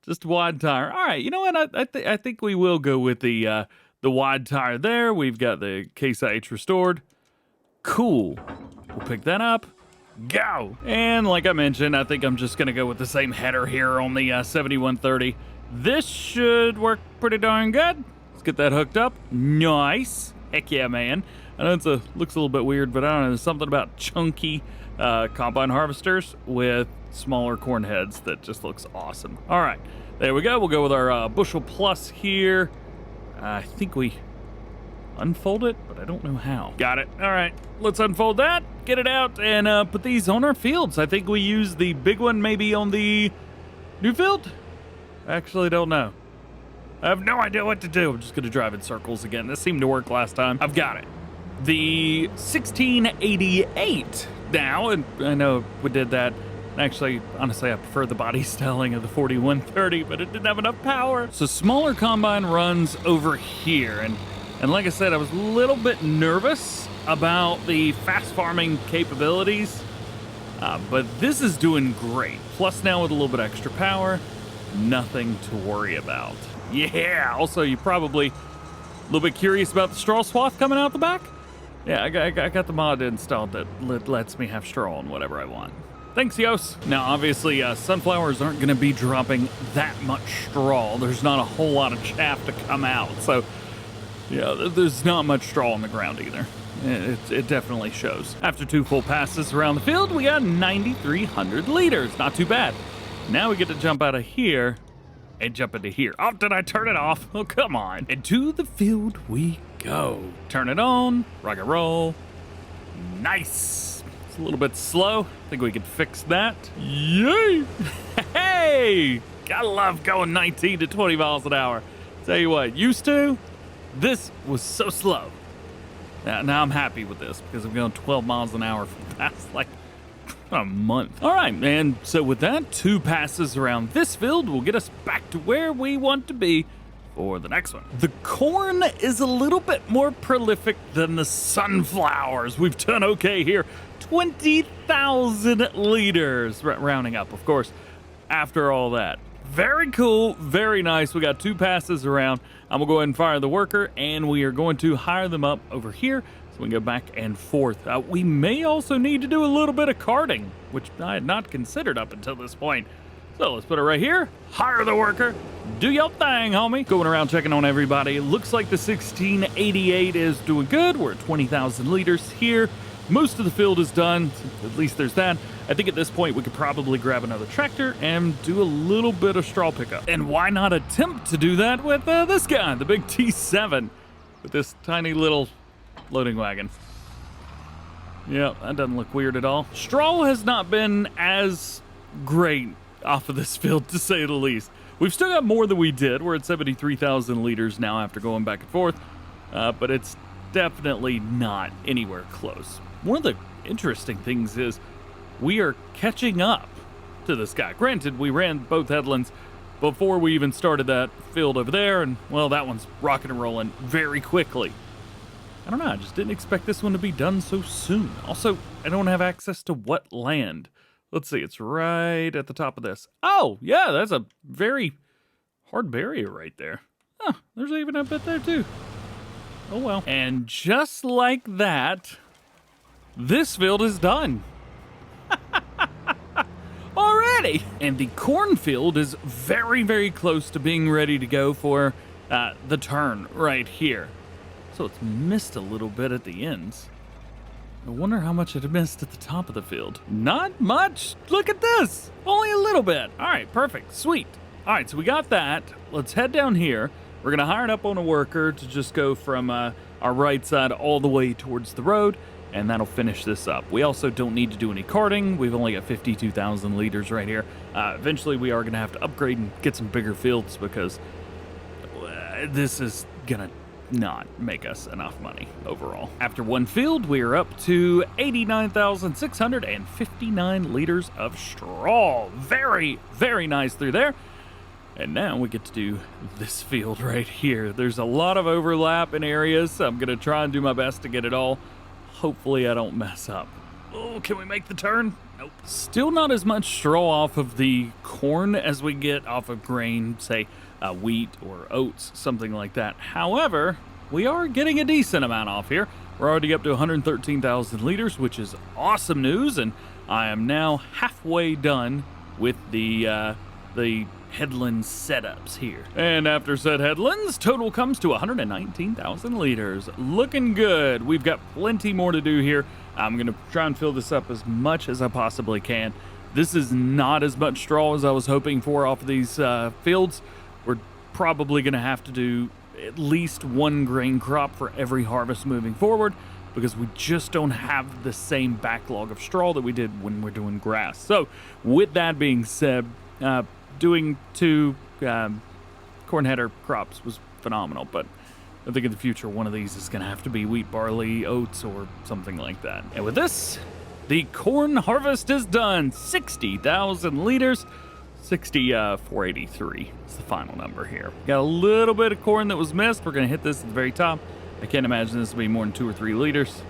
Just wide tire. All right, you know what? I think we will go with the wide tire there. We've got the Case IH restored. Cool. We'll pick that up. Go! And like I mentioned, I think I'm just going to go with the same header here on the 7130. This should work pretty darn good. Let's get that hooked up. Nice. Heck yeah, man. I know looks a little bit weird, but I don't know. There's something about chunky combine harvesters with smaller corn heads that just looks awesome. All right, there we go. We'll go with our bushel plus here. I think we unfold it, but I don't know how. Got it. All right, let's unfold that, get it out, and put these on our fields. I think we use the big one maybe on the new field. I actually don't know. I have no idea what to do. I'm just going to drive in circles again. This seemed to work last time. I've got it. The 1688 now, and I know we did that. Actually, honestly, I prefer the body styling of the 4130, but it didn't have enough power. So smaller combine runs over here. And like I said, I was a little bit nervous about the fast farming capabilities, but this is doing great. Plus now with a little bit extra power, nothing to worry about. Yeah, also you're probably a little bit curious about the straw swath coming out the back. Yeah, I got the mod installed that lets me have straw on whatever I want. Thanks, Yos. Now, obviously, sunflowers aren't going to be dropping that much straw. There's not a whole lot of chaff to come out. So, yeah, there's not much straw on the ground either. It definitely shows. After 2 full passes around the field, we got 9,300 liters. Not too bad. Now we get to jump out of here and jump into here. Oh, did I turn it off? Oh, come on. Into the field we go. Turn it on. Rock and roll. Nice. A little bit slow. I think we can fix that. Yay! Hey! Gotta love going 19 to 20 miles an hour. Tell you what, used to, this was so slow. Now I'm happy with this because I'm going 12 miles an hour for the past like a month. All right, and so with that, 2 passes around this field will get us back to where we want to be for the next one. The corn is a little bit more prolific than the sunflowers. We've done okay here. 20,000 liters, rounding up, of course, after all that. Very cool, very nice. We got 2 passes around. I'm gonna go ahead and fire the worker, and we are going to hire them up over here so we can go back and forth. We may also need to do a little bit of carting, which I had not considered up until this point. So let's put it right here. Hire the worker. Do your thing, homie. Going around checking on everybody. Looks like the 1688 is doing good. We're at 20,000 liters here. Most of the field is done. At least there's that. I think at this point we could probably grab another tractor and do a little bit of straw pickup. And why not attempt to do that with this guy, the big T7, with this tiny little loading wagon. Yeah, that doesn't look weird at all. Straw has not been as great off of this field, to say the least. We've still got more than we did. We're at 73,000 liters now after going back and forth, but it's definitely not anywhere close. One of the interesting things is we are catching up to this guy. Granted, we ran both headlands before we even started that field over there, and, well, that one's rocking and rolling very quickly. I don't know, I just didn't expect this one to be done so soon. Also, I don't have access to what land? Let's see, it's right at the top of this. Oh, yeah, that's a very hard barrier right there. Oh, there's even a bit there, too. Oh, well. And just like that, this field is done. Already! And the cornfield is very, very close to being ready to go for the turn right here. So it's missed a little bit at the ends. I wonder how much it missed at the top of the field. Not much. Look at this. Only a little bit. All right, perfect. Sweet. All right, so we got that. Let's head down here. We're going to hire it up on a worker to just go from our right side all the way towards the road, and that'll finish this up. We also don't need to do any carting. We've only got 52,000 liters right here. Eventually, we are going to have to upgrade and get some bigger fields because this is going to not make us enough money overall. After one field, we are up to 89,659 liters of straw. Very, very nice through there. And now we get to do this field right here. There's a lot of overlap in areas, so I'm gonna try and do my best to get it all. Hopefully I don't mess up. Oh, can we make the turn? Nope. Still not as much straw off of the corn as we get off of grain, say wheat or oats, something like that. However, we are getting a decent amount off here. We're already up to 113,000 liters, which is awesome news, and I am now halfway done with the headland setups here. And after said headlands, total comes to 119,000 liters. Looking good. We've got plenty more to do here. I'm gonna try and fill this up as much as I possibly can. This is not as much straw as I was hoping for off of these fields. We're probably gonna have to do at least one grain crop for every harvest moving forward because we just don't have the same backlog of straw that we did when we're doing grass. So with that being said, doing 2 corn header crops was phenomenal, but I think in the future one of these is going to have to be wheat, barley, oats, or something like that. And with this, the corn harvest is done. 60,000 liters. 483 is the final number here. Got a little bit of corn that was missed. We're going to hit this at the very top. I can't imagine this will be more than 2 or 3 liters.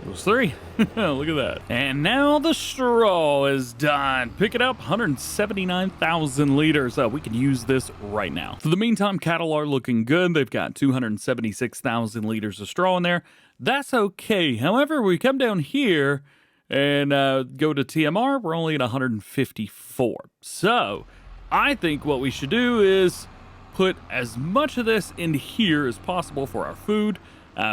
Those 3. Look at that. And now the straw is done. Pick it up, 179,000 liters. We can use this right now. For the meantime, cattle are looking good. They've got 276,000 liters of straw in there. That's okay. However, we come down here and go to TMR, we're only at 154. So I think what we should do is put as much of this in here as possible for our food,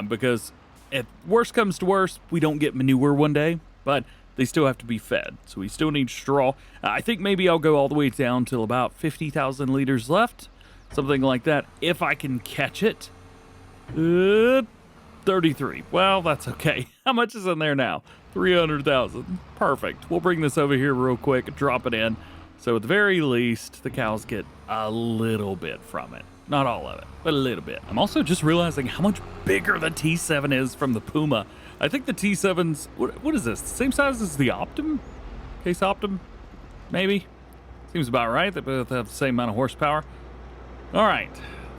because if worst comes to worst, we don't get manure one day, but they still have to be fed. So we still need straw. I think maybe I'll go all the way down till about 50,000 liters left, something like that, if I can catch it. 33. Well, that's okay. How much is in there now? 300,000. Perfect. We'll bring this over here real quick, drop it in. So at the very least, the cows get a little bit from it. Not all of it, but a little bit. I'm also just realizing how much bigger the T7 is from the Puma. I think the T7's, what is this? Same size as the Optim? Case Optim? Maybe? Seems about right. They both have the same amount of horsepower. All right.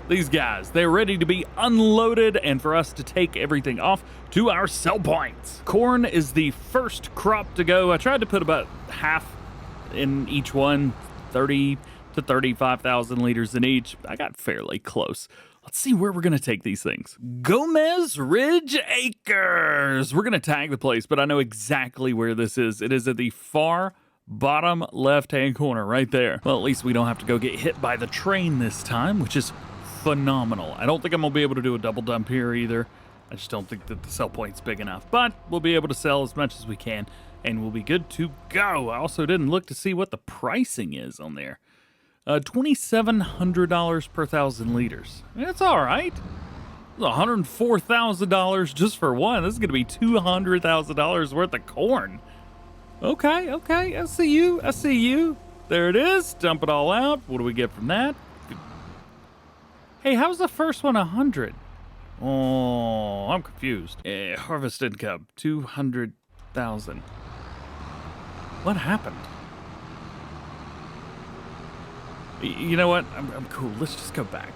These guys, they're ready to be unloaded and for us to take everything off to our sell points. Corn is the first crop to go. I tried to put about half in each one, 30 to 35,000 liters in each. I got fairly close. Let's see where we're going to take these things. Gomez Ridge Acres. We're going to tag the place, but I know exactly where this is. It is at the far bottom left-hand corner right there. Well, at least we don't have to go get hit by the train this time, which is phenomenal. I don't think I'm going to be able to do a double dump here either. I just don't think that the sell point's big enough, but we'll be able to sell as much as we can and we'll be good to go. I also didn't look to see what the pricing is on there. $2,700 per 1,000 liters. That's all right. $104,000 just for one. This is going to be $200,000 worth of corn. Okay, I see you. There it is. Dump it all out. What do we get from that? Hey, how's the first one 100? Oh, I'm confused. Harvest income, 200,000. What happened? You know what? I'm cool. Let's just go back.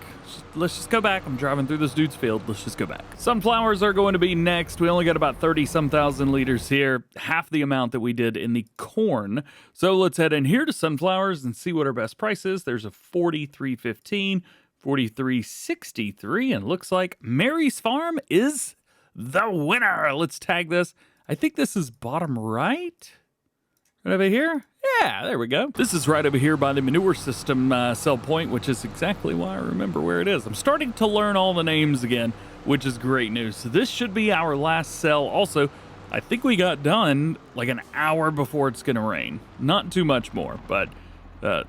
Let's just go back. I'm driving through this dude's field. Let's just go back. Sunflowers are going to be next. We only got about 30-some thousand liters here, half the amount that we did in the corn. So let's head in here to sunflowers and see what our best price is. There's a 43.15, 43.63, and looks like Mary's Farm is the winner. Let's tag this. I think this is bottom right. Right over here? Yeah, there we go. This is right over here by the manure system sell point, which is exactly why I remember where it is. I'm starting to learn all the names again, which is great news. So this should be our last sell. Also, I think we got done like an hour before it's going to rain. Not too much more, but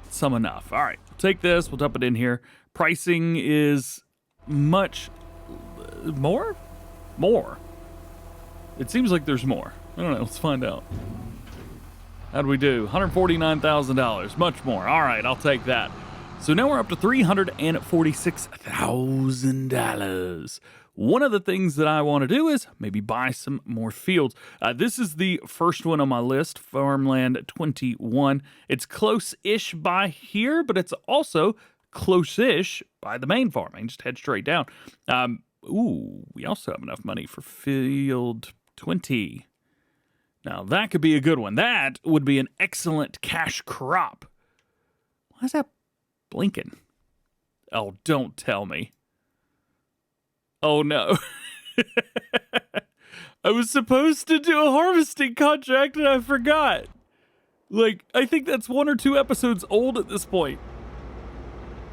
some enough. All right, we'll take this. We'll dump it in here. Pricing is much more? More. It seems like there's more. I don't know. Let's find out. How'd we do? $149,000. Much more. All right, I'll take that. So now we're up to $346,000. One of the things that I want to do is maybe buy some more fields. This is the first one on my list, Farmland 21. It's close-ish by here, but it's also close-ish by the main farm. I can just head straight down. We also have enough money for field 20. Now, that could be a good one. That would be an excellent cash crop. Why is that blinking? Oh, don't tell me. Oh, no. I was supposed to do a harvesting contract and I forgot. Like, I think that's 1 or 2 episodes old at this point.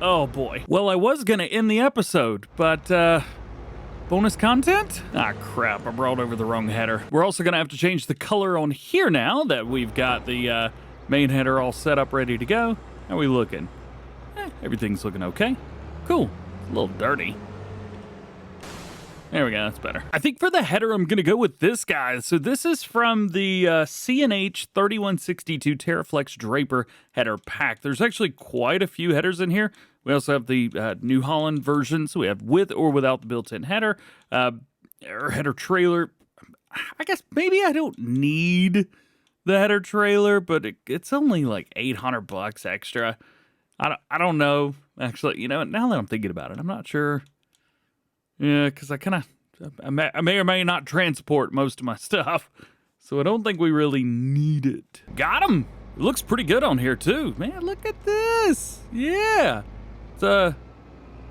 Oh, boy. Well, I was going to end the episode, but, bonus content? Ah, crap. I brought over the wrong header. We're also going to have to change the color on here now that we've got the main header all set up, ready to go. How are we looking? Everything's looking okay. Cool. A little dirty. There we go. That's better. I think for the header, I'm going to go with this guy. So this is from the C&H 3162 Terraflex Draper header pack. There's actually quite a few headers in here. We also have the New Holland version. So we have with or without the built-in header, or header trailer. I guess maybe I don't need the header trailer, but it's only like $800 extra. I don't know. Actually, you know, now that I'm thinking about it, I'm not sure. Yeah, because I kind of I may or may not transport most of my stuff, so I don't think we really need it. Got him! It looks pretty good on here, too. Man, look at this! Yeah! The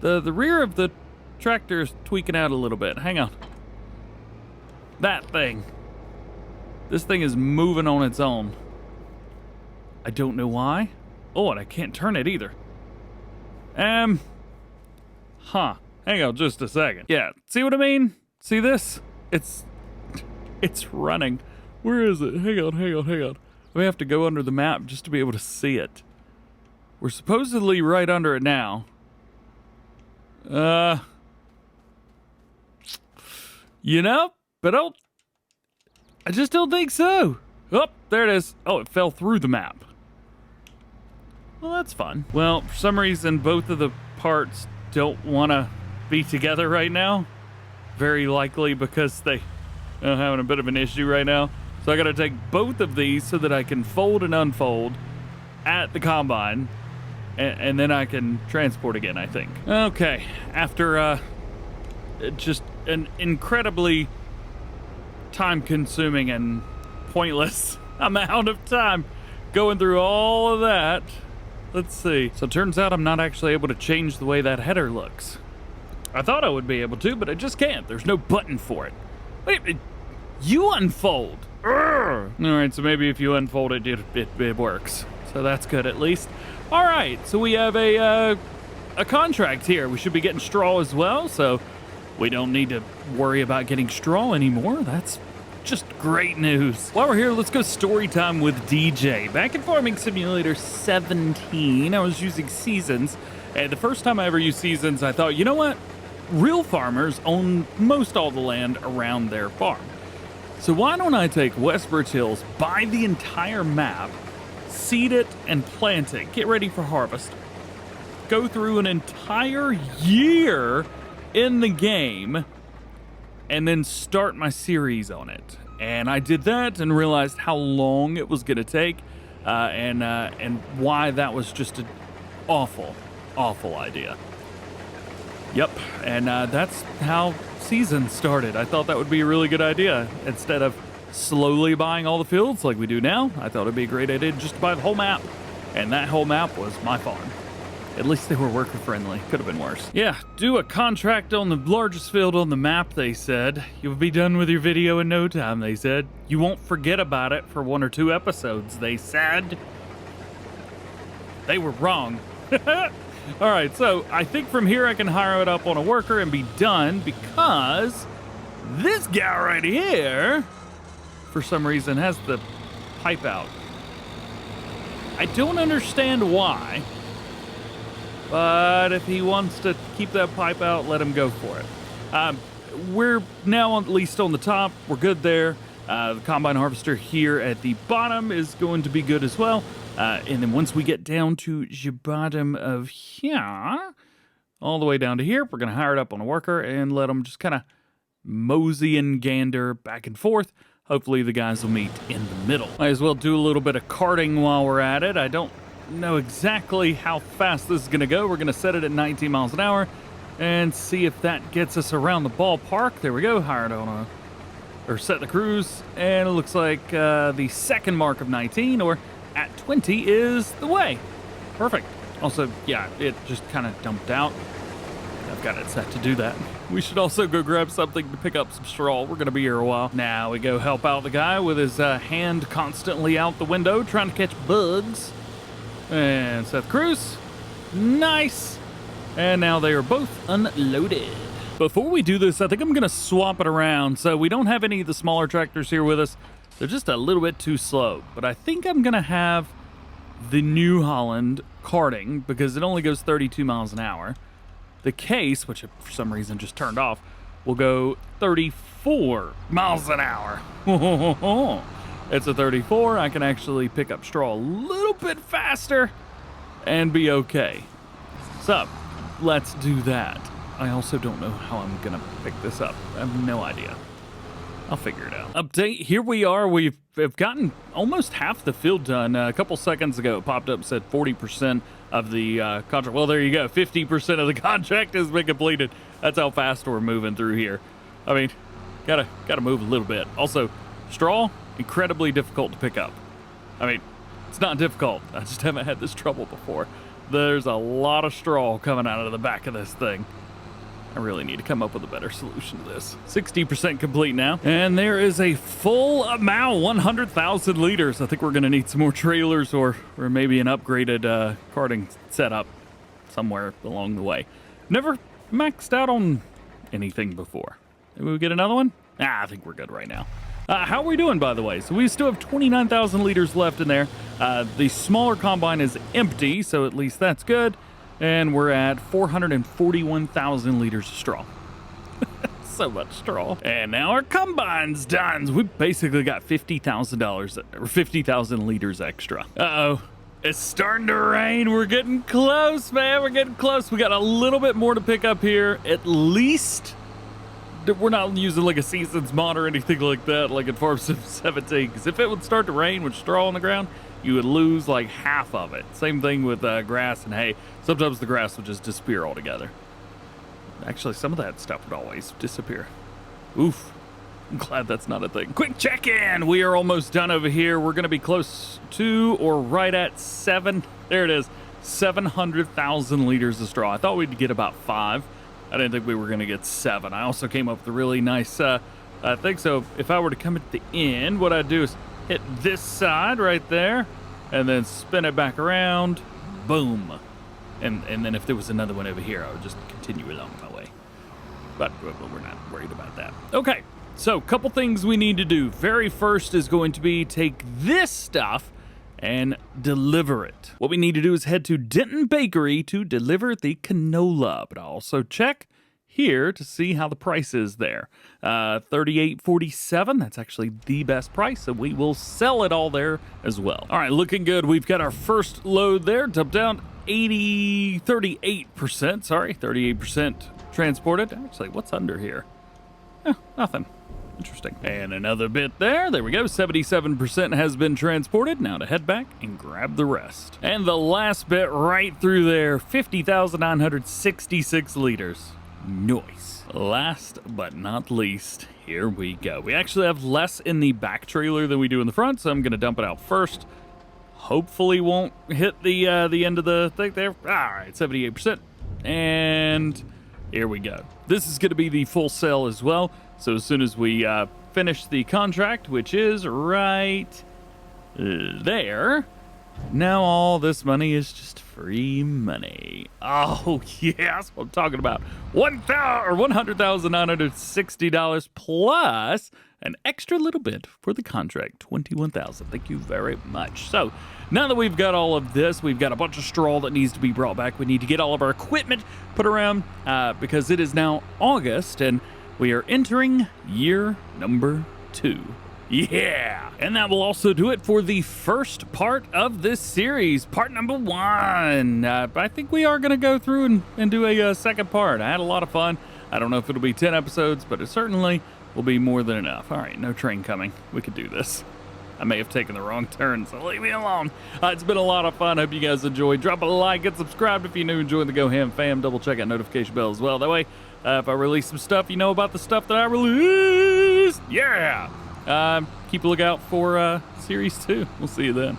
rear of the tractor is tweaking out a little bit. Hang on. That thing. This thing is moving on its own. I don't know why. Oh, and I can't turn it either. Huh. Hang on just a second. Yeah, see what I mean? See this? It's running. Where is it? Hang on. We have to go under the map just to be able to see it. We're supposedly right under it now. You know, but I just don't think so. Oh, there it is. Oh, it fell through the map. Well, that's fun. Well, for some reason, both of the parts don't want to be together right now. Very likely because they are having a bit of an issue right now. So I got to take both of these so that I can fold and unfold at the combine, and then I can transport again, I think. Okay, after just an incredibly time-consuming and pointless amount of time going through all of that. Let's see. So it turns out I'm not actually able to change the way that header looks. I thought I would be able to, but I just can't. There's no button for it. Wait, you unfold. Urgh. All right, so maybe if you unfold it, it works. So that's good at least. All right, so we have a contract here. We should be getting straw as well, so we don't need to worry about getting straw anymore. That's just great news. While we're here, let's go story time with DJ. Back in Farming Simulator 17, I was using seasons. And the first time I ever used seasons, I thought, you know what? Real farmers own most all the land around their farm. So why don't I take Westbridge Hills, buy the entire map, seed it and plant it, get ready for harvest, go through an entire year in the game, and then start my series on it. And I did that and realized how long it was gonna take, and why that was just an awful idea. Yep, and that's how seasons started. I thought that would be a really good idea. Instead of slowly buying all the fields like we do now, I thought it'd be a great idea just to buy the whole map. And that whole map was my farm. At least they were worker friendly. Could have been worse. Yeah, do a contract on the largest field on the map, they said. You'll be done with your video in no time, they said. You won't forget about it for 1 or 2 episodes, they said. They were wrong. All right, so I think from here I can hire it up on a worker and be done, because this guy right here, for some reason, has the pipe out. I don't understand why, but if he wants to keep that pipe out, let him go for it. We're now at least on the top. We're good there. The combine harvester here at the bottom is going to be good as well. And then once we get down to the bottom of here, all the way down to here, we're going to hire it up on a worker and let them just kind of mosey and gander back and forth. Hopefully the guys will meet in the middle. Might as well do a little bit of carting while we're at it. I don't know exactly how fast this is going to go. We're going to set it at 19 miles an hour and see if that gets us around the ballpark. There we go. Hired on or set the cruise. And it looks like the second mark of 19 or at 20 is the way. Perfect. Also, yeah, it just kind of dumped out. I've got it set to do that. We should also go grab something to pick up some straw. We're going to be here a while. Now we go help out the guy with his hand constantly out the window trying to catch bugs. And set the cruise. Nice. And now they are both unloaded. Before we do this, I think I'm going to swap it around. So we don't have any of the smaller tractors here with us. They're just a little bit too slow. But I think I'm going to have the New Holland carting because it only goes 32 miles an hour. The Case, which for some reason just turned off, will go 34 miles an hour. It's a 34. I can actually pick up straw a little bit faster and be okay. So let's do that. I also don't know how I'm going to pick this up. I have no idea. I'll figure it out. Update, here we are. We've gotten almost half the field done. A couple seconds ago, it popped up and said 40% of the contract. Well, there you go. 50% of the contract has been completed. That's how fast we're moving through here. I mean, gotta move a little bit. Also, straw, incredibly difficult to pick up. I mean, it's not difficult. I just haven't had this trouble before. There's a lot of straw coming out of the back of this thing. I really need to come up with a better solution to this. 60% complete now. And there is a full amount, 100,000 liters. I think we're gonna need some more trailers or maybe an upgraded carting setup somewhere along the way. Never maxed out on anything before. Maybe we get another one? I think we're good right now. How are we doing, by the way? So we still have 29,000 liters left in there. The smaller combine is empty, so at least that's good. And we're at 441,000 liters of straw. So much straw. And now our combine's done. We basically got $50,000 or 50,000 liters extra. Uh-oh. It's starting to rain. We're getting close, man. We're getting close. We got a little bit more to pick up here. At least we're not using like a seasons mod or anything like that, like in Farm Sim 17. Because if it would start to rain with straw on the ground, you would lose like half of it. Same thing with grass and hay. Sometimes the grass would just disappear altogether. Actually, some of that stuff would always disappear. Oof. I'm glad that's not a thing. Quick check-in. We are almost done over here. We're going to be close to or right at 700,000 liters of straw. I thought we'd get about 5. I didn't think we were going to get 7. I also came up with a really nice thing. So if I were to come at the end, what I'd do is hit this side right there and then spin it back around. Boom. And then if there was another one over here, I would just continue along my way. But we're not worried about that. Okay. So, a couple things we need to do. Very first is going to be take this stuff and deliver it. What we need to do is head to Denton Bakery to deliver the canola. But I'll also check here to see how the price is there. $38.47. That's actually the best price, so we will sell it all there as well. All right, looking good. We've got our first load there. Dump down 38%. Sorry, 38% transported. Actually, what's under here? Nothing. Interesting. And another bit there. There we go. 77% has been transported. Now to head back and grab the rest. And the last bit right through there. 50,966 liters. Nice. Last but not least, here we go. We actually have less in the back trailer than we do in the front, so I'm going to dump it out first. Hopefully won't hit the end of the thing there. All right, 78%. And here we go. This is going to be the full sale as well. So as soon as we finish the contract, which is right there, now all this money is just free money. Oh, yeah, that's what I'm talking about. $100,960 plus an extra little bit for the contract, $21,000. Thank you very much. So now that we've got all of this, we've got a bunch of straw that needs to be brought back. We need to get all of our equipment put around because it is now August and we are entering year number 2. Yeah! And that will also do it for the first part of this series, part number 1. I think we are going to go through and do a second part. I had a lot of fun. I don't know if it'll be 10 episodes, but it certainly will be more than enough. All right, no train coming. We could do this. I may have taken the wrong turn, so leave me alone. It's been a lot of fun. Hope you guys enjoyed. Drop a like, get subscribed if you're new. Join the GoHam fam. Double check that notification bell as well. That way, if I release some stuff, you know about the stuff that I release. Yeah! Keep a lookout for Series 2. We'll see you then.